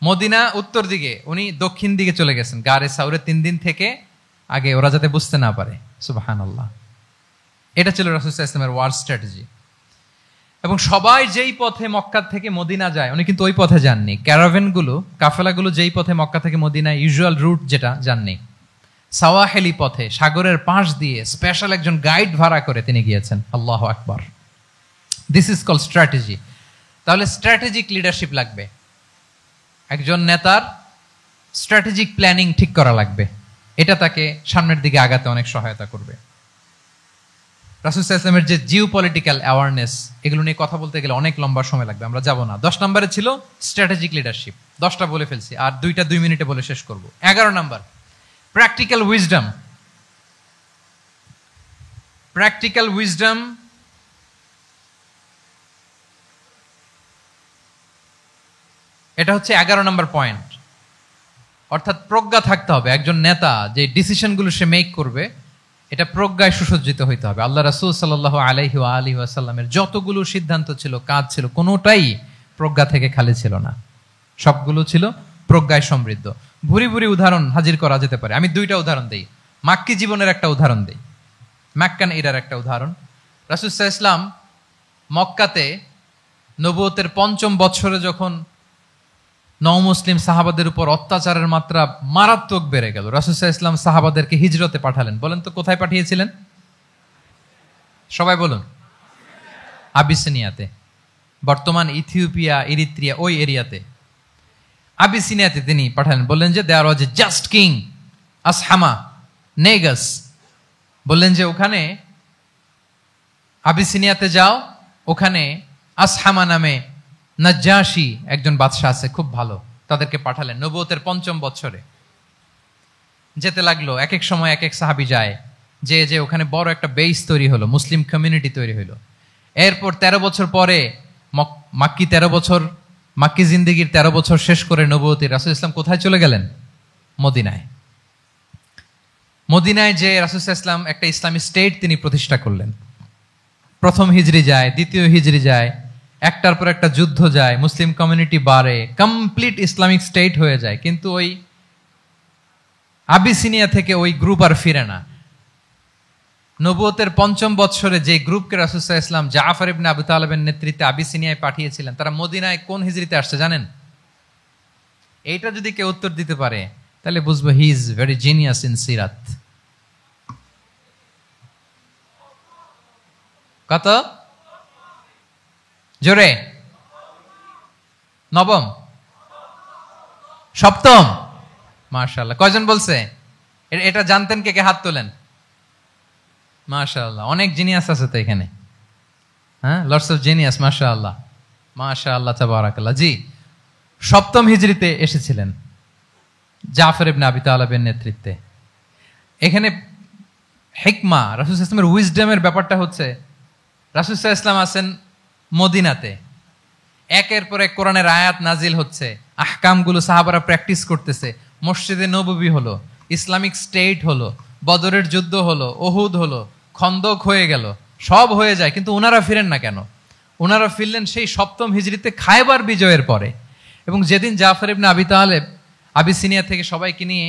[SPEAKER 2] মদিনা উত্তর দিকে, উনি দক্ষিণ দিকে চলে গেছেন গারে সাউরে 3 দিন থেকে আগে, ওরা যাতে বুঝতে না পারে। সুবহানাল্লাহ। এটা ছিল রাসূল সাল্লাল্লাহু আলাইহি ওয়াসাল্লামের ওয়ার স্ট্র্যাটেজি। এবং সবাই যেই পথে মক্কা থেকে মদিনা যায় উনি কিন্তু ওই পথে যাননি। ক্যারাভেনগুলো, কাফেলাগুলো যেই পথে মক্কা থেকে মদিনা ইউজুয়াল রুট যেটা, যাননি। সাওয়াহেলি পথে, সাগরের পাশ দিয়ে স্পেশাল একজন গাইড ভাড়া করে তিনি গিয়েছেন। আল্লাহু আকবার। This is called strategy. তাহলে স্ট্র্যাটেজিক লিডারশিপ লাগবে। একজন নেতার স্ট্র্যাটেজিক প্ল্যানিং ঠিক করা লাগবে। এটা তাকে সামনের দিকে আগাতে অনেক সহায়তা করবে। রাসূল সাল্লাল্লাহু আলাইহি ওয়াসাল্লামের যে জিও পলিটিক্যাল অ্যাওয়ারনেস, এগুলো নিয়ে কথা বলতে গেলে অনেক লম্বা সময় লাগবে, আমরা যাব না। 10 নম্বরে ছিল স্ট্র্যাটেজিক লিডারশিপ, 10টা বলে ফেলছি, আর 2টা 2 মিনিটে বলে শেষ করব। 11 নম্বর প্র্যাকটিক্যাল উইজডম। প্র্যাকটিক্যাল উইজডম এটা হচ্ছে 11 নম্বর পয়েন্ট। অর্থাৎ প্রজ্ঞা থাকতে হবে। একজন নেতা যে ডিসিশনগুলো সে মেক করবে, এটা প্রজ্ঞায় সুসজ্জিত হইতে হবে। আল্লাহ রাসূল সাল্লাল্লাহু আলাইহি ওয়া আলিহি ওয়াসাল্লামের যতগুলো সিদ্ধান্ত ছিল, কাজ ছিল, কোনোটাই প্রজ্ঞা থেকে খালি ছিল না, সবগুলো ছিল প্রজ্ঞায় সমৃদ্ধ। ভুরি ভুরি উদাহরণ হাজির করা যেতে পারে। আমি 2টা উদাহরণ দেই, মাক্কি জীবনের একটা উদাহরণ দেই, মাক্কান এরার একটা উদাহরণ। রাসূল সাল্লাল্লাহু আলাইহি ওয়াসাল্লাম মক্কাতে নবুয়তের 5ম বছরে যখন নও-মুসলিম সাহাবাদের উপর অত্যাচারের মাত্রা মারাত্মক বেড়ে গেল, রাসূল সাল্লাল্লাহু আলাইহি ওয়াসাল্লাম সাহাবাদেরকে হিজরতে পাঠালেন। বলেন তো কোথায় পাঠিয়েছিলেন? সবাই বলুন। আবিসিনিয়াতে, বর্তমান ইথিওপিয়া, ইরিত্রিয়া, ওই এরিয়াতে আবিসিনিয়াতে তিনি পাঠালেন। বললেন যে দেয়ার ওয়াজ এ জাস্ট কিং আসহামা নেগাস। বললেন যে ওখানে আবিসিনিয়াতে যাও, ওখানে আসহামা নামে নাজ্জাশী একজন বাদশা আছে, খুব ভালো। তাদেরকে পাঠালেন নবুয়তের 5ম বছরে। যেতে লাগলো, এক এক সময় এক এক সাহাবী যায়, যে ওখানে বড় একটা বেস তৈরি হলো, মুসলিম কমিউনিটি তৈরি হলো। এরপর 13 বছর পরে মাক্কি জিন্দেগির 13 বছর শেষ করে নবুয়তে রাসূল ইসলাম কোথায় চলে গেলেন? মদিনায়। মদিনায় যে রাসূল ইসলাম একটা ইসলামী স্টেট তিনি প্রতিষ্ঠা করলেন। প্রথম হিজরি যায়, দ্বিতীয় হিজরি যায়, একটার পর একটা যুদ্ধ যায়, মুসলিম কমিউনিটি বাড়ে, কমপ্লিট ইসলামিক স্টেট হয়ে যায়। কিন্তু ওই আবিসিনিয়া থেকে ওই গ্রুপ আর ফিরে না। নবুয়তের 5ম বছরে যে গ্রুপকে রাসূল সাল্লাল্লাহু আলাইহি ওয়াসাল্লাম জাফর ইবনে আবু তালেবের নেতৃত্বে আবিসিনিয়ায় পাঠিয়েছিলেন, তারা মদিনায় কোন হিজরিতে আসছে জানেন? এইটা যদি কেউ উত্তর দিতে পারে তাহলে বুঝবো he is very genius in সিরাত। কত জোরে? নবম, সপ্তম? মাশাআল্লাহ। কয়জন বলছে? এটা জানতেন কে কে? হাত তোলেন। মাশাআল্লাহ, অনেক জিনিয়াস আছে তো এখানে। হ্যাঁ, লটস অফ জিনিয়াস। মাশাআল্লাহ, মাশাআল্লাহ, তাবারাকাল্লাহ। জি, 7ম হিজরিতে এসেছিলেন জাফর ইবনে আবি তালেবের নেতৃত্বে। এখানে হিকমা, রাসূল সাল্লাল্লাহু আলাইহি ওয়াসাল্লামের উইজডমের ব্যাপারটা হচ্ছে, রাসূল সাল্লাল্লাহু আলাইহি ওয়াসাল্লাম আছেন মদিনাতে, একের পর এক কোরআনের আয়াত নাজিল হচ্ছে, আহকামগুলো সাহাবারা প্র্যাকটিস করতেছে, মসজিদে নববী হলো, ইসলামিক স্টেট হলো, বদরের যুদ্ধ হলো, উহুদ হলো, খন্দক হয়ে গেল, সব হয়ে যায়। কিন্তু ওনারা ফিরেন না কেন? ওনারা ফিরলেন সেই 7ম হিজরিতে খায়বার বিজয়ের পরে। এবং যেদিন জাফর ইবনে আবি তালেব আবিসিনিয়া থেকে সবাইকে নিয়ে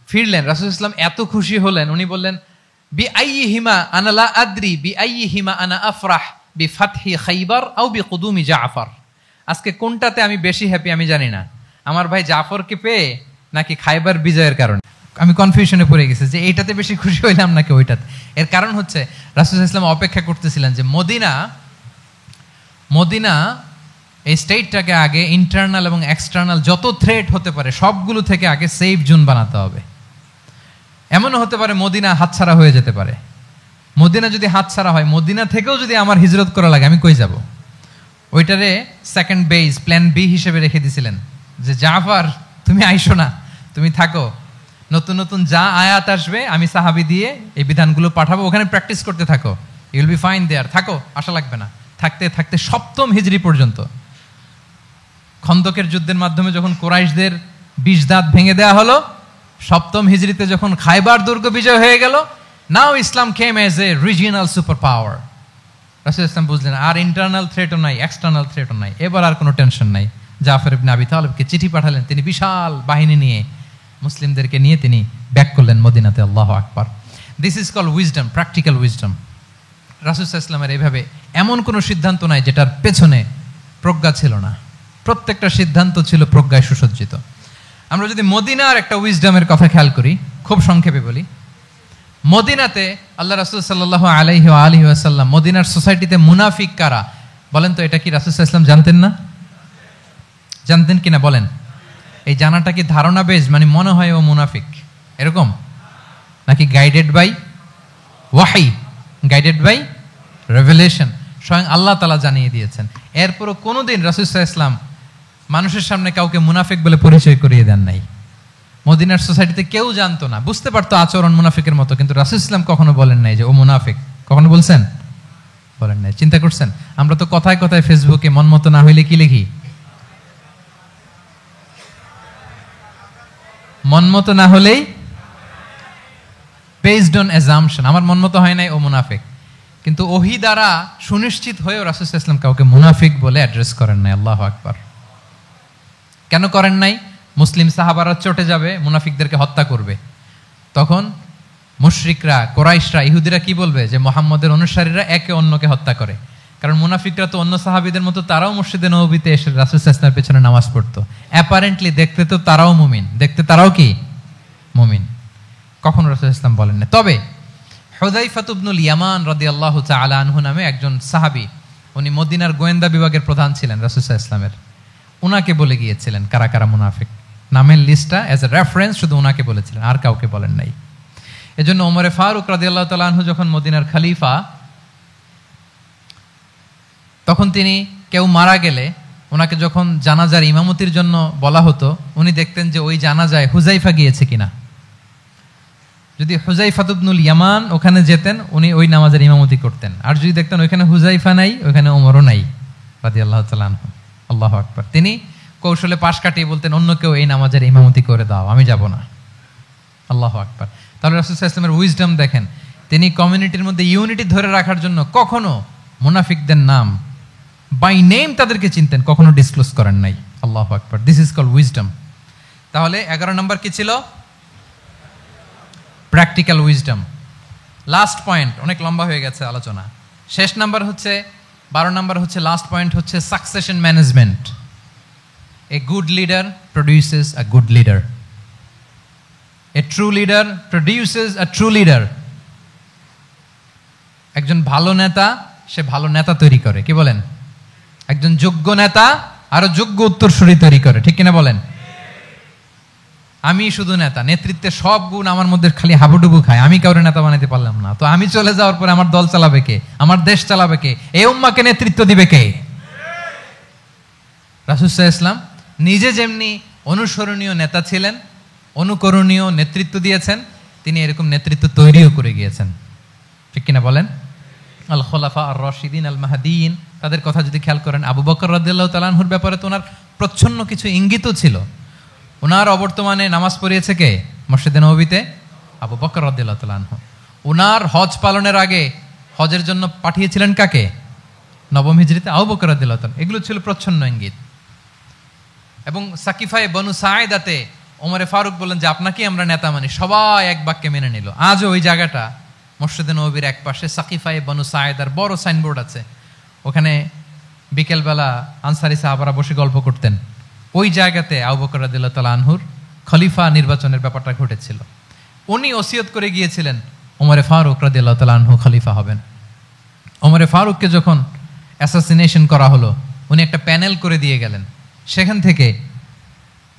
[SPEAKER 2] ফিরলেন, রাসূল ইসলাম এত খুশি হলেন, উনি বললেন বিআইয়িহিমা আনা লা আদরি বিআইয়িহিমা আনা আফরাহ বিফাতহি খাইবার আও বিকুদুমি জাফর। আজকে কোনটাতে আমি বেশি হ্যাপি আমি জানি না, আমার ভাই জাফরকে পেয়ে নাকি খাইবার বিজয়ের কারণে। আমি কনফিউশনে পড়ে গেছি যে এইটাতে বেশি খুশি হইলাম নাকি ওইটাতে। এর কারণ হচ্ছে রাসূল ইসলাম অপেক্ষা করতেছিলেন যে মদিনা এই স্টেটটাকে আগে ইন্টারনাল এবং এক্সটার্নাল যত থ্রেট হতে পারে সবগুলো থেকে আগে সেফ জোন বানাতে হবে। এমনও হতে পারে মদিনা হাতছাড়া হয়ে যেতে পারে। মদিনা যদি হাতছাড়া হয়, মদিনা থেকেও যদি আমার হিজরত করা লাগে, আমি কই যাব? ওইটারে সেকেন্ড বেস, প্ল্যান বি হিসেবে রেখে দিয়েছিলেন যে জাফর তুমি আইসো না, তুমি থাকো, নতুন নতুন যা আয়াত আসবে আমি সাহাবী দিয়ে এই বিধানগুলো পাঠাবো, ওখানে প্র্যাকটিস করতে থাকো, ইউ উইল বি ফাইন দেয়ার, থাকো, আশা লাগবে না। থাকতে থাকতে 7ম হিজরি পর্যন্ত, খন্দকের যুদ্ধের মাধ্যমে যখন কুরাইশদের 20 দাঁত ভেঙে দেওয়া হলো, 7ম হিজরিতে যখন খায়বার দুর্গ বিজয় হয়ে গেল, now Islam came as a regional super power. রাসূল ইসলাম বুঝলেন আর ইন্টারনাল থ্রেটও নাই, এক্সটার্নাল থ্রেটও নাই, এবার আর কোনো টেনশন নাই। জাফর ইবনে আবি তালেবকে চিঠি পাঠালেন, তিনি বিশাল বাহিনী নিয়ে মুসলিমদেরকে নিয়ে তিনি ব্যাক করলেন মদিনাতে। আল্লাহু আকবার। This is called wisdom, practical wisdom. রাসূল সাল্লাল্লাহু আলাইহি ওয়াসাল্লামের এইভাবে এমন কোনো সিদ্ধান্ত নাই যেটার পেছনে প্রজ্ঞা ছিল না, প্রত্যেকটা সিদ্ধান্ত ছিল প্রজ্ঞায় সুসজ্জিত। আমরা যদি মদিনার একটা উইজডমের কথা খেয়াল করি, খুব সংক্ষেপে বলি। মদিনাতে আল্লাহ রাসূল সাল্লাল্লাহু আলাইহি ওয়া আলিহি ওয়াসাল্লাম, মদিনার সোসাইটিতে মুনাফিক কারা বলেন তো? এটা কি রাসূল সাল্লাল্লাহু আলাইহি ওয়াসাল্লাম জানতেন না? জানতেন কিনা বলেন? এই জানাটা কি ধারণা বেজ, মানে মনে হয় ও মুনাফিক এরকম, নাকি গাইডেড বাই ওয়াহি,
[SPEAKER 3] গাইডেড বাই রেভেলেশন, স্বয়ং আল্লাহ তাআলা জানিয়ে দিয়েছেন। এরপরও কোনোদিন রাসূল সাল্লাল্লাহু আলাইহি ওয়াসাল্লাম মানুষের সামনে কাউকে মুনাফিক বলে পরিচয় করিয়ে দেন নাই। মদিনার সোসাইটিতে কেউ জানতো না, বুঝতে পারতো আচরণ মুনাফিকের মতো, কিন্তু রাসূল সাল্লাল্লাহু আলাইহি ওয়াসাল্লাম কখনো বলেন নাই যে ও মুনাফিক। কখনো বলছেন? বলেন নাই। চিন্তা করছেন? আমরা তো কথায় কথায় ফেসবুকে মন মতো না হইলে কি লিখি? মন মতো না হলেই বেসড অন অ্যাজাম্পশন, আমার মন মতো হয় নাই ও মুনাফিক। কিন্তু ওহী দ্বারা সুনিশ্চিত হয়েও রাসূল সাল্লাল্লাহু আলাইহি ওয়াসাল্লাম কাউকে মুনাফিক বলে অ্যাড্রেস করেন নাই। আল্লাহু আকবার। কেন করেন নাই? মুসলিম সাহাবারা চটে যাবে, মুনাফিকদেরকে হত্যা করবে। তখন মুশরিকরা, কোরাইশরা, ইহুদিরা কি বলবে? যে মুহাম্মদের অনুসারীরা একে অন্যকে হত্যা করে। কারণ মুনাফিকরা তো অন্য সাহাবীদের মতো তারাও মসজিদে নববীতে এসে রাসূল সাল্লাল্লাহু আলাইহি ওয়াসাল্লামের পেছনে নামাজ পড়তো। অ্যাপারেন্টলি দেখতে তো তারাও মুমিন, দেখতে তারাও কি মুমিন। কখনো রাসূল সাল্লাল্লাহু আলাইহি ওয়াসাল্লাম বলেন না। তবে হুযায়ফা ইবনুল ইয়ামান রাদিয়াল্লাহু তাআলা আনহু নামে একজন সাহাবী, উনি মদিনার গোয়েন্দা বিভাগের প্রধান ছিলেন রাসূল সাল্লাল্লাহু আলাইহি ওয়াসাল্লামের। উনাকে বলে গিয়েছিলেন কারা কারা মুনাফিক, নামের লিস্টটা অ্যাজ এ রেফারেন্স শুধু উনাকে বলেছিলেন, আর কাউকে বলেন নাই। এজন্য ওমরে ফারুক রাদিয়াল্লাহু তাআলা আনহু যখন মদিনার খলিফা, তখন তিনি কেউ মারা গেলে ওনাকে যখন জানাজার ইমামতির জন্য বলা হতো, উনি দেখতেন যে ওই জানাজায় হুযায়ফা গিয়েছে কিনা। যদি হুযায়ফা ইবনুল ইয়ামান ওখানে যেতেন, উনি ওই নামাজের ইমামতি করতেন। আর যদি দেখতেন ওইখানে হুযায়ফা নাই, ওইখানে ওমরও নাই রাদিয়াল্লাহু তাআলা আনহু, আল্লাহু আকবার, তিনি কৌশলে পাশ কাটিয়ে বলতেন অন্য কেউ এই নামাজের ইমামতি করে দাও, আমি যাব না। আল্লাহু আকবার। তাহলে রাসূল সাল্লাল্লাহু আলাইহি ওয়াসাল্লামের উইজডম দেখেন, তিনি কমিউনিটির মধ্যে ইউনিটি ধরে রাখার জন্য কখনো মুনাফিকদের নাম বাই নেম তাদেরকে চিনতেন, কখনো ডিসক্লোজ করেন নাই। আল্লাহু আকবার। This is called wisdom. তাহলে 11 নম্বর কি ছিল? Practical wisdom. লাস্ট পয়েন্ট, অনেক লম্বা হয়ে গেছে আলোচনা। শেষ নাম্বার হচ্ছে 12 নম্বর হচ্ছে, লাস্ট পয়েন্ট হচ্ছে succession management. A good leader produces a good leader. A true leader produces a true leader. একজন ভালো নেতা, সে ভালো নেতা তৈরি করে। কি বলেন? একজন যোগ্য নেতা আরো যোগ্য উত্তরসূরি তৈরি করে। ঠিক কিনা বলেন? আমি শুধু নেতা, নেতৃত্বের সব গুণ আমার মধ্যে খালি হাবুডুবু খায়, আমি কাউরে নেতা বানাতে পারলাম না, তো আমি চলে যাওয়ার পরে আমার দল চালাবে কে? আমার দেশ চালাবে কে? এই উম্মাহকে নেতৃত্ব দিবে কে? রাসূল সাল্লাল্লাহু আলাইহি ওয়াসাল্লাম নিজে যেমনি অনুসরণীয় নেতা ছিলেন, অনুকরণীয় নেতৃত্ব দিয়েছেন, তিনি এরকম নেতৃত্ব তৈরিও করে গিয়েছেন। ঠিক কিনা বলেন? আল খোলাফা আর রশিদিন আল মাহদিয়িন, তাদের কথা যদি খেয়াল করেন, আবু বকর রাদিয়াল্লাহু তাআলা আনহুর ব্যাপারে তো ওনার প্রচ্ছন্ন কিছু ইঙ্গিতও ছিল। ওনার অবর্তমানে নামাজ পড়িয়েছে কে মসজিদে নববীতে? আবু বকর রাদিয়াল্লাহু তাআলা আনহু। ওনার হজ পালনের আগে হজের জন্য পাঠিয়েছিলেন কাকে? নবম হিজরিতে আবু বকর রাদিয়াল্লাহু তাআলা। এগুলো ছিল প্রচ্ছন্ন ইঙ্গিত। এবং সাকিফায়ে বনু সাঈদাতে ওমরে ফারুক বললেন যে আপনাকেই আমরা নেতা মানি, সবাই এক বাক্যে মেনে নিল। আজও ওই জায়গাটা মসজিদে নববীর এক পাশে সাকিফায়ে বনু সাঈদার বড় সাইনবোর্ড আছে, ওখানে বিকেলবেলা আনসারী সাহাবারা বসে গল্প করতেন। ওই জায়গাতে আবু বকর রাদিয়াল্লাহু তাআলা আনহুর খলিফা নির্বাচনের ব্যাপারটা ঘটেছিল। উনি ওসিয়ত করে গিয়েছিলেন ওমরে ফারুক রাদিয়াল্লাহু তাআলা আনহু খলিফা হবেন। ওমরে ফারুককে যখন অ্যাসাসিনেশন করা হলো, উনি একটা প্যানেল করে দিয়ে গেলেন। সেখান থেকে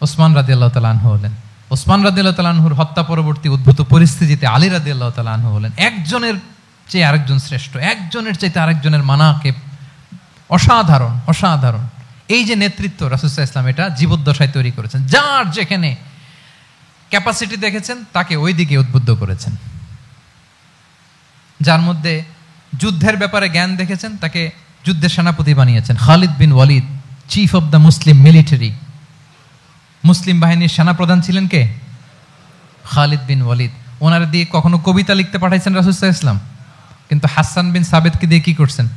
[SPEAKER 3] ওসমান রাদিয়াল্লাহু তাআলা আনহু হলেন। ওসমান রাদিয়াল্লাহু তাআলা আনহুর হত্যা পরবর্তী উদ্ভূত পরিস্থিতিতে আলী রাদিয়াল্লাহু তাআলা আনহু হলেন। একজনের চেয়ে আরেকজন শ্রেষ্ঠ, একজনের চাইতে আরেকজনের মানাকে অসাধারণ, অসাধারণ। এই যে নেতৃত্ব রাসূল সাল্লাল্লাহু আলাইহি ওয়াসাল্লাম এটা জীবদ্দশায় তৈরি করেছেন। যার যেখানে ক্যাপাসিটি দেখেছেন তাকে ওই দিকে উদ্বুদ্ধ করেছেন। যার মধ্যে যুদ্ধের ব্যাপারে জ্ঞান দেখেছেন তাকে যুদ্ধের সেনাপতি বানিয়েছেন। Khalid bin Walid, chief of the Muslim military, মুসলিম বাহিনীর সেনাপ্রধান ছিলেন কে? খালিদ বিন ওয়ালিদ। ওনার দিয়ে কখনো কবিতা লিখতে পাঠাইছেন রাসূল সাল্লাল্লাহু আলাইহি ওয়াসাল্লাম, কিন্তু হাসান বিন সাবেতকে দিয়ে কি করছেন?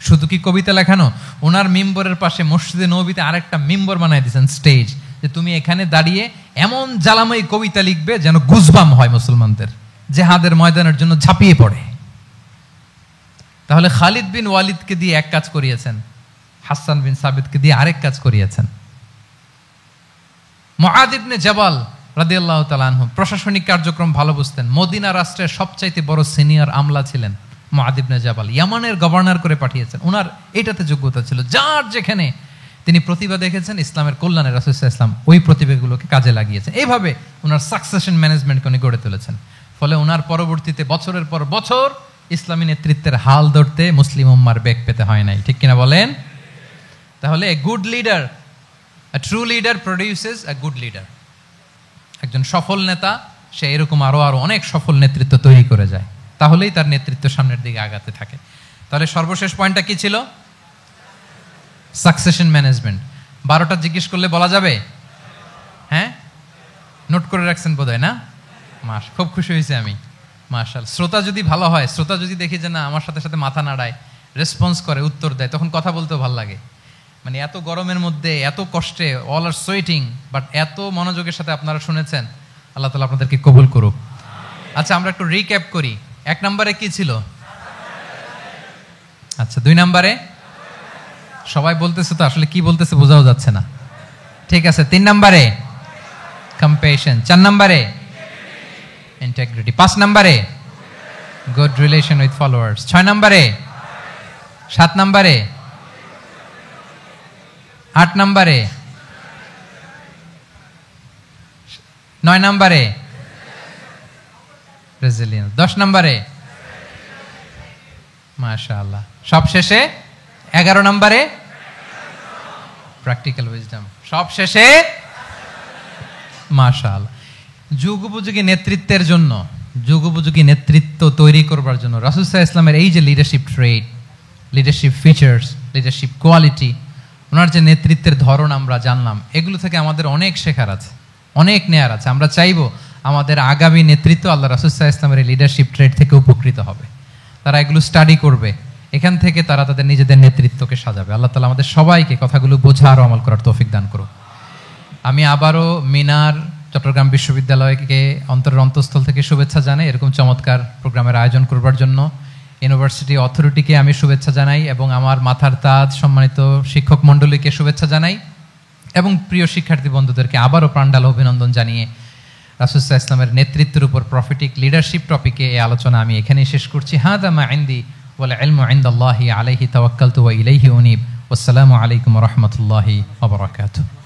[SPEAKER 3] শুধু কি কবিতা লেখানো, ওনার মিম্বরের পাশে মসজিদে নববীতে আরেকটা মিম্বর বানাই দিয়েছেন, স্টেজ, যে তুমি এখানে দাঁড়িয়ে এমন জ্বালাময়ী কবিতা লিখবে যেন গুজবাম হয় মুসলমানদের, জিহাদের ময়দানের জন্য ঝাঁপিয়ে পড়ে। তাহলে খালিদ বিন ওয়ালিদকে দিয়ে এক কাজ করিয়েছেন, হাসান বিন সাবিতকে দিয়ে আরেক কাজ করিয়েছেন। মুআদ ইবনে জাবাল রাদিয়াল্লাহু তাআলা আনহু প্রশাসনিক কার্যক্রম ভালো বুঝতেন। মদিনা রাষ্ট্রের সবচাইতে বড় সিনিয়র আমলা ছিলেন মুআদ ইবনে জাবাল, ইয়ামানের গভর্নর করে পাঠিয়েছেন। ওনার এটাতে যোগ্যতা ছিল। যার যেখানে তিনি প্রতিভা দেখেছেন ইসলামের কল্যাণে রাসূল সাল্লাল্লাহু আলাইহি ওয়াসাল্লাম ওই প্রতিভাগুলোকে কাজে লাগিয়েছেন। এইভাবে ওনার সাকসেশন ম্যানেজমেন্টকে উনি গড়ে তুলেছেন। ফলে ওনার পরবর্তীতে বছরের পর বছর ইসলামী নেতৃত্বের হাল ধরতে মুসলিম উম্মার বেগ পেতে হয় নাই, ঠিক কিনা বলেন? তাহলে a good leader, a true leader produces a good leader. একজন সফল নেতা সে এরকম আরো অনেক সফল নেতৃত্ব তৈরি করে যায়, তাহলেই তার নেতৃত্ব সামনের দিকে আগাতে থাকে। তাহলে সর্বশেষ পয়েন্টটা কি ছিল? Succession management. 12টা জিজ্ঞেস করলে বলা যাবে? হ্যাঁ, নোট করে রাখছেন বোধহয় না? খুব খুশি হয়েছে আমি, মাশাআল্লাহ। শ্রোতা যদি ভালো হয়, শ্রোতা যদি দেখি যে না আমার সাথে সাথে মাথা নাড়ায়, রেসপন্স করে, উত্তর দেয়, তখন কথা বলতেও ভালো লাগে। মানে এত গরমের মধ্যে, এত কষ্টে, অল আর সোয়েটিং, বাট এত মনোযোগের সাথে আপনারা শুনেছেন, আল্লাহ তাআলা আপনাদেরকে কবুল করুক। আচ্ছা, আমরা একটু রিক্যাপ করি। 1 নম্বরে কি ছিল? আচ্ছা, 2 নম্বরে সবাই বলতেছে তো, আসলে কি বলতেছে বোঝাও যাচ্ছে না, ঠিক আছে। 3 নম্বরে কম্প্যাশন, 4 নম্বরে ইন্টিগ্রিটি, 5 নম্বরে গুড রিলেশন উইথ ফলোয়ার্স, 6 নম্বরে, 7 নম্বরে, 8 নম্বরে, 9 নম্বরে রেজিলিয়েন্স, 10 নম্বরে মাশাআল্লাহ, সব শেষে 11 নম্বরে প্র্যাকটিক্যাল উইজডম, সব শেষে মাশাআল্লাহ। যুগোপযোগী নেতৃত্বের জন্য, যুগোপযোগী নেতৃত্ব তৈরি করবার জন্য রাসূল সাল্লাল্লাহু আলাইহি ওয়াসাল্লামের এই যে লিডারশিপ ট্রেট, লিডারশিপ ফিচার্স, লিডারশিপ কোয়ালিটি, ওনার যে নেতৃত্বের ধরন আমরা জানলাম, এগুলো থেকে আমাদের অনেক শেখার আছে, অনেক নেয়ার আছে। আমরা চাইবো আমাদের আগামী নেতৃত্ব আল্লাহ রাসূল সাল্লাল্লাহু আলাইহি ওয়াসাল্লামের এই লিডারশিপ ট্রেট থেকে উপকৃত হবে। তারা এগুলো স্টাডি করবে, এখান থেকে তারা তাদের নিজেদের নেতৃত্বকে সাজাবে। আল্লাহ তাআলা আমাদের সবাইকে কথাগুলো বোঝা আর আমল করার তৌফিক দান করুক। আমি আবারও মিনার চট্টগ্রাম বিশ্ববিদ্যালয়কে অন্তরের অন্তঃস্থল থেকে শুভেচ্ছা জানাই এরকম চমৎকার প্রোগ্রামের আয়োজন করবার জন্য। ইউনিভার্সিটি অথরিটিকে আমি শুভেচ্ছা জানাই এবং আমার মাথার তাজ সম্মানিত শিক্ষক মণ্ডলীকে শুভেচ্ছা জানাই এবং প্রিয় শিক্ষার্থী বন্ধুদেরকে আবারও প্রাণঢাল অভিনন্দন জানিয়ে রাসূল সাল্লাল্লাহু আলাইহি ওয়াসাল্লামের নেতৃত্বের উপর প্রফিটিক লিডারশিপ টপিকে এই আলোচনা আমি এখানেই শেষ করছি। হাদা মা ইনদি ওয়াল ইলমু ইনদাল্লাহি আলাইহি তাওয়াক্কালতু ওয়া ইলাইহি উনীব। ওয়াসসালামু আলাইকুম ওয়া রাহমাতুল্লাহি ওয়া বারাকাতুহু।